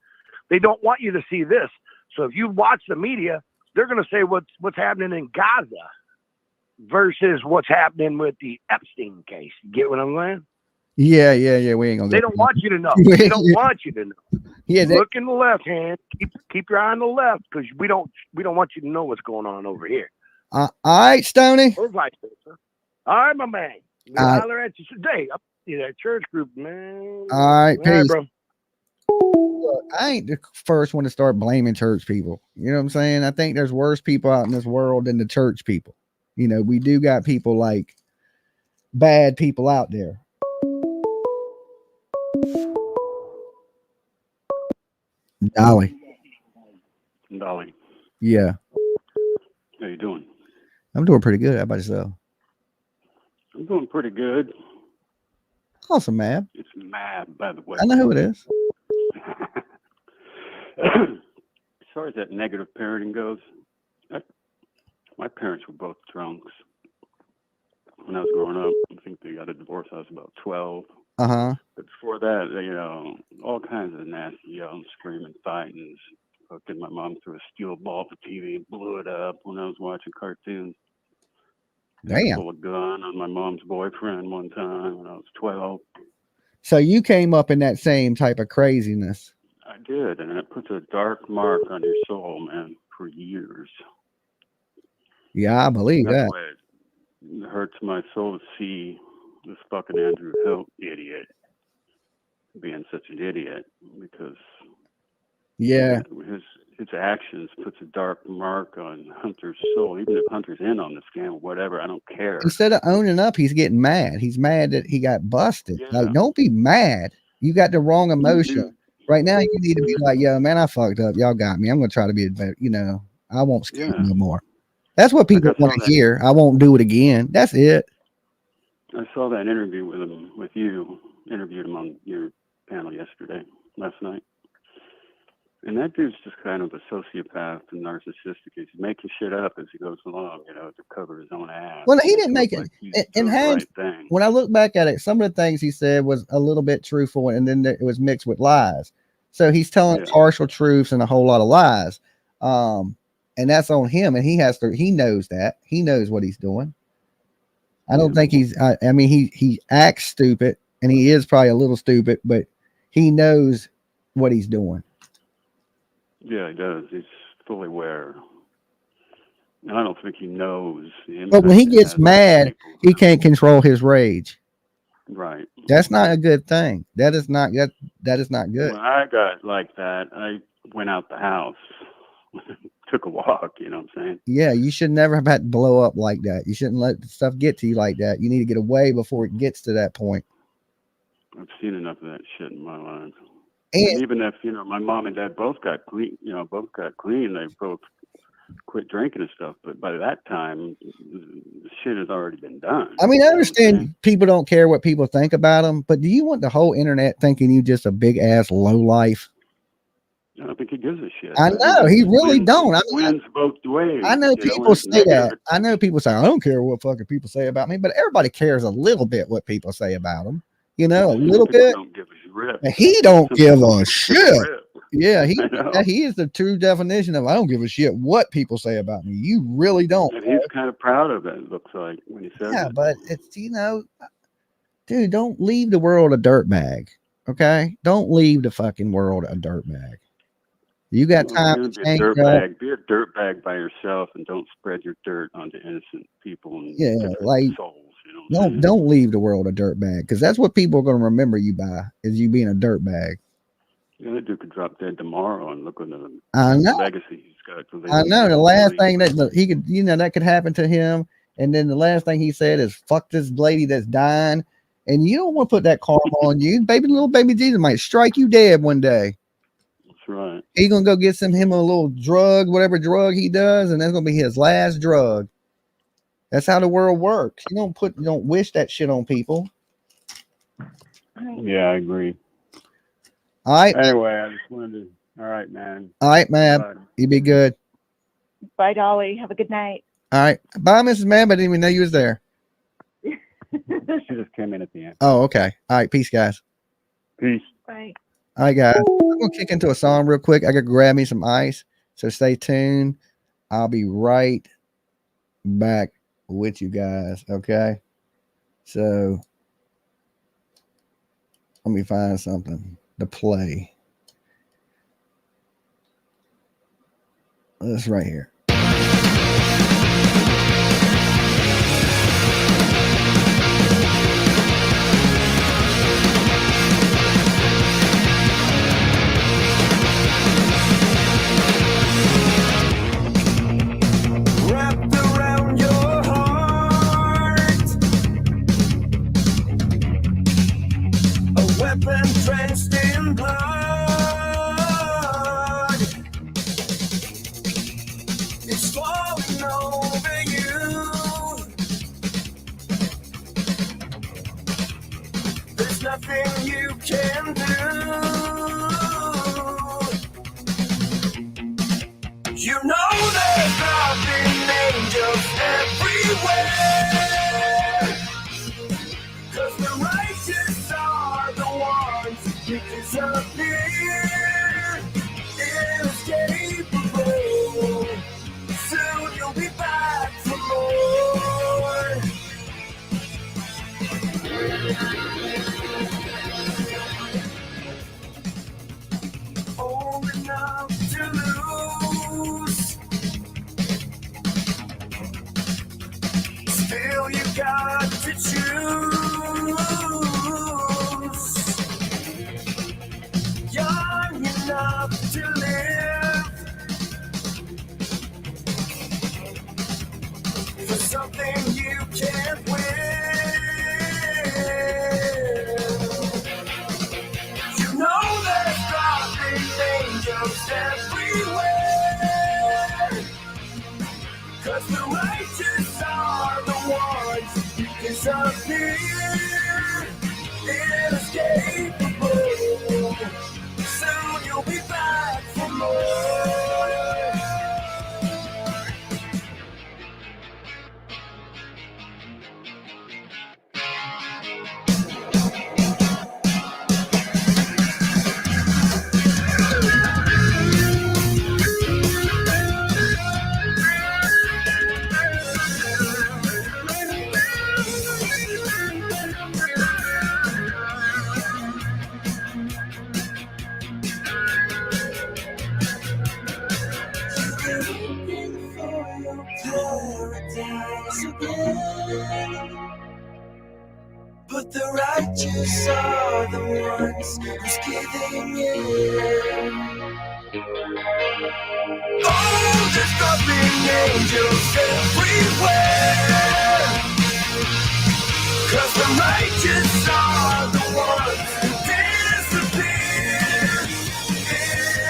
They don't want you to see this. So if you watch the media, they're going to say what's happening in Gaza versus what's happening with the Epstein case. You get what I'm saying? Yeah. We ain't gonna. They don't want you to know. They don't want you to know. Yeah. Look in the left hand. Keep your eye on the left because we don't want you to know what's going on over here. All right, Stoney. Or vice versa. All right, my man. We'll holler at you today. Up to that church group, man. All right, peace. Bro. Look, I ain't the first one to start blaming church people. You know what I'm saying? I think there's worse people out in this world than the church people. You know, we do got people like bad people out there. Dolly. Yeah. How you doing? I'm doing pretty good. How about yourself? I'm doing pretty good. Awesome, man. It's Mab, by the way. I know who it is. As far as that negative parenting goes, my parents were both drunks. When I was growing up, I think they got a divorce. I was about 12. Uh-huh. But before that, you know, all kinds of nasty yelling, screaming, fighting. Fucking my mom threw a steel ball for TV and blew it up when I was watching cartoons. Damn. Pulled a gun on my mom's boyfriend one time when I was 12. So you came up in that same type of craziness. I did, and it puts a dark mark on your soul, man, for years. Yeah, I believe That's that. why it hurts my soul to see this fucking Andrew HILTZ idiot being such an idiot, because its actions puts a dark mark on Hunter's soul. Even if Hunter's in on the scam or whatever, I don't care. Instead of owning up, he's getting mad. He's mad that he got busted. Like, don't be mad. You got the wrong emotion. Right now, you need to be like, yo, man, I fucked up. Y'all got me. I'm going to try to be better. You know, I won't scam no more. That's what people want to hear. I won't do it again. That's it. I saw that interview with him, with you. Interviewed him on your panel last night. And that dude's just kind of a sociopath and narcissistic. He's making shit up as he goes along, you know, to cover his own ass. Well, he didn't make it. When I look back at it, some of the things he said was a little bit truthful, and then it was mixed with lies. So he's telling partial truths and a whole lot of lies. And that's on him. And he knows that. He knows what he's doing. I don't think I mean, he acts stupid, and he is probably a little stupid, but he knows what he's doing. Yeah, he does. He's fully aware. And I don't think he knows. But when he gets mad, he can't control his rage. Right. That's not a good thing. That is not good. When I got like that, I went out the house, took a walk, you know what I'm saying? Yeah, you should never have had to blow up like that. You shouldn't let stuff get to you like that. You need to get away before it gets to that point. I've seen enough of that shit in my life. And even if, you know, my mom and dad both got clean, they both quit drinking and stuff. But by that time, the shit has already been done. I mean, I understand people don't care what people think about them, but do you want the whole internet thinking you just a big ass low life? I don't think he gives a shit. I know he really don't. I mean, wins both ways. I know people say that. I know people say I don't care what fucking people say about me, but everybody cares a little bit what people say about them. You know, a little bit. Don't give a rip. He don't give a shit. Yeah, he is the true definition of I don't give a shit what people say about me. You really don't. And he's kind of proud of it, it looks like, when he says it. But it's, you know, dude, don't leave the world a dirtbag. Okay? Don't leave the fucking world a dirtbag. You got time to change. Be a dirtbag by yourself, and don't spread your dirt onto innocent people and like souls. You know, don't leave the world a dirtbag, because that's what people are going to remember you by, is you being a dirtbag. Yeah, that dude could drop dead tomorrow and look at the legacy he's got. I know the last thing that he could, you know, that could happen to him, and then the last thing he said is "fuck this lady that's dying," and you don't want to put that karma on you. Little baby Jesus might strike you dead one day. That's right. He's gonna go get him a little drug, whatever drug he does, and that's gonna be his last drug. That's how the world works. You don't wish that shit on people. Yeah, I agree. All right. Anyway, I just wanted to. All right, man. All right, man. You be good. Bye, Dolly. Have a good night. All right. Bye, Mrs. Mab. I didn't even know you was there. She just came in at the end. Oh, okay. All right. Peace, guys. Peace. Bye. All right, guys. I'm gonna kick into a song real quick. I gotta grab me some ice. So stay tuned. I'll be right back with you guys. Okay. So let me find something to play. This right here. Wrapped around your heart, a weapon drenched in blood. It's falling over you. There's nothing you can do. You know there's nothing angels everywhere, 'cause the righteous are the ones who disappear. Inescapable, soon you'll be back for more. Old enough to lose, still you got to choose. Young enough to live, angels everywhere. 'Cause the righteous are the ones who disappear, inescapable. Soon you'll be back for more. Paradise again. But the righteous are the ones who's giving in. Oh, there's dropping angels everywhere. 'Cause the righteous are the ones who disappear,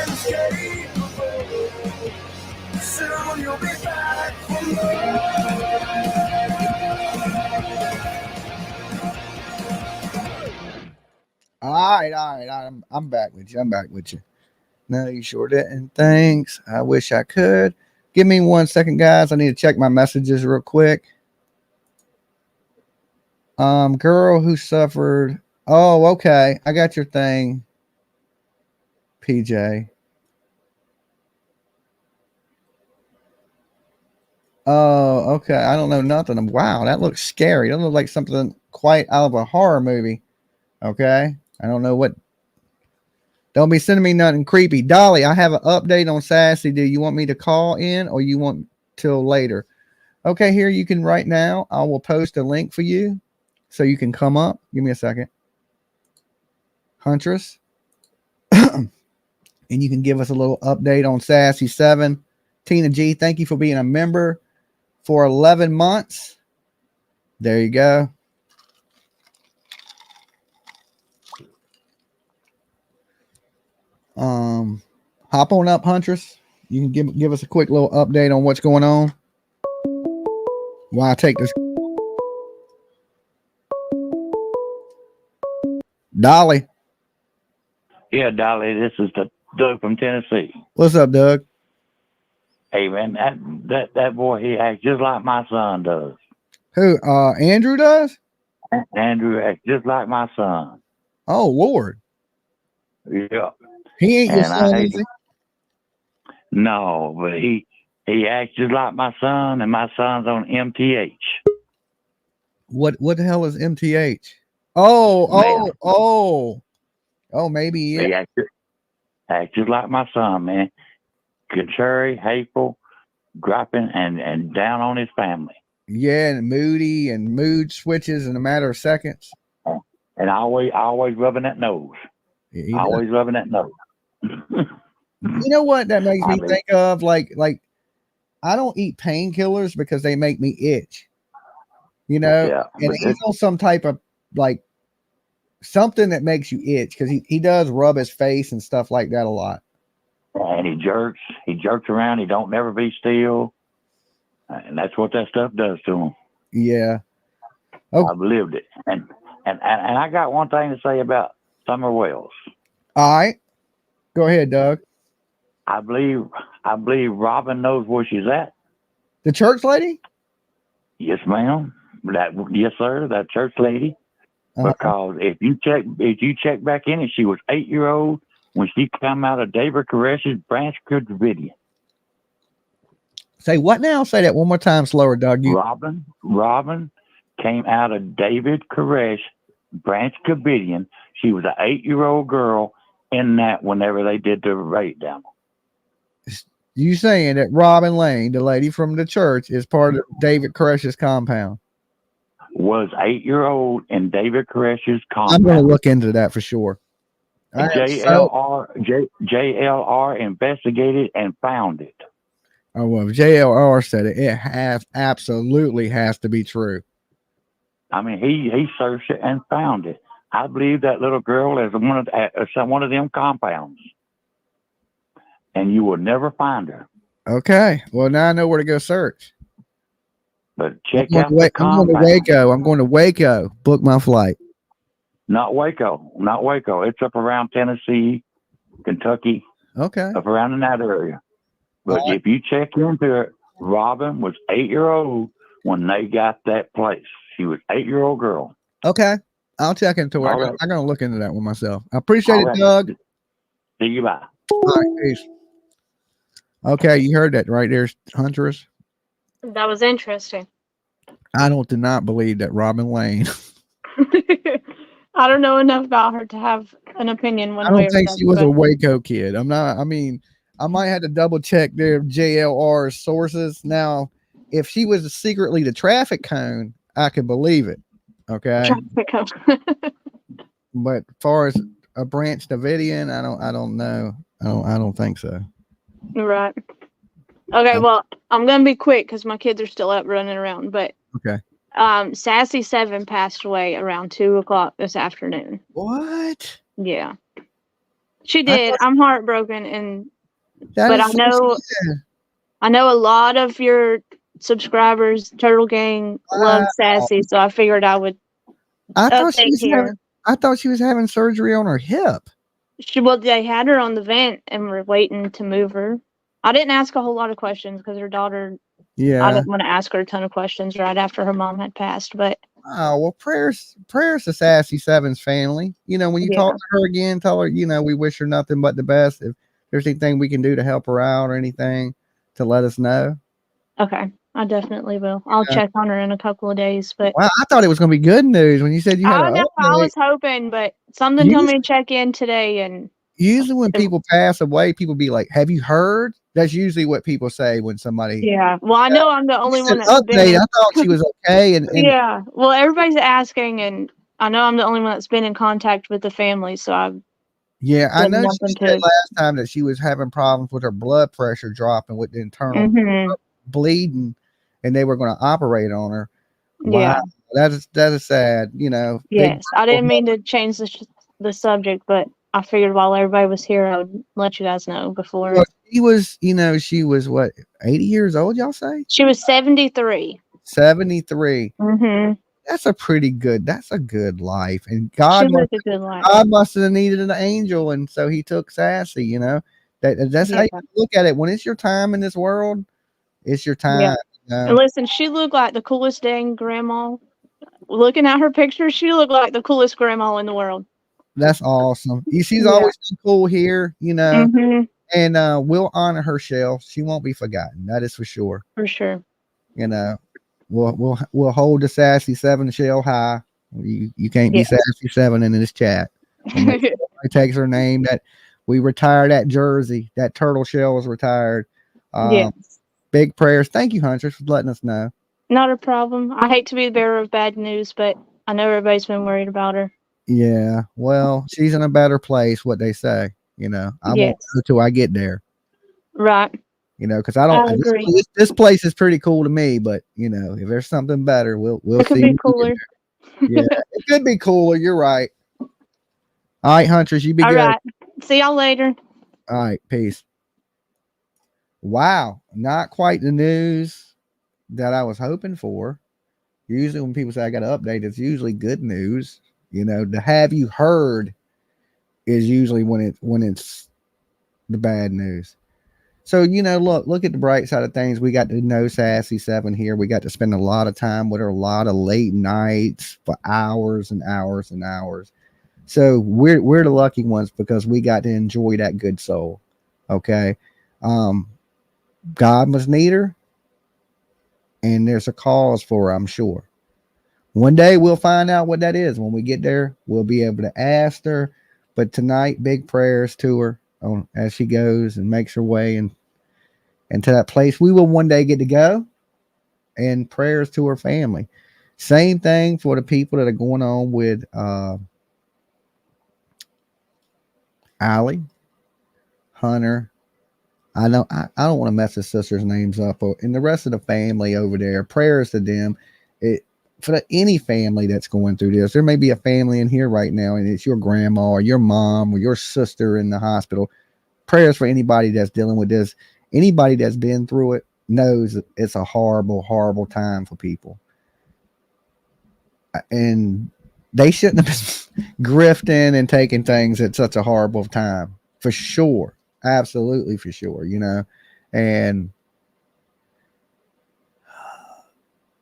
inescapable. Soon you'll be back for more. All right. I'm back with you. No, you sure didn't. Thanks. I wish I could. Give me 1 second, guys. I need to check my messages real quick. Girl who suffered. Oh, okay. I got your thing, PJ. Oh, okay. I don't know nothing. Wow, that looks scary. That looks like something quite out of a horror movie. Okay. I don't know what. Don't be sending me nothing creepy. Dolly, I have an update on Sassy. Do you want me to call in or you want till later? Okay, here you can right now. I will post a link for you so you can come up. Give me a second. Huntress. And you can give us a little update on Sassy 7. Tina G, thank you for being a member for 11 months. There you go. Hop on up, Huntress. You can give us a quick little update on what's going on while I take this. Dolly. Yeah, Dolly, this is Doug from Tennessee. What's up, Doug? Hey, man, that boy, he acts just like my son does. Who? Andrew does? Andrew acts just like my son. Oh, Lord. Yeah. He ain't your son, is he? No, but he acts just like my son, and my son's on MTH. What the hell is MTH? Oh, maybe, yeah. He acts just like my son, man. Contrary, hateful, griping, and down on his family. Yeah, and moody and mood switches in a matter of seconds. And always rubbing that nose. Always rubbing that nose. You know what that makes me think of? Like I don't eat painkillers because they make me itch. You know, yeah, and he's on some type of like something that makes you itch because he does rub his face and stuff like that a lot. And he jerks around. He don't never be still, and that's what that stuff does to him. Yeah. Oh. I've lived it, and I got one thing to say about Summer Wells. All right, go ahead, Doug. I believe Robin knows where she's at. The church lady? Yes, ma'am. Yes, sir. That church lady. Because if you check back in it, she was 8-year-old when she came out of David Koresh's Branch Davidian. Say what now? Say that one more time slower, Doug. Robin came out of David Koresh Branch Davidian. She was an 8-year-old girl in that whenever they did the raid down. You saying that Robin Lane, the lady from the church, is part of David Koresh's compound? Was 8-year-old in David Koresh's compound. I'm going to look into that for sure. JLR investigated and found it. Oh, well, if JLR said it, it absolutely has to be true. I mean, he searched it and found it. I believe that little girl is one of them compounds. and you will never find her. Okay. Well, now I know where to go search. But check I'm out going the to compound. Waco. I'm going to Waco. Book my flight. Not Waco. Not Waco. It's up around Tennessee, Kentucky. Okay. Up around in that area. But if you check into it, Robin was 8-year-old when they got that place. She was 8-year-old girl. Okay. I'll check into it. All right. I'm going to look into that one myself. I appreciate All it, right. Doug. See you, bye. All right. Peace. Okay. You heard that right there, Huntress. That was interesting. I do not believe that Robin Lane. I don't know enough about her to have an opinion one I way don't or think the she was other, a Waco kid. I mean, I might have to double check their JLR sources. Now, if she was secretly the traffic cone, I could believe it. Okay. But as far as a Branch Davidian, I don't know. I don't think so. Right. Okay, well, I'm gonna be quick because my kids are still up running around. But Okay. Sassy 7 passed away around 2:00 this afternoon. What? Yeah, she did. I'm heartbroken, and That but is I so know sad. I know a lot of your subscribers, Turtle Gang, love Sassy, so I figured I would I thought update here. I thought she was having surgery on her hip. Well, they had her on the vent and were waiting to move her. I didn't ask a whole lot of questions because her daughter. Yeah. I didn't want to ask her a ton of questions right after her mom had passed, but Oh, well, prayers to Sassy Seven's family. You know, when you talk to her again, tell her, we wish her nothing but the best. If there's anything we can do to help her out or anything, to let us know. okay, I definitely will. I'll Yeah. check on her in a couple of days. But Wow, I thought it was going to be good news when you said you had I an know I update. was hoping, but something told me to check in today. And Usually when people pass away, people be like, "Have you heard?" That's usually what people say when somebody. yeah, well, I know I'm the only one that's Update. been. I thought she was okay, and Yeah, well, everybody's asking, and I know I'm the only one that's been in contact with the family, so I've. yeah, I know she nothing said to. last time that she was having problems with her blood pressure dropping with the internal bleeding, and they were going to operate on her. Wow, Yeah. that is sad. Yes, I didn't mean to change the subject, but I figured while everybody was here, I would let you guys know before. Well, she was what, 80 years old? Y'all say She was 73. 73. Mm-hmm. That's a good life, and She God lived a good life. must have needed an angel, and so He took Sassy. That's how you look at it. When it's your time in this world, it's your time. Yeah. And listen, she looked like the coolest dang grandma. Looking at her picture, she looked like the coolest grandma in the world. That's awesome. She's Yeah. always been cool here, Mhm. and we'll honor her shell. She won't be forgotten. That is for sure. For sure. We'll hold the Sassy 7 shell high. You can't be Sassy 7 in this chat. It takes her name that we retired that jersey. That turtle shell was retired. Yes. Big prayers. Thank you, Huntress, for letting us know. Not a problem. I hate to be the bearer of bad news, but I know everybody's been worried about her. Yeah, well, she's in a better place, what they say. I won't know till I get there. Right. Because I don't. agree. This place is pretty cool to me, but if there's something better, we'll It could see. be cooler. Yeah, it could be cooler. You're right. All right, Huntress, you be All good. right. See y'all later. All right, peace. Wow, not quite the news that I was hoping for. Usually, when people say I got an update, it's usually good news. The have you heard is usually when it's the bad news. So, look at the bright side of things. We got to know Sassy 7 here. We got to spend a lot of time with her, a lot of late nights for hours and hours and hours. So we're the lucky ones because we got to enjoy that good soul. Okay. God must need her, and there's a cause for her, I'm sure. One day we'll find out what that is. When we get there, we'll be able to ask her. But tonight, big prayers to her as she goes and makes her way and to that place we will one day get to go. And prayers to her family. Same thing for the people that are going on with Allie, Hunter. I don't want to mess his sister's names up, and the rest of the family over there. Prayers to them. For any family that's going through this, there may be a family in here right now, and it's your grandma or your mom or your sister in the hospital. prayers for anybody that's dealing with this. Anybody that's been through it knows it's a horrible, horrible time for people. And they shouldn't have been grifting and taking things at such a horrible time, for sure. Absolutely, for sure, you know. And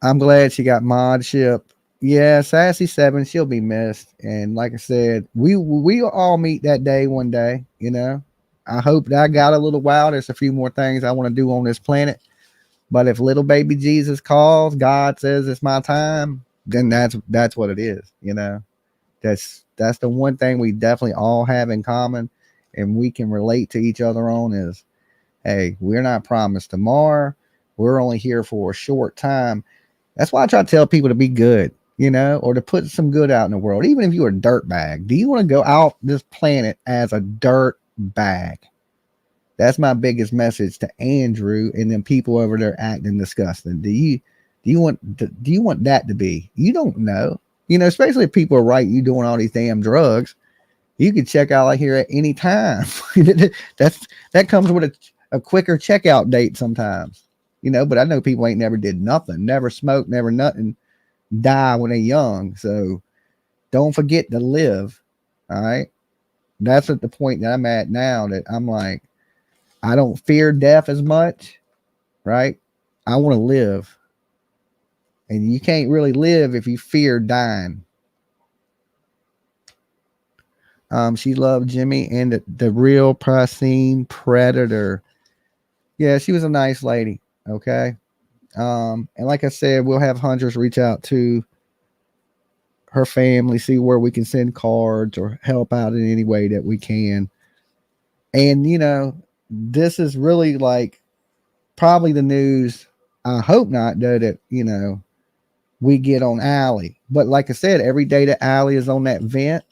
I'm glad she got modship. Yeah, Sassy 7, she'll be missed. And like I said, we'll all meet that day one day, you know. I hope that I got a little while. There's a few more things I want to do on this planet. But if little baby Jesus calls, God says it's my time, then that's what it is, you know. That's the one thing we definitely all have in common and we can relate to each other on is, hey, we're not promised tomorrow. We're only here for a short time. That's why I try to tell people to be good, you know, or to put some good out in the world. Even if you're a dirt bag, do you want to go out this planet as a dirt bag? That's my biggest message to Andrew and then people over there acting disgusting. Do you want that to be? You don't know, you know, especially if people are right. You doing all these damn drugs. You can check out like here at any time. that comes with a quicker checkout date sometimes, you know. But I know people ain't never did nothing, never smoked, never nothing, die when they're young. So don't forget to live. All right, that's at the point that I'm at now. That I'm like, I don't fear death as much, right? I want to live. And you can't really live if you fear dying. She loved Jimmy and the real pristine predator. Yeah, she was a nice lady. Okay. And like I said, we'll have hunters reach out to her family, see where we can send cards or help out in any way that we can. And, you know, this is really like probably the news. I hope not, though, that, you know, we get on Allie. But like I said, every day that Allie is on that vent,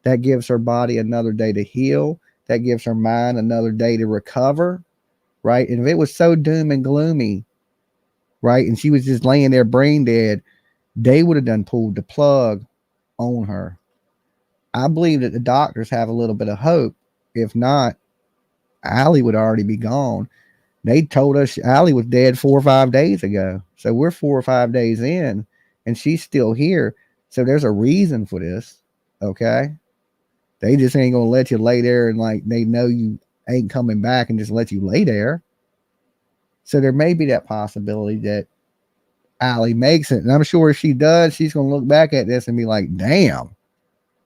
that gives her body another day to heal. That gives her mind another day to recover, right? And if it was so doom and gloomy, right, and she was just laying there brain dead, they would have done pulled the plug on her. I believe that the doctors have a little bit of hope. If not, Allie would already be gone. They told us Allie was dead 4 or 5 days ago. So we're 4 or 5 days in and she's still here. So there's a reason for this. Okay. They just ain't going to let you lay there and like they know you ain't coming back and just let you lay there. So there may be that possibility that Allie makes it. And I'm sure if she does, she's going to look back at this and be like, damn,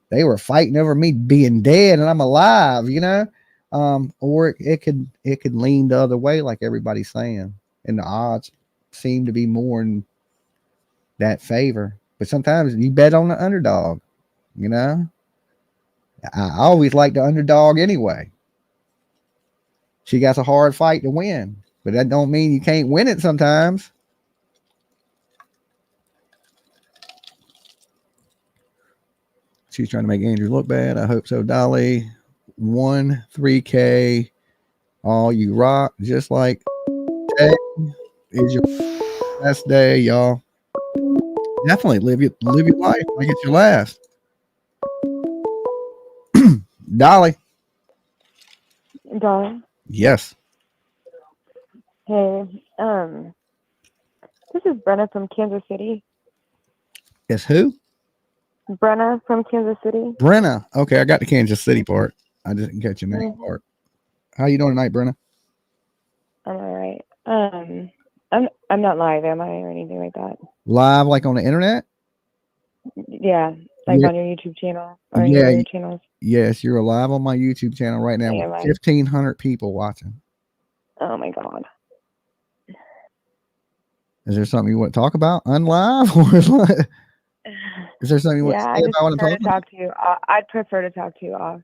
they were fighting over me being dead and I'm alive, you know? Or it could lean the other way, like everybody's saying, and the odds seem to be more in that favor. But sometimes you bet on the underdog, you know. I always like the underdog anyway. She got a hard fight to win, but that don't mean you can't win it sometimes. She's trying to make Andrew look bad. I hope so, Dolly. 3K, all you rock, just like today is your best day, y'all. Definitely live your life like it's your last. Dolly. Yes. Hey, this is Brenna from Kansas City. Yes, who? Brenna from Kansas City. Brenna. Okay, I got the Kansas City part. I didn't catch your name part. How you doing tonight, Brenna? I'm all right. I'm not live, am I, or anything like that? Live, like on the internet? Yeah, like on your YouTube channel or any Yeah, other channels. yes, you're live on my YouTube channel right now with 1,500 people watching. Oh my God. Is there something you want to talk about unlive, or is there something you want to say about what I'm talking about? To you. I'd prefer to talk to you off.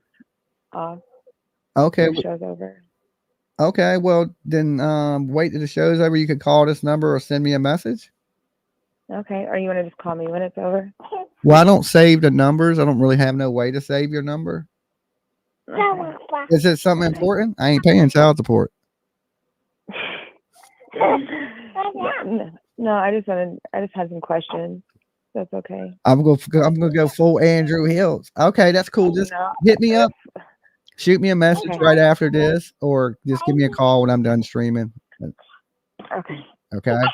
Okay. The show's over. Okay, well then wait till the show's over. You could call this number or send me a message. Okay, or you want to just call me when it's over? Well, I don't save the numbers. I don't really have no way to save your number. Okay. Is it something important? I ain't paying child support. No, I just had some questions. That's okay. I'm gonna go full Andrew HILTZ. Okay, that's cool. Just hit me up. Shoot me a message Okay. right after this, or just give me a call when I'm done streaming. Okay. Okay. Hi.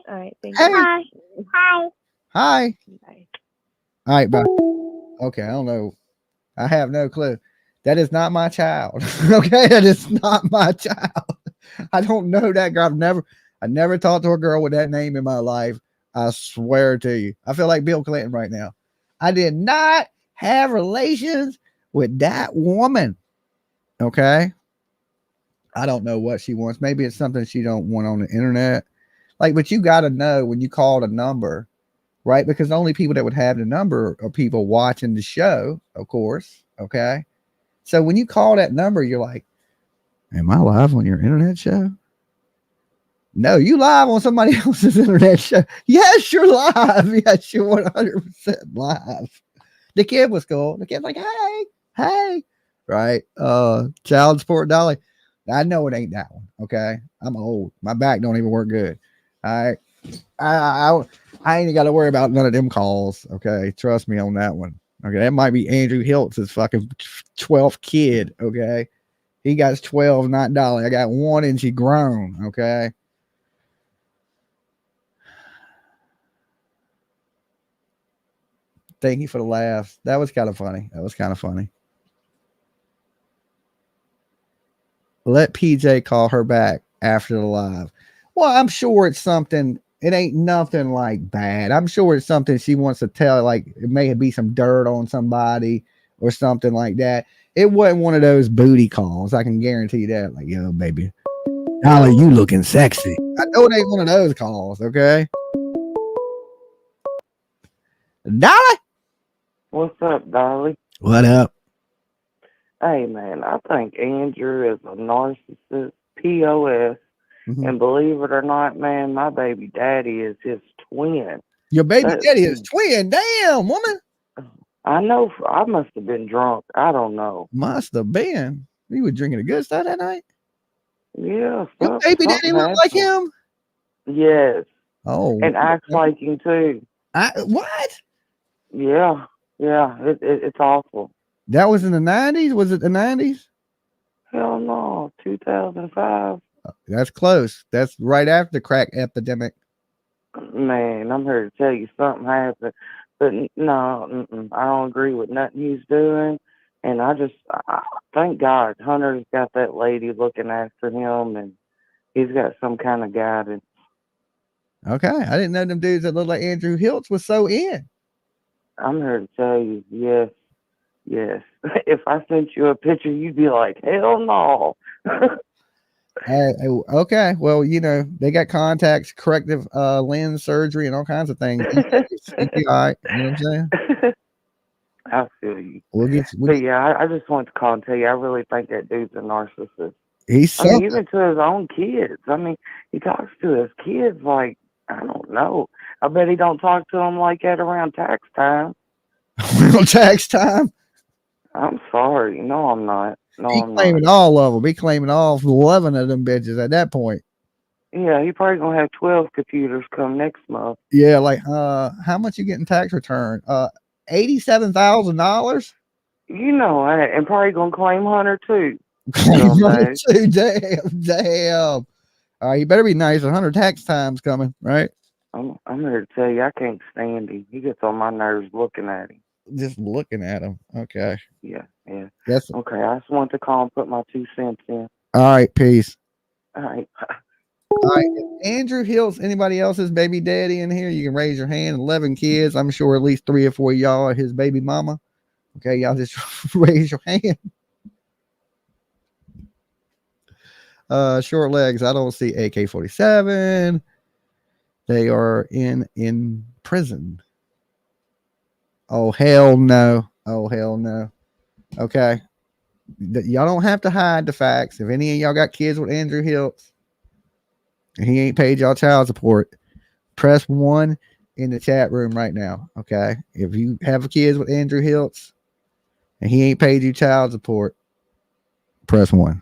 All right. Thank Hey. you. Hi. Hi. Hi. Bye. All right. Bye. Okay. I don't know. I have no clue. That is not my child. Okay. That is not my child. I don't know that girl. I never talked to a girl with that name in my life. I swear to you. I feel like Bill Clinton right now. I did not have relations with that woman. Okay. I don't know what she wants. Maybe it's something she don't want on the internet. Like, but you got to know when you call the number, right? Because the only people that would have the number are people watching the show, of course. Okay. So when you call that number, you're like, am I live on your internet show? No, you live on somebody else's internet show. Yes, you're live. Yes, you're 100% live. The kid was cool. The kid's like, hey, right? Child support Dolly. I know it ain't that one. Okay. I'm old. My back don't even work good. All right. I ain't got to worry about none of them calls. Okay. Trust me on that one. Okay. That might be Andrew HILTZ's fucking 12th kid. Okay. He got 12, not Dolly. I got one and she grown. Okay. Thank you for the laughs. That was kind of funny. Let PJ call her back after the live. Well, I'm sure it's something. It ain't nothing like bad. I'm sure it's something she wants to tell. Like it may be some dirt on somebody or something like that. It wasn't one of those booty calls. I can guarantee that. Like, yo, baby, Dolly, you looking sexy. I know it ain't one of those calls. Okay. Dolly. What's up, Dolly? What up? Hey, man, I think Andrew is a narcissist, POS. And believe it or not, man, my baby daddy is his twin. Your baby daddy is twin. Damn, woman. I know. I must have been drunk. I don't know. Must have been. You were drinking the good stuff that night? Yeah. Your baby daddy look like him? Yes. Oh. And acts like him, too. What? Yeah. Yeah. It's awful. That was in the 90s? Was it the 90s? Hell no. 2005. That's close. That's right after the crack epidemic. Man, I'm here to tell you something happened. But no, I don't agree with nothing he's doing. And I thank God Hunter's got that lady looking after him and he's got some kind of guidance. Okay. I didn't know them dudes that look like Andrew HILTZ was so in. I'm here to tell you, yes. If I sent you a picture, you'd be like, hell no. Okay. Well, you know, they got contacts, corrective lens surgery, and all kinds of things. All right. You know what I'm saying? I feel you. But yeah, I just want to call and tell you, I really think that dude's a narcissist. He's even to his own kids. I mean, he talks to his kids like, I don't know. I bet he don't talk to them like that around tax time. Around tax time? I'm sorry. No, I'm not. No, He I'm claiming not. all of them. He claiming all 11 of them bitches at that point. Yeah, he probably gonna have 12 computers come next month. Yeah, like how much you getting tax return? $87,000. You know, and probably gonna claim Hunter too. Damn. All right, you better be nice. 100 tax times coming, right? I'm here to tell you, I can't stand him. He gets on my nerves looking at him. Just looking at him. Okay. Yeah. That's okay. I just want to call and put my 2 cents in. All right, peace. All right. All right. Andrew HILTZ, anybody else's baby daddy in here? You can raise your hand. 11 kids. I'm sure at least 3 or 4 of y'all are his baby mama. Okay, y'all just raise your hand. Short legs. I don't see AK-47. They are in prison. Oh hell no. Okay. Y'all don't have to hide the facts. If any of y'all got kids with Andrew HILTZ and he ain't paid y'all child support, press 1 in the chat room right now. Okay. If you have kids with Andrew HILTZ and he ain't paid you child support, press 1.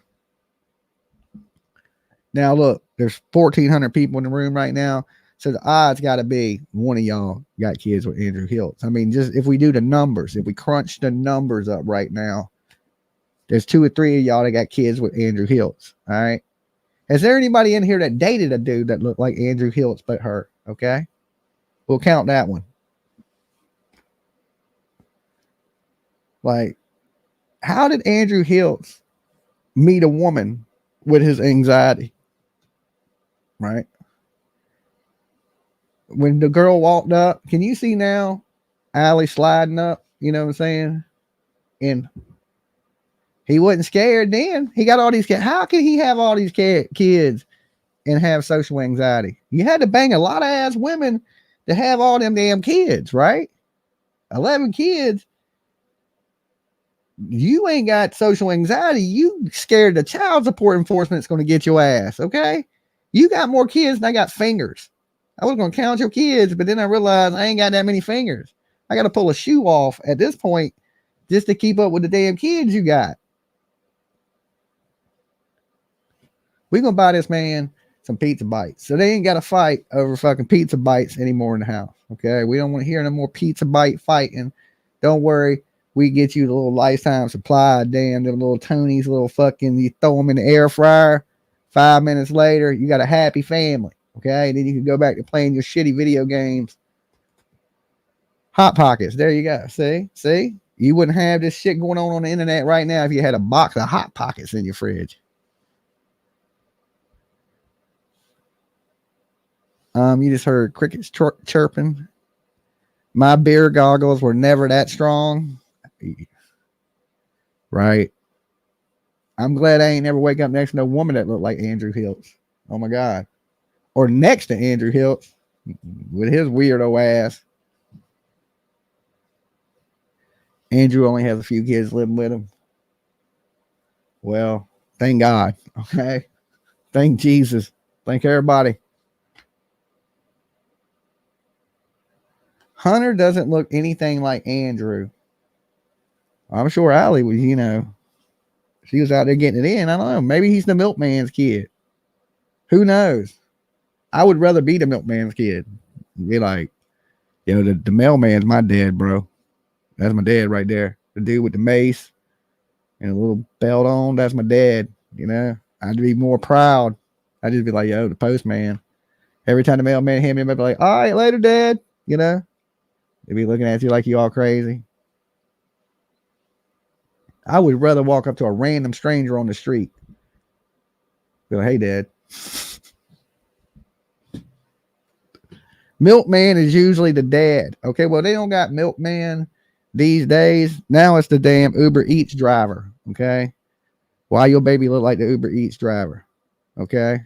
Now look, there's 1,400 people in the room right now. So the odds got to be one of y'all got kids with Andrew HILTZ. I mean, just if we do the numbers, if we crunch the numbers up right now, There's 2 or 3 of y'all that got kids with Andrew HILTZ. All right. Is there anybody in here that dated a dude that looked like Andrew HILTZ but her? Okay. We'll count that one. Like, how did Andrew HILTZ meet a woman with his anxiety? Right. When the girl walked up, can you see now Allie sliding up? You know what I'm saying? And he wasn't scared then. He got all these kids. How can he have all these kids and have social anxiety? You had to bang a lot of ass women to have all them damn kids, right? 11 kids. You ain't got social anxiety. You scared the child support enforcement is going to get your ass, okay? You got more kids than I got fingers. I was going to count your kids, but then I realized I ain't got that many fingers. I got to pull a shoe off at this point just to keep up with the damn kids you got. We're going to buy this man some pizza bites. So they ain't got to fight over fucking pizza bites anymore in the house, okay? We don't want to hear no more pizza bite fighting. Don't worry. We get you the little lifetime supply, damn, them little Tony's little fucking, you throw them in the air fryer. 5 minutes later, you got a happy family. Okay, and then you can go back to playing your shitty video games. Hot Pockets. There you go. See? You wouldn't have this shit going on the internet right now if you had a box of Hot Pockets in your fridge. You just heard crickets chirping. My beer goggles were never that strong. Right. I'm glad I ain't never wake up next to no woman that looked like Andrew HILTZ. Oh my God. Or next to Andrew HILTZ with his weirdo ass. Andrew only has a few kids living with him. Well, thank God. Okay. Thank Jesus. Thank everybody. Hunter doesn't look anything like Andrew. I'm sure Allie was, she was out there getting it in. I don't know. Maybe he's the milkman's kid. Who knows? I would rather be the milkman's kid. Be like, the mailman's my dad, bro. That's my dad right there. The dude with the mace and a little belt on. That's my dad. I'd be more proud. I'd just be like, the postman. Every time the mailman hit me, I'd be like, all right, later, Dad. They'd be looking at you like you all crazy. I would rather walk up to a random stranger on the street. Be like, hey, Dad. Milkman is usually the dad. Okay, well, they don't got milkman these days. Now it's the damn Uber Eats driver. Okay. Why your baby look like the Uber Eats driver? Okay.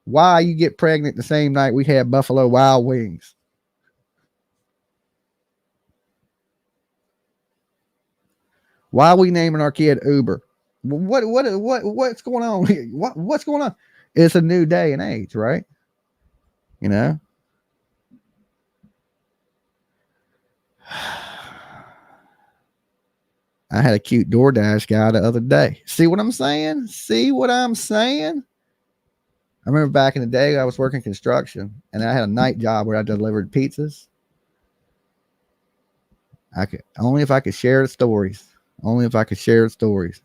Why you get pregnant the same night we had Buffalo Wild Wings? Why are we naming our kid Uber? What's going on? What's going on? It's a new day and age, right? I had a cute DoorDash guy the other day. See what I'm saying? I remember back in the day, I was working construction and I had a night job where I delivered pizzas. Only if I could share the stories.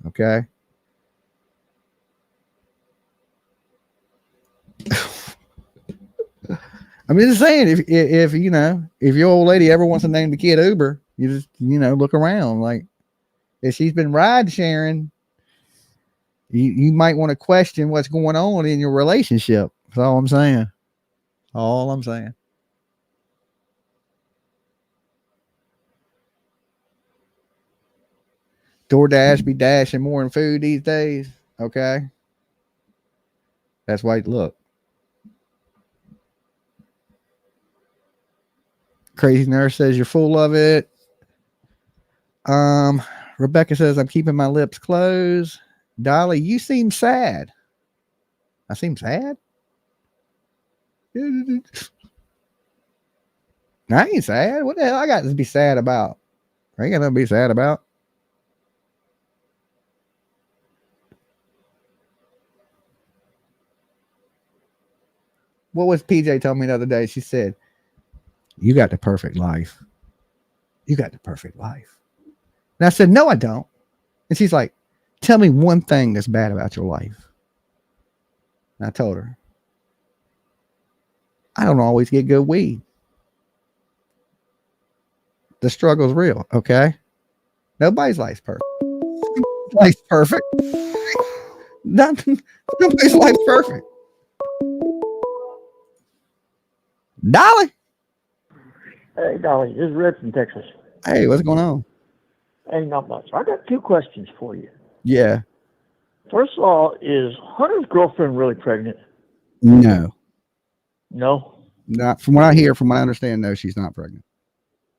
Okay. I'm just saying, if your old lady ever wants to name the kid Uber, you just, look around. Like, if she's been ride sharing, you might want to question what's going on in your relationship. That's all I'm saying. DoorDash be dashing more in food these days. Okay. That's why, look. Crazy Nurse says you're full of it. Rebecca says I'm keeping my lips closed. Dolly, you seem sad. I seem sad? I ain't sad. What the hell I got to be sad about? I ain't got nothing to be sad about. What was PJ telling me the other day? She said, you got the perfect life. You got the perfect life. And I said, no, I don't. And she's like, Tell me one thing that's bad about your life. And I told her, I don't always get good weed. The struggle's real, okay? Nobody's life's perfect. Life's perfect. Nobody's life's perfect. Dolly. Hey, Dolly, this is Red from Texas. Hey, what's going on? Hey, not much. I got 2 questions for you. Yeah. First of all, is Hunter's girlfriend really pregnant? No. No? Not from what I hear, from what I understand, no, she's not pregnant.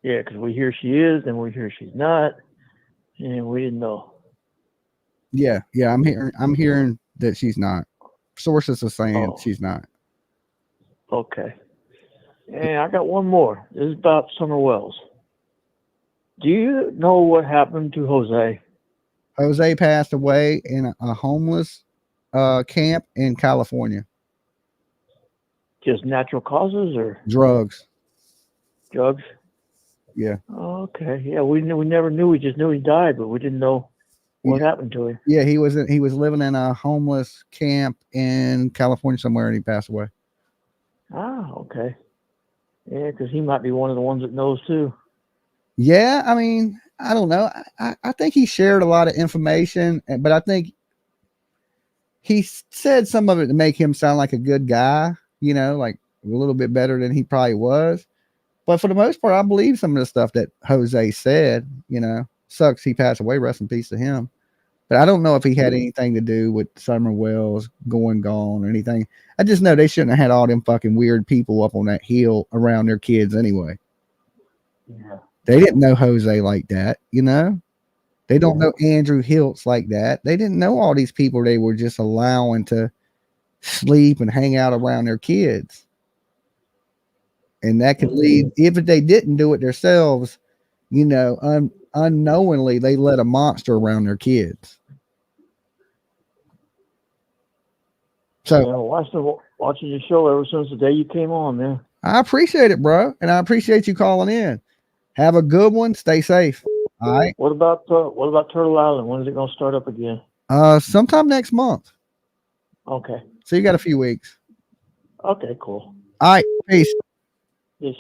Yeah, because we hear she is, and we hear she's not, and we didn't know. Yeah, I'm hearing that she's not. Sources are saying she's not. Okay. And I got one more. This is about Summer Wells. Do you know what happened to Jose? Jose passed away in a homeless camp in California. Just natural causes or drugs? Drugs. Yeah. Okay. Yeah, we never knew. We just knew he died, but we didn't know what happened to him. Yeah, he was living in a homeless camp in California somewhere, and he passed away. Ah, okay. Yeah, because he might be one of the ones that knows too. Yeah, I mean, I don't know. I think he shared a lot of information, but I think he said some of it to make him sound like a good guy, you know, like a little bit better than he probably was. But for the most part, I believe some of the stuff that Jose said, you know. Sucks he passed away. Rest in peace to him. But I don't know if he had anything to do with Summer Wells gone or anything. I just know they shouldn't have had all them fucking weird people up on that hill around their kids anyway. Yeah. They didn't know Jose like that, you know. They don't know Andrew HILTZ like that. They didn't know all these people they were just allowing to sleep and hang out around their kids. And that could lead, if they didn't do it themselves, you know, unknowingly, they let a monster around their kids. So watching your show ever since the day you came on, man. I appreciate it, bro. And I appreciate you calling in. Have a good one. Stay safe. All right. What about Turtle Island? When is it going to start up again? Sometime next month. Okay. So you got a few weeks. Okay, cool. All right. Peace. Peace.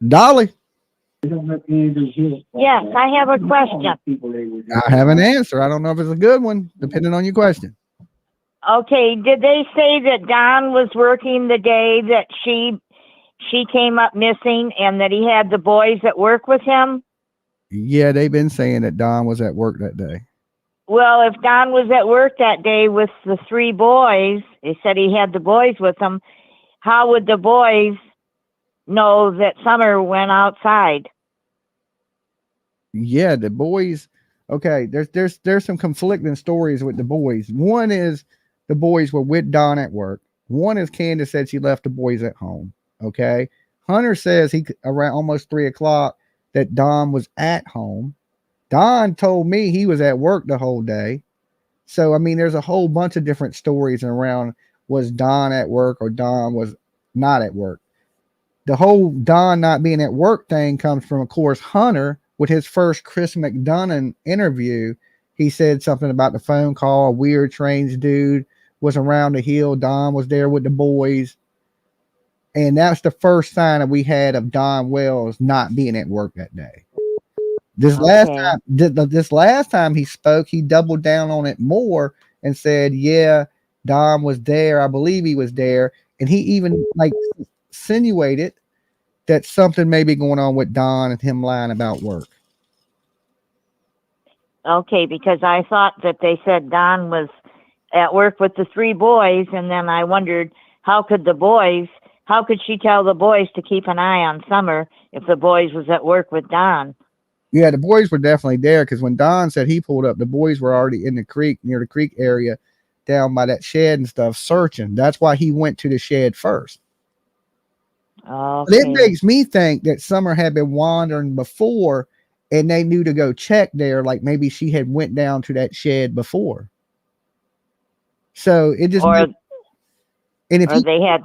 Dolly. Yes, I have a question. I have an answer. I don't know if it's a good one, depending on your question. Okay, did they say that Don was working the day that she came up missing and that he had the boys at work with him? Yeah, they've been saying that Don was at work that day. Well, if Don was at work that day with the 3 boys, they said he had the boys with him, how would the boys know that Summer went outside? Yeah, the boys. Okay, there's some conflicting stories with the boys. One is the boys were with Don at work. One is Candace said she left the boys at home. Okay, Hunter says he around almost 3 o'clock that Don was at home. Don told me he was at work the whole day. So I mean, there's a whole bunch of different stories around. Was Don at work or Don was not at work? The whole Don not being at work thing comes from, of course, Hunter. With his first Chris McDonough interview, he said something about the phone call. A weird, strange dude was around the hill. Don was there with the boys. And that's the first sign that we had of Don Wells not being at work that day. This last time he spoke, he doubled down on it more and said, yeah, Don was there. I believe he was there. And he even like insinuated that something may be going on with Don and him lying about work. Okay, because I thought that they said Don was at work with the 3 boys, and then I wondered how could she tell the boys to keep an eye on Summer if the boys was at work with Don? Yeah, the boys were definitely there because when Don said he pulled up, the boys were already in the creek, near the creek area, down by that shed and stuff, searching. That's why he went to the shed first. Okay. It makes me think that Summer had been wandering before and they knew to go check there, like maybe she had went down to that shed before. So it just they had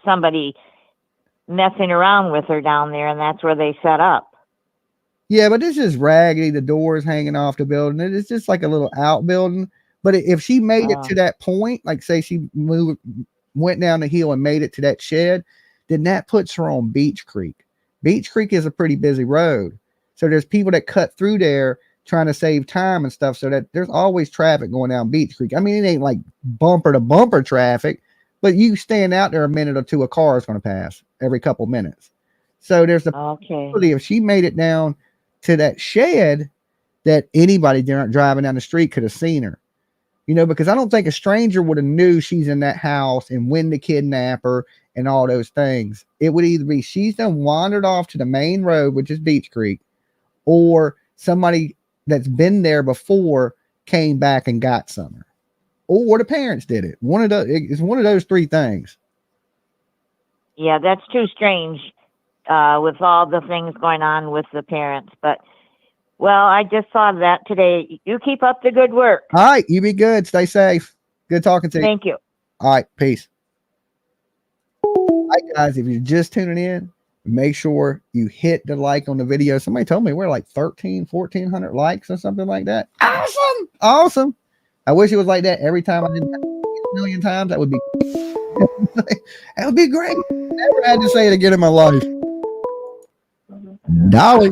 somebody messing around with her down there and that's where they set up. Yeah, but it's just raggedy. The doors hanging off the building. It's just like a little outbuilding. But if she made it to that point, like say she went down the hill and made it to that shed, then that puts her on Beach Creek. Beach Creek is a pretty busy road. So there's people that cut through there trying to save time and stuff, so that there's always traffic going down Beach Creek. I mean, it ain't like bumper to bumper traffic, but you stand out there a minute or two, a car is going to pass every couple minutes. So there's the possibility if she made it down to that shed, that anybody driving down the street could have seen her. You know, because I don't think a stranger would have knew she's in that house and when to kidnap her and all those things. It would either be she's done wandered off to the main road, which is Beach Creek, or somebody that's been there before came back and got some, or the parents did it. It's one of those three things. Yeah, that's too strange with all the things going on with the parents. But, well, I just saw that today. You keep up the good work. All right, you be good. Stay safe. Good talking to you. Thank you. All right, peace. All right, guys, if you're just tuning in, make sure you hit the like on the video. Somebody told me we're like 1,400 likes or something like that. Awesome. I wish it was like that every time. I did that a million times. That would be that would be great. Never had to say it again in my life. Dolly.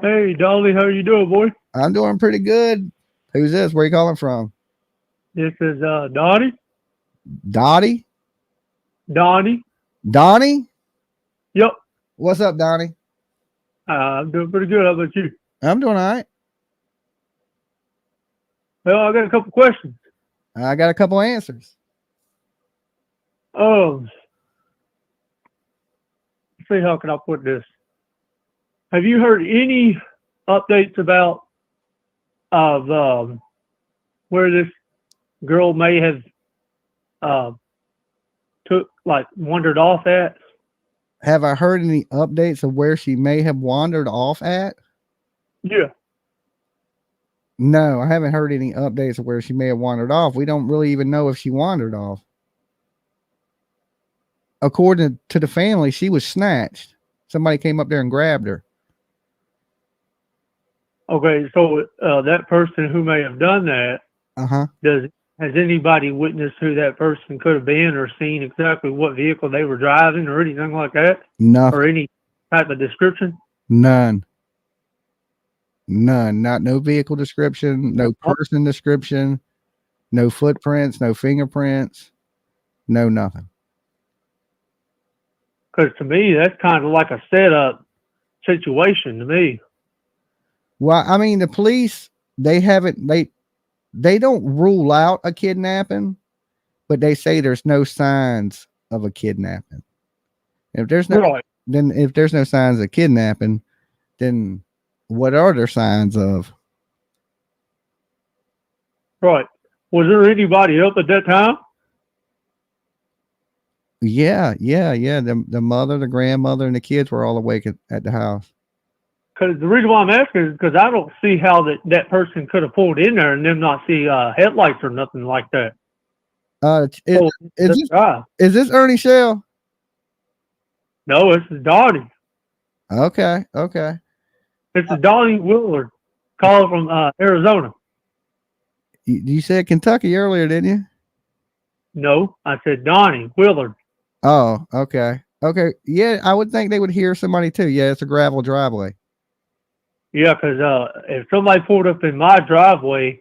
Hey, Dolly, how you doing, boy? I'm doing pretty good. Who's this? Where you calling from? This is Dottie. Dottie? Donnie. Donnie? Yep. What's up, Donnie? I'm doing pretty good. How about you? I'm doing all right. Well, I got a couple questions. I got a couple answers. Let's see, how can I put this? Have you heard any updates about where this girl may have wandered off at? Have I heard any updates of where she may have wandered off at? Yeah. No, I haven't heard any updates of where she may have wandered off. We don't really even know if she wandered off. According to the family, she was snatched. Somebody came up there and grabbed her. Okay, so that person who may have done that, has anybody witnessed who that person could have been or seen exactly what vehicle they were driving or anything like that? Nothing. Or any type of description? None. Not no vehicle description, no person description, no footprints, no fingerprints, no nothing. Because to me, that's kind of like a setup situation to me. Well, I mean, the police, they don't rule out a kidnapping, but they say there's no signs of a kidnapping. If there's no, then if there's no signs of kidnapping, then what are there signs of? Right. Was there anybody up at that time? Yeah. The mother, the grandmother, and the kids were all awake at the house. Because the reason why I'm asking is because I don't see how that person could have pulled in there and them not see headlights or nothing like that. Is this Ernie Shell? No, it's Donnie. Okay. It's Donnie Willard calling from Arizona. You said Kentucky earlier, didn't you? No, I said Donnie Willard. Oh, okay. Yeah, I would think they would hear somebody too. Yeah, it's a gravel driveway. Yeah, because if somebody pulled up in my driveway,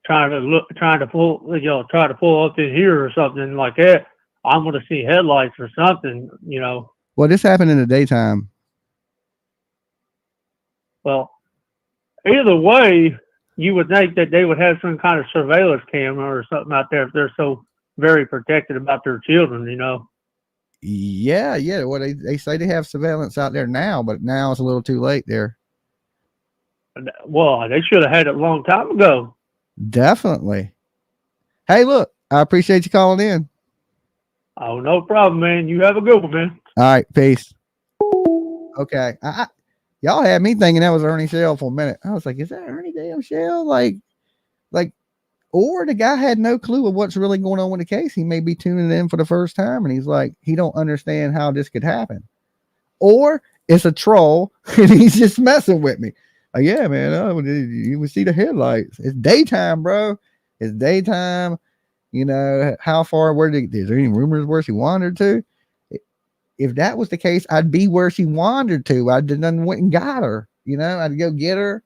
trying to pull up in here or something like that, I'm going to see headlights or something, you know. Well, this happened in the daytime. Well, either way, you would think that they would have some kind of surveillance camera or something out there if they're so very protected about their children, you know. Yeah. Well, they say they have surveillance out there now, but now it's a little too late there. Well, they should have had it a long time ago. Definitely. Hey, look, I appreciate you calling in. Oh, no problem, man. You have a good one, man. All right, peace. Okay. Y'all had me thinking that was Ernie Shell for a minute. I was like, is that Ernie damn Shell? Like, or the guy had no clue of what's really going on with the case. He may be tuning in for the first time and he's like, he don't understand how this could happen. Or it's a troll and he's just messing with me. Like, yeah, man, you would see the headlights. It's daytime, bro. It's daytime. You know, how far, is there any rumors where she wandered to? If that was the case, I'd be where she wandered to. I done went and got her. You know, I'd go get her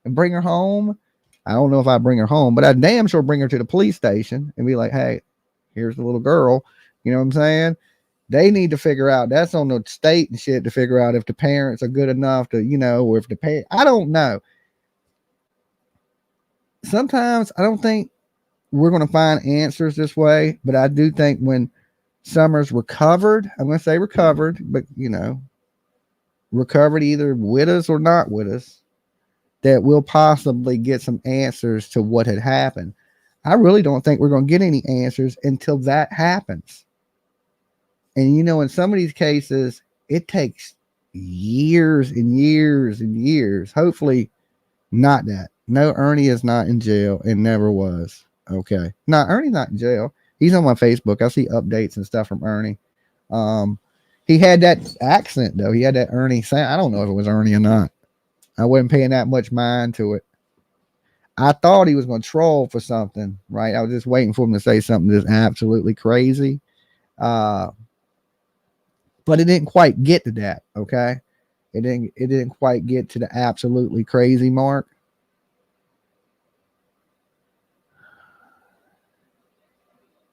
and bring her home. I don't know if I'd bring her home, but I'd damn sure bring her to the police station and be like, hey, here's the little girl. You know what I'm saying? They need to figure out, that's on the state and shit, to figure out if the parents are good enough to, you know, or if the parent, I don't know. Sometimes I don't think we're going to find answers this way, but I do think when Summer's recovered, I'm going to say recovered, but you know, recovered either with us or not with us, that we'll possibly get some answers to what had happened. I really don't think we're going to get any answers until that happens. And you know, in some of these cases, it takes years and years and years. Hopefully not that. No, Ernie is not in jail and never was. Okay. No, Ernie's not in jail. He's on my Facebook. I see updates and stuff from Ernie. He had that accent though. He had that Ernie sound. I don't know if it was Ernie or not. I wasn't paying that much mind to it. I thought he was going to troll for something, right? I was just waiting for him to say something just absolutely crazy. But it didn't quite get to that. Okay. It didn't quite get to the absolutely crazy mark.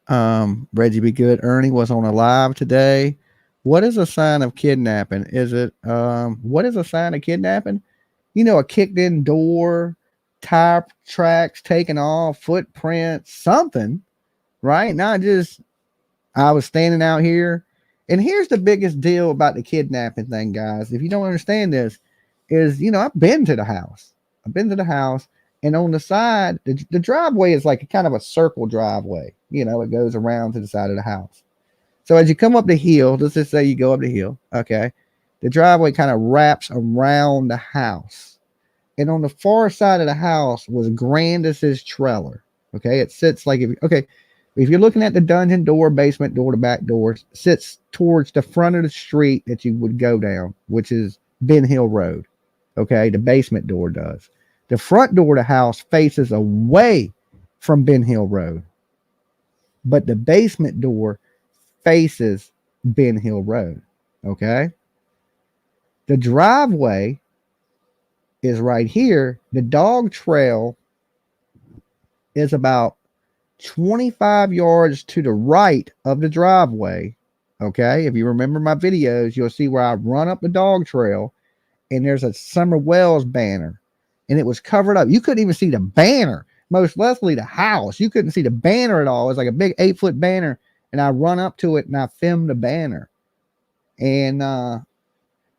Reggie Be Good. Ernie was on a live today. What is a sign of kidnapping? Is it, what is a sign of kidnapping? You know, a kicked in door, tire tracks taken off, footprints, something, right? Not just, I was standing out here. And here's the biggest deal about the kidnapping thing, guys. If you don't understand this, is, you know, I've been to the house. And on the side, the driveway is like a kind of a circle driveway. You know, it goes around to the side of the house. So as you come up the hill, let's just say you go up the hill, okay, the driveway kind of wraps around the house. And on the far side of the house was Grandis's trailer. Okay, it sits like, if you're looking at the dungeon door, basement door, the back door, sits towards the front of the street that you would go down, which is Ben Hill Road. Okay, the basement door does. The front door of the house faces away from Ben Hill Road, but the basement door faces Ben Hill Road. Okay, the driveway is right here. The dog trail is about 25 yards to the right of the driveway. Okay, if you remember my videos, you'll see where I run up the dog trail and there's a Summer Wells banner and it was covered up. You couldn't even see the banner, most likely the house. You couldn't see the banner at all. It was like a big 8-foot banner, and I run up to it and I filmed the banner. And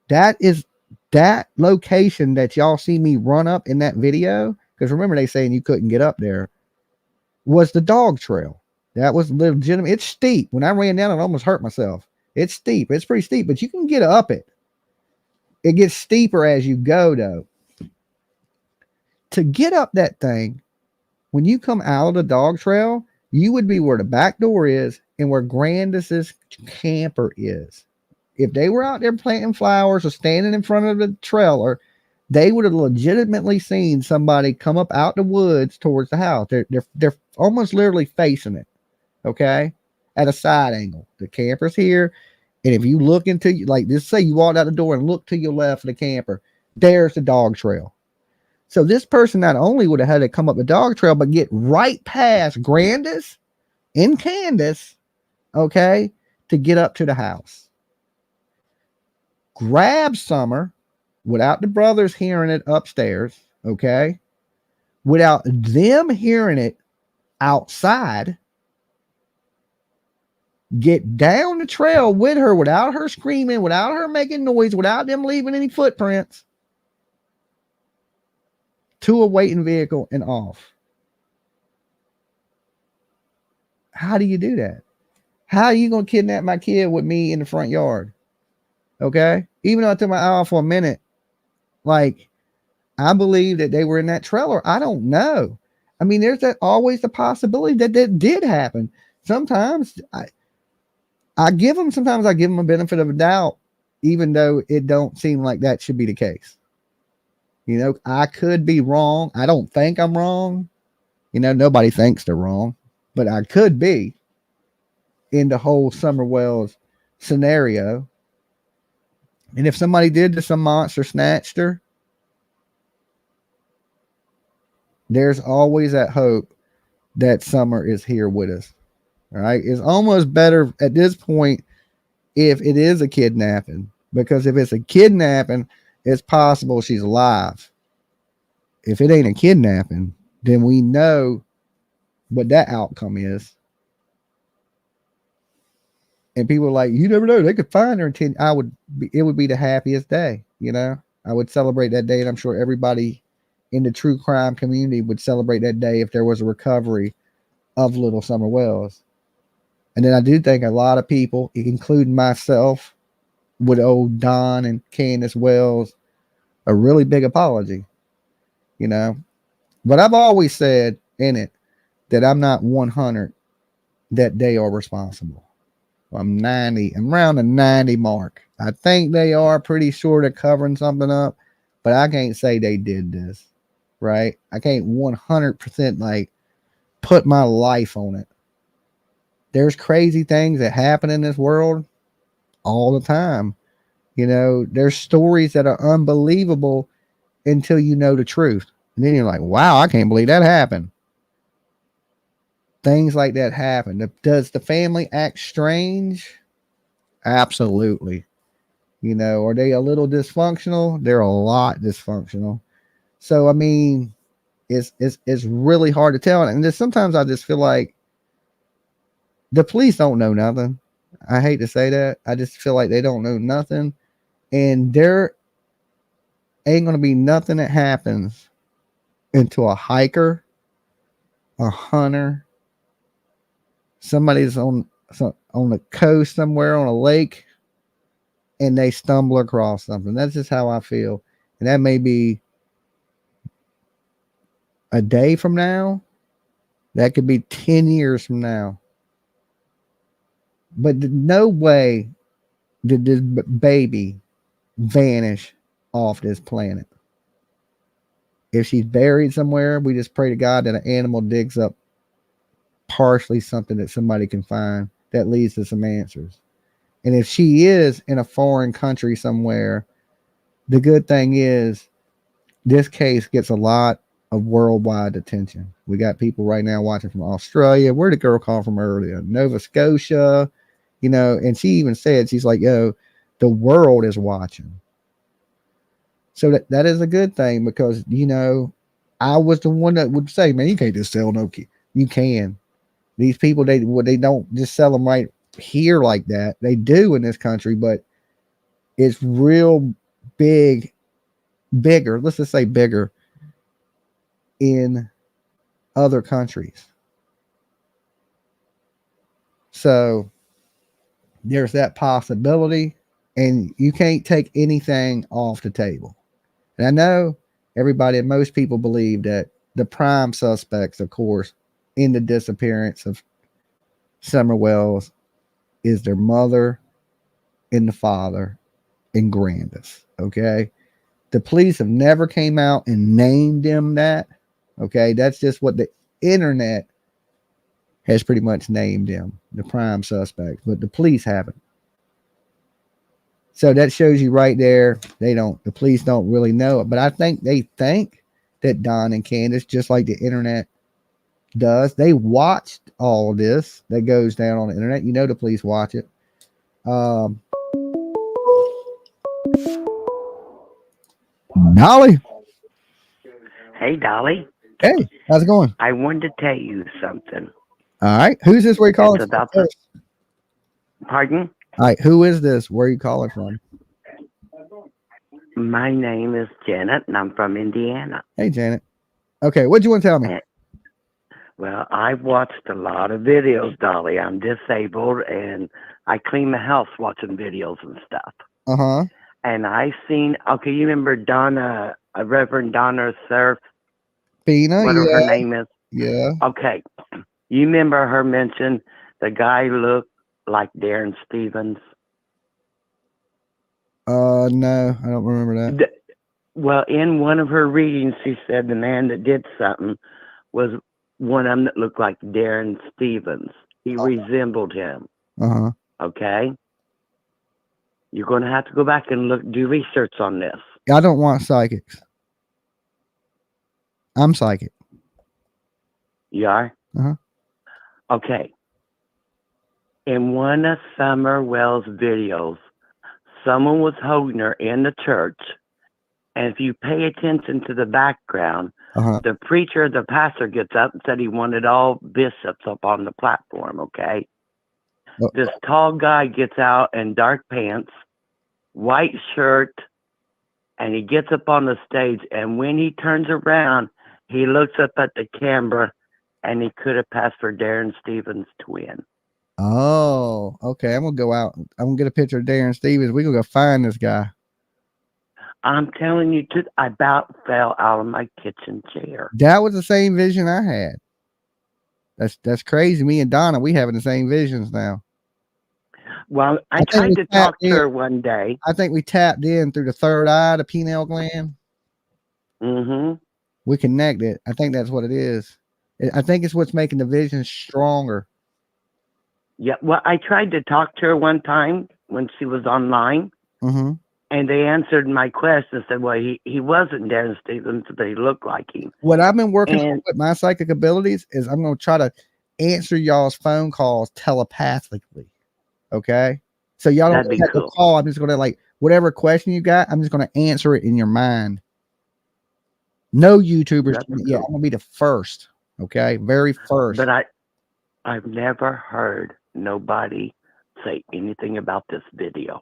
that is that location that y'all see me run up in that video, because remember they saying you couldn't get up there, was the dog trail. That was legitimate. It's steep. When I ran down, I almost hurt myself. It's steep. It's pretty steep, but you can get up it. It gets steeper as you go, though. To get up that thing, when you come out of the dog trail, you would be where the back door is and where Grandis's camper is. If they were out there planting flowers or standing in front of the trailer, they would have legitimately seen somebody come up out the woods towards the house. They're almost literally facing it, okay, at a side angle. The camper's here, and if you look into, like, just say you walk out the door and look to your left of the camper, there's the dog trail. So this person not only would have had to come up the dog trail, but get right past Grandis and Candus, okay, to get up to the house. Grab Summer without the brothers hearing it upstairs, okay, without them hearing it outside, get down the trail with her without her screaming, without her making noise, without them leaving any footprints, to a waiting vehicle and off. How do you do that? How are you going to kidnap my kid with me in the front yard? Okay. Even though I took my eye off for a minute, like, I believe that they were in that trailer. I don't know. I mean, there's always the possibility that that did happen. Sometimes I give them a benefit of a doubt even though it don't seem like that should be the case. You know, I could be wrong. I don't think I'm wrong. You know, nobody thinks they're wrong, but I could be in the whole Summer Wells scenario. And if somebody did this, some monster snatched her, there's always that hope that Summer is here with us. All right. It's almost better at this point if it is a kidnapping, because if it's a kidnapping, it's possible she's alive. If it ain't a kidnapping, then we know what that outcome is. And people are like, you never know, they could find her in 10. It would be the happiest day, you know. I would celebrate that day, and I'm sure everybody in the true crime community would celebrate that day if there was a recovery of little Summer Wells. And then I do think a lot of people, including myself, would owe Don and Candace Wells a really big apology, you know. But I've always said in it that I'm not 100 that they are responsible. I'm 90. I'm around the 90 mark. I think they are pretty sure they're covering something up, but I can't say they did this, right? I can't 100% like put my life on it. There's crazy things that happen in this world all the time. You know, there's stories that are unbelievable until you know the truth. And then you're like, wow, I can't believe that happened. Things like that happen. Does the family act strange? Absolutely. You know, are they a little dysfunctional? They're a lot dysfunctional. So, I mean, it's really hard to tell. And sometimes I just feel like the police don't know nothing. I hate to say that. I just feel like they don't know nothing. And there ain't going to be nothing that happens until a hiker, a hunter, somebody's on the coast somewhere on a lake, and they stumble across something. That's just how I feel. And that may be a day from now. That could be 10 years from now. But no way did this baby vanish off this planet. If she's buried somewhere, we just pray to God that an animal digs up partially something that somebody can find that leads to some answers. And if she is in a foreign country somewhere, the good thing is this case gets a lot of worldwide attention. We got people right now watching from Australia. Where did the girl call from earlier? Nova Scotia, you know, and she even said, she's like, yo, the world is watching. So that is a good thing, because, you know, I was the one that would say, man, you can't just sell no kid. You can. These people, they don't just sell them right here like that. They do in this country, but it's real bigger. Let's just say bigger in other countries. So there's that possibility, and you can't take anything off the table. And I know everybody and most people believe that the prime suspects, of course, in the disappearance of Summer Wells is their mother and the father and Grandis. Okay. The police have never came out and named them that. Okay. That's just what the internet has pretty much named them, the prime suspects, but the police haven't. So that shows you right there, the police don't really know it. But I think they think that Don and Candace, just like the internet does, they watched all of this that goes down on the internet. You know, the police watch it. Dolly. Hey, Dolly. Hey, how's it going? I wanted to tell you something. All right. Who's this? Where you calling from? Pardon? All right. Who is this? Where are you calling from? My name is Janet, and I'm from Indiana. Hey, Janet. Okay. What do you want to tell me? Well, I've watched a lot of videos, Dolly. I'm disabled, and I clean the house watching videos and stuff. Uh-huh. And I seen, okay, you remember Donna, Reverend Donna Surf? Bina, whatever yeah. her name is? Yeah. Okay. You remember her mention the guy looked like Darren Stevens? No, I don't remember that. Well, in one of her readings, she said the man that did something was one of them that looked like Darren Stevens. He resembled him. Uh-huh. Okay? You're going to have to go back and do research on this. I don't want psychics. I'm psychic. You are? Uh-huh. Okay. In one of Summer Wells' videos, someone was holding her in the church, and if you pay attention to the background, the preacher, the pastor gets up and said he wanted all bishops up on the platform, okay? This tall guy gets out in dark pants, white shirt, and he gets up on the stage, and when he turns around, he looks up at the camera, and he could have passed for Darren Stevens' twin. Oh, okay. I'm gonna go out. I'm gonna get a picture of Darren Stevens. We're gonna go find this guy. I'm telling you, I about fell out of my kitchen chair. That was the same vision I had. That's crazy. Me and Donna, we having the same visions now. Well, I tried to talk to her one day. I think we tapped in through the third eye, the pineal gland. Mm-hmm. We connected. I think that's what it is. I think it's what's making the vision stronger. Yeah, well, I tried to talk to her one time when she was online, and they answered my question and said, well, he wasn't Darren Stevens, but he looked like him. What I've been working on with my psychic abilities is I'm going to try to answer y'all's phone calls telepathically. Okay? So y'all don't have to call. I'm just going to, like, whatever question you got, I'm just going to answer it in your mind. No YouTubers. I'm going to be the first. Okay? Very first. But I've never heard nobody say anything about this video.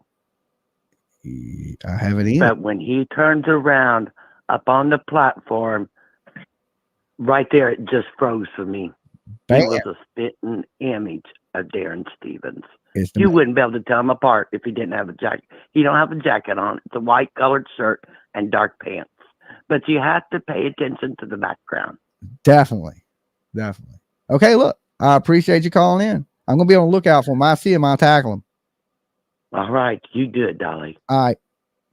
I haven't either. But when he turns around up on the platform, right there, it just froze for me. Bam. He was a spitting image of Darren Stevens. You wouldn't be able to tell him apart if he didn't have a jacket. He don't have a jacket on. It's a white colored shirt and dark pants. But you have to pay attention to the background. Definitely. Okay, look. I appreciate you calling in. I'm going to be on the lookout for him. I see him, I'll tackle him. All right. You do it, Dolly. All right.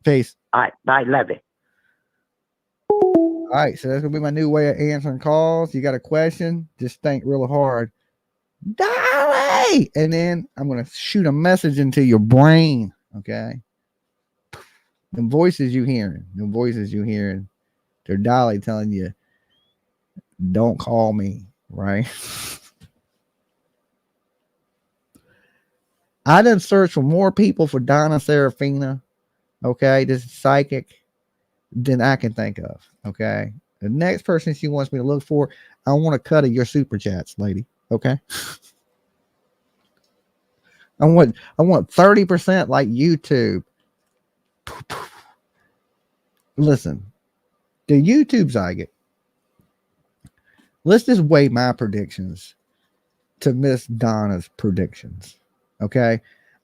Peace. All right. Bye. Love it. All right. So that's going to be my new way of answering calls. You got a question? Just think real hard. Dolly! And then I'm going to shoot a message into your brain. Okay. The voices you hearing. They're Dolly telling you, don't call me. Right? I done searched for more people for Donna Serafina, okay, this is psychic, than I can think of, okay? The next person she wants me to look for, I want to cut of your super chats, lady, okay? I want 30% like YouTube. Listen, the YouTube psychic, let's just weigh my predictions to Miss Donna's predictions. Okay.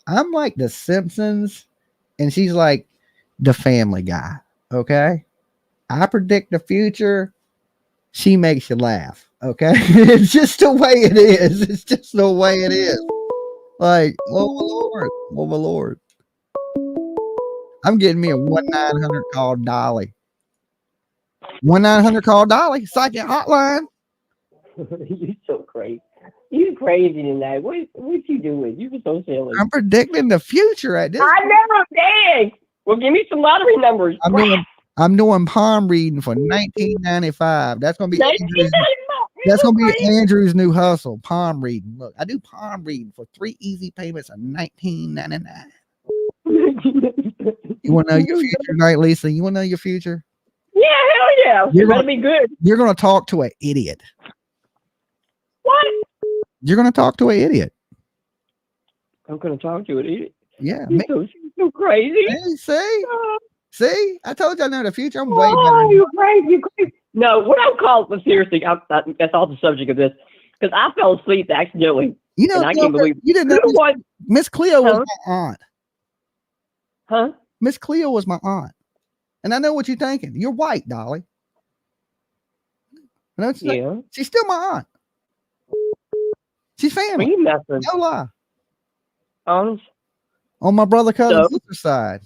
I'm like the Simpsons and she's like the Family Guy. Okay. I predict the future. She makes you laugh. Okay. It's just the way it is. Like, oh my Lord. I'm getting me a 1-900 call Dolly. 1-900 call Dolly. Psychic hotline. You're so crazy. You crazy tonight. What you doing? You were so silly. I'm predicting the future at this. I never did. Well, give me some lottery numbers. I'm doing palm reading for 1995. That's gonna be Andrew's new hustle. Palm reading. Look, I do palm reading for 3 easy payments of $19.99. You want to know your future tonight, Lisa? You want to know your future? Yeah, hell yeah. You're gonna be good. You're gonna talk to an idiot. What? You're gonna talk to an idiot. I'm gonna talk to an idiot. Yeah. You're so crazy. Hey, see? I told you I know the future. I'm way better. Oh, you crazy. No, what I'm called, but seriously, that's all the subject of this. Because I fell asleep accidentally. You know, and I can't believe you didn't know Miss Cleo was my aunt. Huh? Miss Cleo was my aunt. And I know what you're thinking. You're white, Dolly. I know what you're saying. She's still my aunt. She's family. Are you messing? No lie. Honest? On my brother cousin's sister side.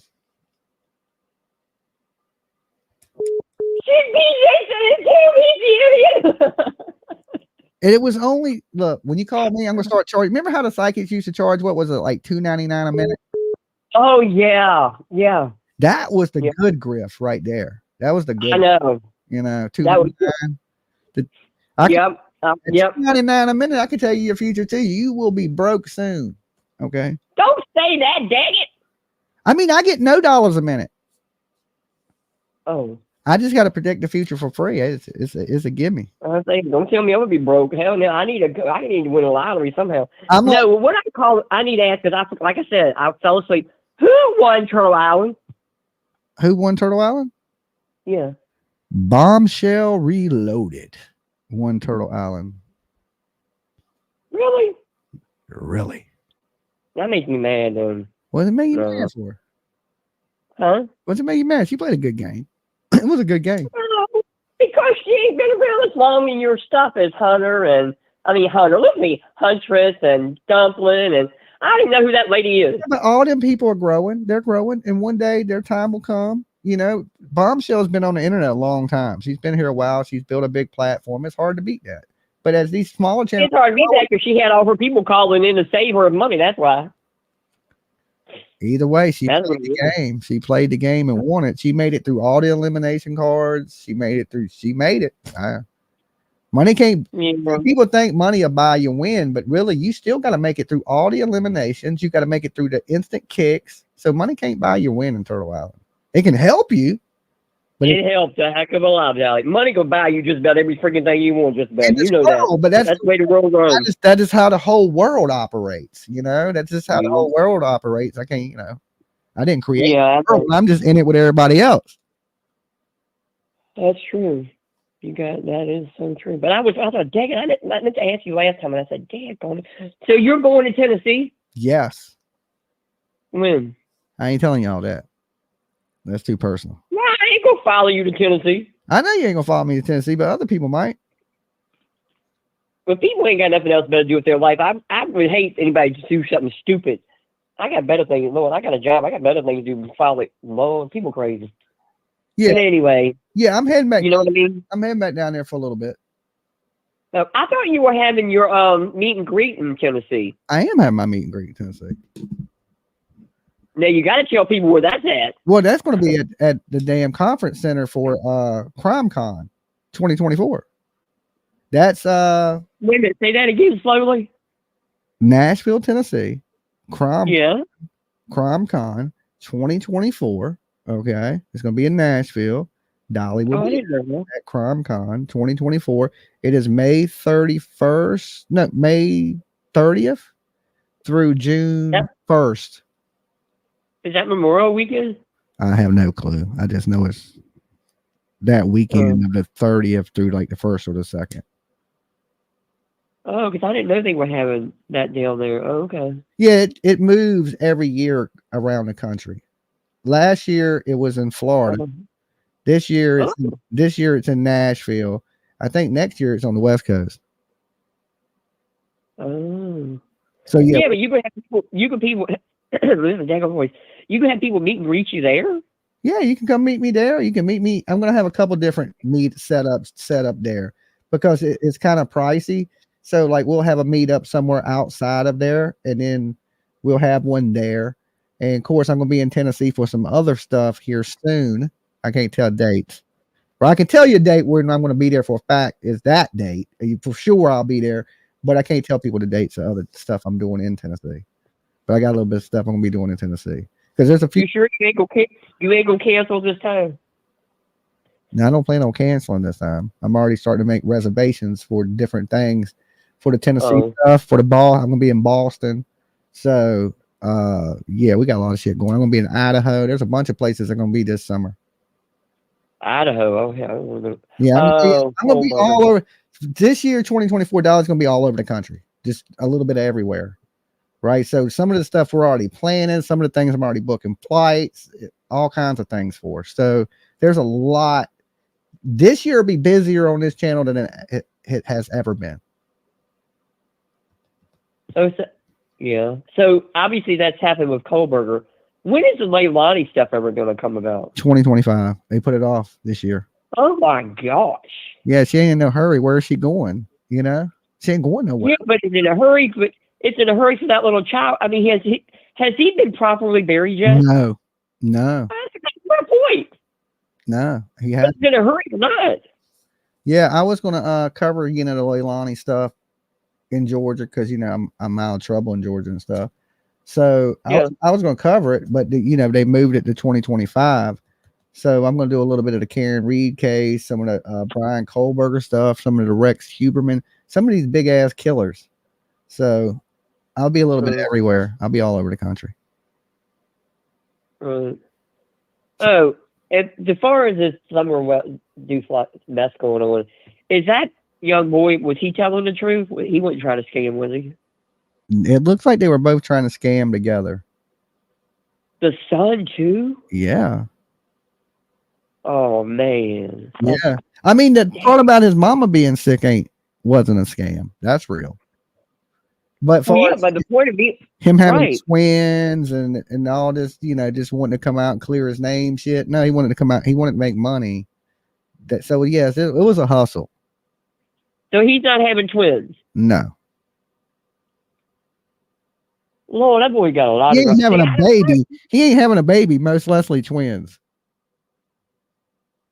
And it was only, look, when you call me, I'm gonna start charging. Remember how the psychics used to charge, what was it, like $2.99 a minute? Oh yeah, yeah. That was the good grift right there. That was the good. I know. You know, $2.99. Yep. Yep. $2.99 a minute. I can tell you your future too. You will be broke soon. Okay. Don't say that, dang it. I mean, I get no dollars a minute. Oh. I just got to predict the future for free. It's a gimme. I say, don't tell me I'm gonna be broke. Hell no, I need to win a lottery somehow. What I need to ask is, like I said, I fell asleep. Who won Turtle Island? Who won Turtle Island? Yeah. Bombshell Reloaded won Turtle Island. Really? Really? That makes me mad. What did it make you mad for? Huh? What's it make you mad? She played a good game. It was a good game. Because she ain't been around as long in your stuff as Hunter, look at me, Huntress and Dumpling, and I don't even know who that lady is. Yeah, but all them people are growing. They're growing, and one day their time will come. You know, Bombshell's been on the internet a long time. She's been here a while. She's built a big platform. It's hard to beat that. But as these smaller channels, it's hard to beat that because she had all her people calling in to save her money. That's why. Either way, she played the game. She played the game and won it. She made it through all the elimination cards. She made it. Money can't. People think money will buy you win, but really, you still got to make it through all the eliminations. You got to make it through the instant kicks. So money can't buy you win in Turtle Island. It can help you. But it helps a heck of a lot, Allie. Money can buy you just about every freaking thing you want, just about. You know that. But that's the way the world runs. That is how the whole world operates. You know, that's just how the whole world operates. I can't, I didn't create the world. I'm just in it with everybody else. That's true. That is so true. But I thought, dang it, I meant to ask you last time, and I said, dang it, so you're going to Tennessee? Yes. When? I ain't telling y'all that. That's too personal. No, I ain't gonna follow you to Tennessee. I know you ain't gonna follow me to Tennessee, but other people might. But people ain't got nothing else better to do with their life. I would hate anybody to do something stupid. I got better things. Lord, I got a job. I got better things to do than follow it. Lord, people crazy. Yeah. But anyway. Yeah, I'm heading back. You know what I mean? I'm heading back down there for a little bit. I thought you were having your meet and greet in Tennessee. I am having my meet and greet in Tennessee. Now you got to tell people where that's at. Well, that's going to be at the damn conference center for CrimeCon 2024. That's Wait a minute, say that again slowly. Nashville, Tennessee. CrimeCon 2024. Okay, it's going to be in Nashville. Dolly will be at CrimeCon 2024. It is May 30th through June 1st. Is that Memorial Weekend? I have no clue. I just know it's that weekend of the 30th through like the 1st or the 2nd. Oh, because I didn't know they were having that deal there. Oh, okay. Yeah, it moves every year around the country. Last year it was in Florida. This year it's in Nashville. I think next year it's on the West Coast. Oh. So yeah, but you can have people. You can have people meet and greet you there. Yeah, you can come meet me there. You can meet me. I'm gonna have a couple different meet setups set up there because it's kind of pricey. So like we'll have a meetup somewhere outside of there, and then we'll have one there. And of course, I'm gonna be in Tennessee for some other stuff here soon. I can't tell dates, but I can tell you a date when I'm gonna be there for a fact is that date. For sure, I'll be there, but I can't tell people the dates of other stuff I'm doing in Tennessee. But I got a little bit of stuff I'm gonna be doing in Tennessee because there's a few. You sure you ain't gonna cancel this time? No, I don't plan on canceling this time. I'm already starting to make reservations for different things for the Tennessee stuff, for the ball. I'm gonna be in Boston, so yeah, we got a lot of shit going. I'm gonna be in Idaho. There's a bunch of places I'm gonna be this summer. Idaho, yeah, I'm gonna be all over. This year, 2024 dollars gonna be all over the country, just a little bit of everywhere. Right. So some of the stuff we're already planning, some of the things I'm already booking flights, all kinds of things for. So there's a lot. This year will be busier on this channel than it has ever been. So obviously that's happened with Kohlberger. When is the Leilani stuff ever going to come about? 2025. They put it off this year. Oh my gosh. Yeah, she ain't in no hurry. Where is she going? You know, she ain't going nowhere. Yeah, but it's in a hurry. But it's in a hurry for that little child. I mean, has he been properly buried yet? No. That's my point. No, he has. He's in a hurry or not. Yeah, I was gonna cover the Leilani stuff in Georgia because I'm out of trouble in Georgia and stuff. So Yeah. I was going to cover it, but they moved it to 2025. So I'm going to do a little bit of the Karen Reed case, some of the Brian Kohlberger stuff, some of the Rex Huberman, some of these big ass killers. So I'll be a little bit everywhere. I'll be all over the country. Oh, and as far as this summer mess going on, is that young boy, was he telling the truth? He wasn't trying to scam, was he? It looks like they were both trying to scam together. The son too? Yeah. Oh man. Yeah. I mean, the part about his mama being sick wasn't a scam. That's real. But but the point of him having twins and all this, just wanting to come out and clear his name shit. No, he wanted to come out. He wanted to make money. So yes, it was a hustle. So he's not having twins? No. Lord, that boy got a lot He of... ain't having a baby. He ain't having a baby, most Leslie twins.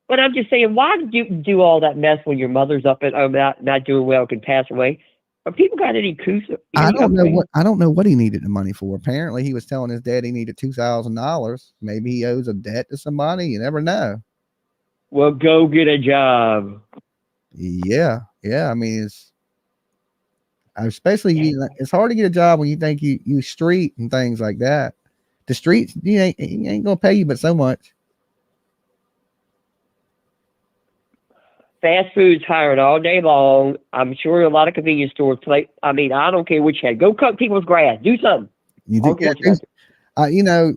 But I'm just saying, why did you do all that mess when your mother's up and not doing well, could pass away? Are people got any coups? I don't know what he needed the money for. Apparently, he was telling his dad he needed $2,000. Maybe he owes a debt to somebody. You never know. Well, go get a job. Yeah. I mean, it's hard to get a job when you think you street and things like that. The streets, he ain't gonna pay you but so much. Fast food's hiring all day long. I'm sure a lot of convenience stores play. I mean, I don't care which head. Go cut people's grass. Do something.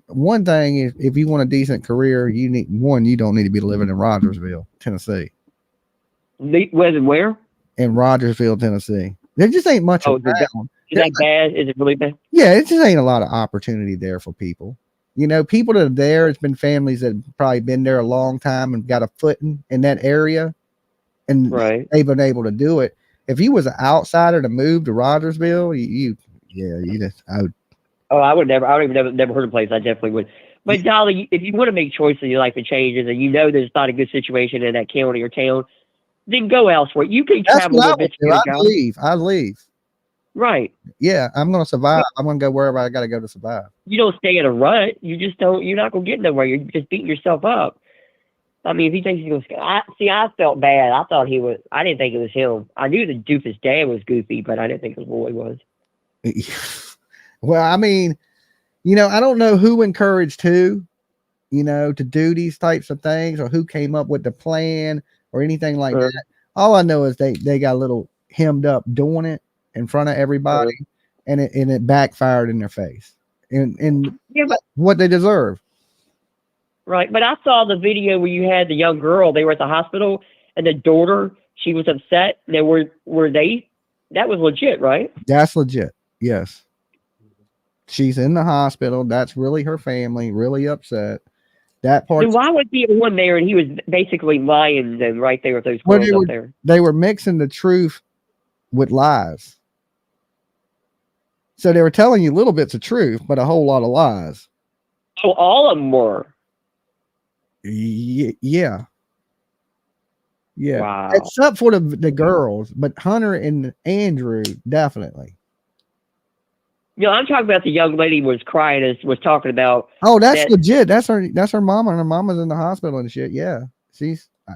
One thing is, if you want a decent career, you don't need to be living in Rogersville, Tennessee. Where? In Rogersville, Tennessee. There just ain't much around. Is that bad? Is it really bad? Yeah, it just ain't a lot of opportunity there for people. People that are there, it's been families that have probably been there a long time and got a footing in that area, and they've been able to do it. If you was an outsider to move to Rogersville, I would never. I don't even never heard of a place. I definitely would. But Dolly, if you want to make choices in your life and changes, and there's not a good situation in that county or town, then go elsewhere. You can travel a bit. I'd leave. Right. Yeah, I'm gonna survive. I'm gonna go wherever I gotta go to survive. You don't stay in a rut. You just don't. You're not gonna get nowhere. You're just beating yourself up. I mean, if he thinks he's gonna, I felt bad. I thought he was. I didn't think it was him. I knew the doofus dad was goofy, but I didn't think the boy was. Well, I mean, I don't know who encouraged who, to do these types of things, or who came up with the plan or anything like that. All I know is they got a little hemmed up doing it in front of everybody, and it backfired in their face, and what they deserve. Right, but I saw the video where you had the young girl. They were at the hospital, and the daughter, she was upset. Now, were they? That was legit, right? That's legit. Yes. She's in the hospital. That's really her family. Really upset. That part. Then why was he the one there and he was basically lying then right there with those girls up there? They were mixing the truth with lies. So they were telling you little bits of truth, but a whole lot of lies. So all of them were. Yeah. Wow. Except for the girls, but Hunter and Andrew definitely. I'm talking about the young lady was crying and was talking about. Oh, that's legit. That's her mama, and her mama's in the hospital and shit. Yeah,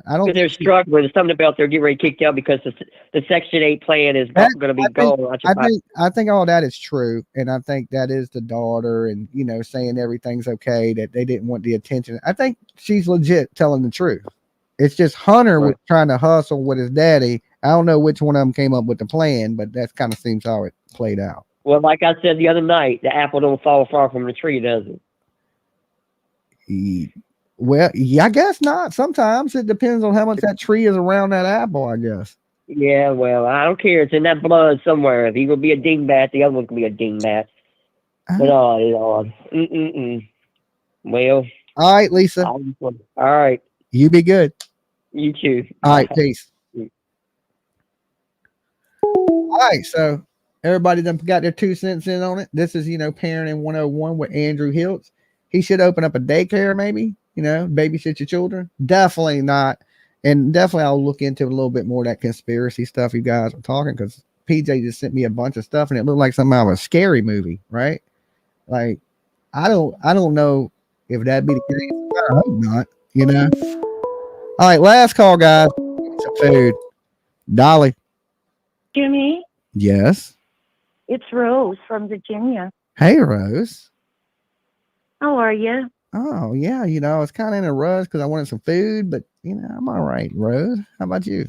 I don't. They're struggling. There's something about they're getting ready kicked out because the Section 8 plan is going to be gone. I think all that is true, and I think that is the daughter, and saying everything's okay, that they didn't want the attention. I think she's legit telling the truth. It's just Hunter was trying to hustle with his daddy. I don't know which one of them came up with the plan, but that kind of seems how it played out. Well, like I said the other night, the apple don't fall far from the tree, does it? Well, yeah, I guess not. Sometimes it depends on how much that tree is around that apple, I guess. Yeah, well, I don't care. It's in that blood somewhere. If he will be a dingbat, the other one can be a dingbat. But Well. All right, Lisa. All right. You be good. You too. All right, peace. All right, so everybody done got their 2 cents in on it. This is, Parenting 101 with Andrew HILTZ. He should open up a daycare, maybe, babysit your children. Definitely not. And definitely I'll look into a little bit more of that conspiracy stuff you guys are talking, because PJ just sent me a bunch of stuff and it looked like something out of a scary movie, right? Like, I don't know if that'd be the case. I hope not, All right, last call, guys. Some food. Dolly. Jimmy, Yes. it's Rose from Virginia. Hey, Rose. How are you? Oh, yeah. I was kind of in a rush because I wanted some food, but, I'm all right, Rose. How about you?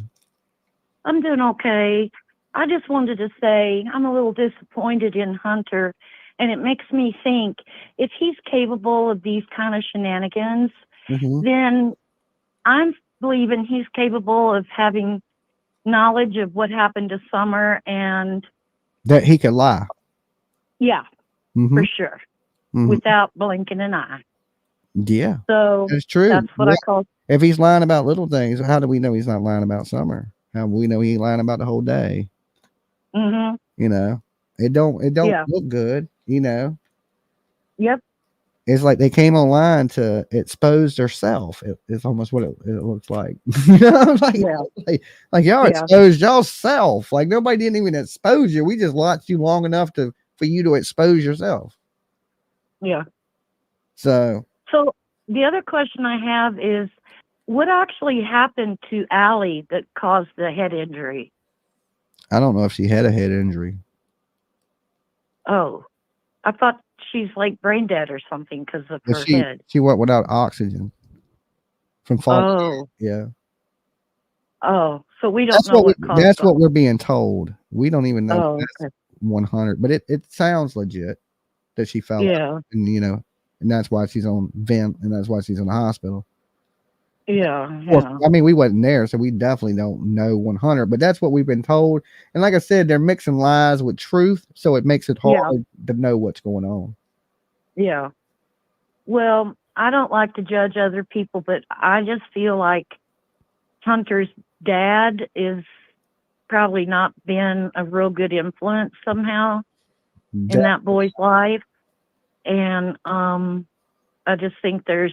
I'm doing okay. I just wanted to say I'm a little disappointed in Hunter, and it makes me think if he's capable of these kind of shenanigans, then I'm believing he's capable of having knowledge of what happened to Summer, and That he could lie. yeah, for sure, without blinking an eye. Yeah. So it's true. that's what I call. If he's lying about little things, how do we know he's not lying about Summer? How do we know he's lying about the whole day? It don't look good. Yep. It's like they came online to expose themselves. It's almost what it looks like. like y'all exposed yourself. Like nobody didn't even expose you. We just watched you long enough for you to expose yourself. Yeah. So the other question I have is, what actually happened to Allie that caused the head injury? I don't know if she had a head injury. Oh, I thought she's like brain dead or something because of her head. She went without oxygen from falling. Oh. Yeah. Oh, so we don't know what caused that's what we're being told. We don't even know if okay. that's 100, but it sounds legit that she fell. Yeah. And and that's why she's on vent, and that's why she's in the hospital. Yeah. Well, I mean, we wasn't there, so we definitely don't know 100, but that's what we've been told. And like I said, they're mixing lies with truth, so it makes it hard to know what's going on. Yeah. Well, I don't like to judge other people, but I just feel like Hunter's dad is probably not been a real good influence somehow in that boy's life. And I just think there's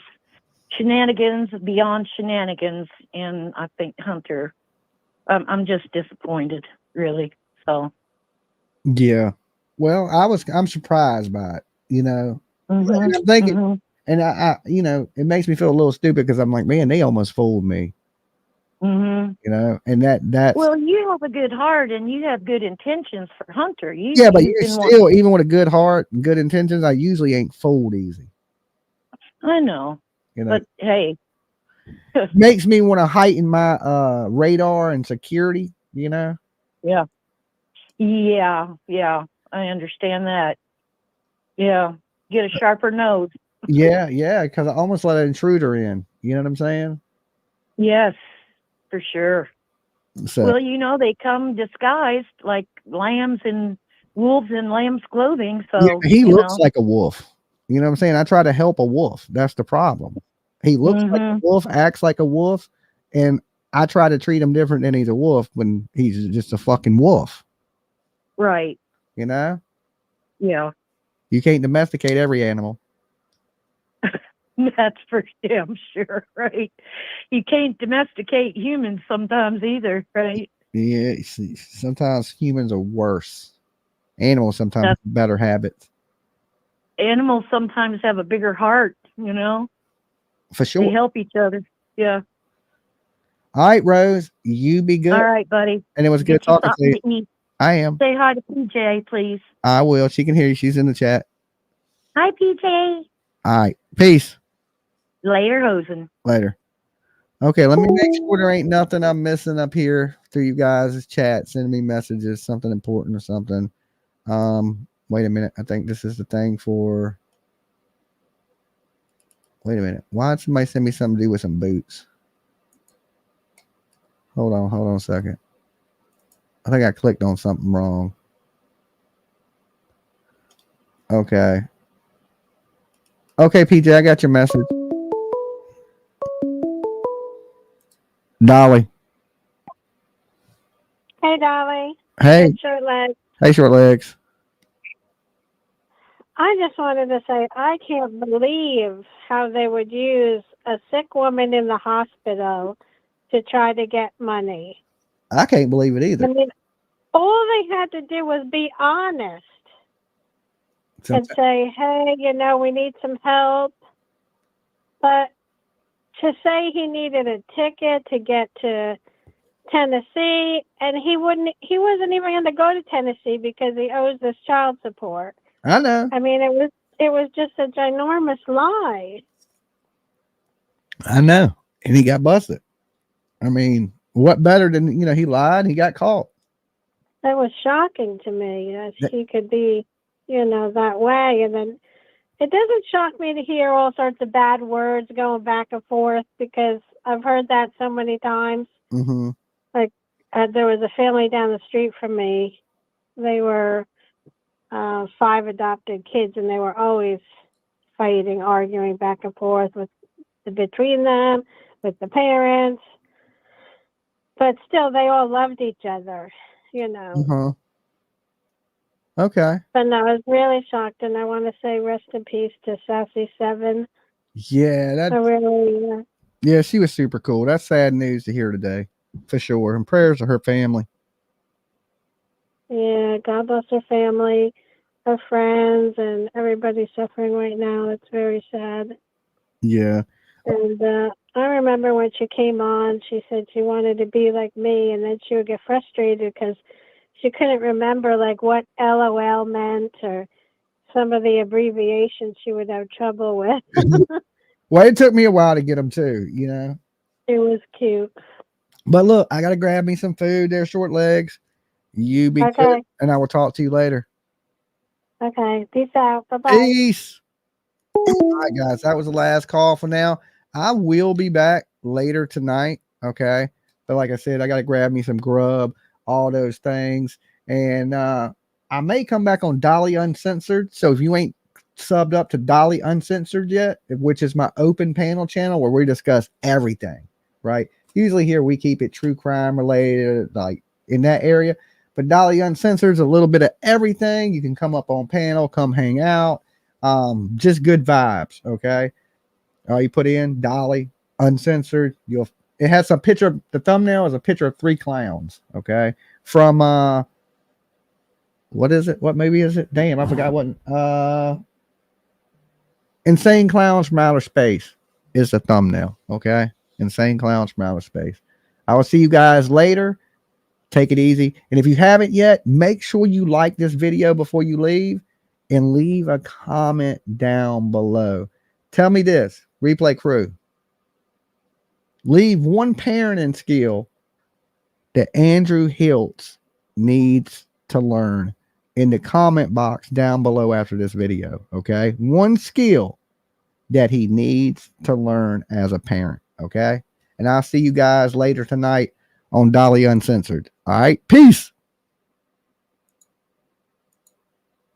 shenanigans beyond shenanigans, and I think Hunter, I'm just disappointed, really. So yeah, well, I'm surprised by it, And I'm thinking, and I it makes me feel a little stupid because I'm like, man, they almost fooled me. And that's well, you have a good heart and you have good intentions for Hunter. But you're still, even with a good heart and good intentions, I usually ain't fooled easy. I know. But hey, makes me want to heighten my radar and security. Yeah. I understand that. Yeah, get a sharper nose. Yeah, because I almost let an intruder in. You know what I'm saying? Yes, for sure. So, well, they come disguised like lambs and wolves in lamb's clothing. So he looks like a wolf. You know what I'm saying? I try to help a wolf. That's the problem. He looks like a wolf, acts like a wolf, and I try to treat him different than he's a wolf when he's just a fucking wolf. Right. Yeah. You can't domesticate every animal. That's for damn sure, right? You can't domesticate humans sometimes either, right? Yeah, sometimes humans are worse. Animals sometimes have better habits. Animals sometimes have a bigger heart, For sure. They help each other. Yeah. All right, Rose, you be good. All right, buddy. And it was good talking to you. I am. Say hi to PJ, please. I will. She can hear you. She's in the chat. Hi, PJ. All right. Peace. Later, Hosen. Later. Okay, let me make sure there ain't nothing I'm missing up here through you guys' chat. Send me messages, something important or something. Wait a minute. I think this is the thing for. Wait a minute. Why did somebody send me something to do with some boots? Hold on a second. I think I clicked on something wrong. Okay, PJ, I got your message. Dolly. Hey, Dolly. Hey. Short legs. Hey, short legs. I just wanted to say I can't believe how they would use a sick woman in the hospital to try to get money. I can't believe it either. I mean, all they had to do was be honest and say, hey, we need some help. But to say he needed a ticket to get to Tennessee, and he wasn't even going to go to Tennessee because he owes this child support. I know. I mean, it was just a ginormous lie. I know. And he got busted. I mean, what better than, he lied, he got caught. That was shocking to me that he could be, that way. And then it doesn't shock me to hear all sorts of bad words going back and forth because I've heard that so many times. Mm-hmm. Like there was a family down the street from me. They were 5 adopted kids, and they were always fighting, arguing back and forth between them, with the parents. But still, they all loved each other, Uh-huh. Okay. But no, I was really shocked, and I want to say rest in peace to Sassy 7. Yeah, yeah, she was super cool. That's sad news to hear today, for sure. And prayers to her family. Yeah, God bless her family, her friends, and everybody suffering right now. It's very sad. Yeah. And I remember when she came on, she said she wanted to be like me, and then she would get frustrated because she couldn't remember like what LOL meant or some of the abbreviations she would have trouble with. Well, it took me a while to get them too, It was cute. But look, I got to grab me some food there, short legs. You be good, and I will talk to you later. Okay. Peace out. Bye-bye. Peace. All right, guys, that was the last call for now. I will be back later tonight. Okay. But like I said, I got to grab me some grub, all those things. And I may come back on Dolly Uncensored. So if you ain't subbed up to Dolly Uncensored yet, which is my open panel channel where we discuss everything, right? Usually here we keep it true crime related, like in that area. But Dolly Uncensored is a little bit of everything. You can come up on panel, come hang out. Just good vibes. Okay. You put in Dolly Uncensored. It has a picture. The thumbnail is a picture of 3 clowns. Okay. From, what is it? What movie is it? Damn, I forgot what. Insane Clowns from Outer Space is the thumbnail. Okay. Insane Clowns from Outer Space. I will see you guys later. Take it easy. And if you haven't yet, make sure you like this video before you leave and leave a comment down below. Tell me this, replay crew. Leave one parenting skill that Andrew HILTZ needs to learn in the comment box down below after this video. Okay. One skill that he needs to learn as a parent. Okay. And I'll see you guys later tonight on Dolly Uncensored. All right. Peace.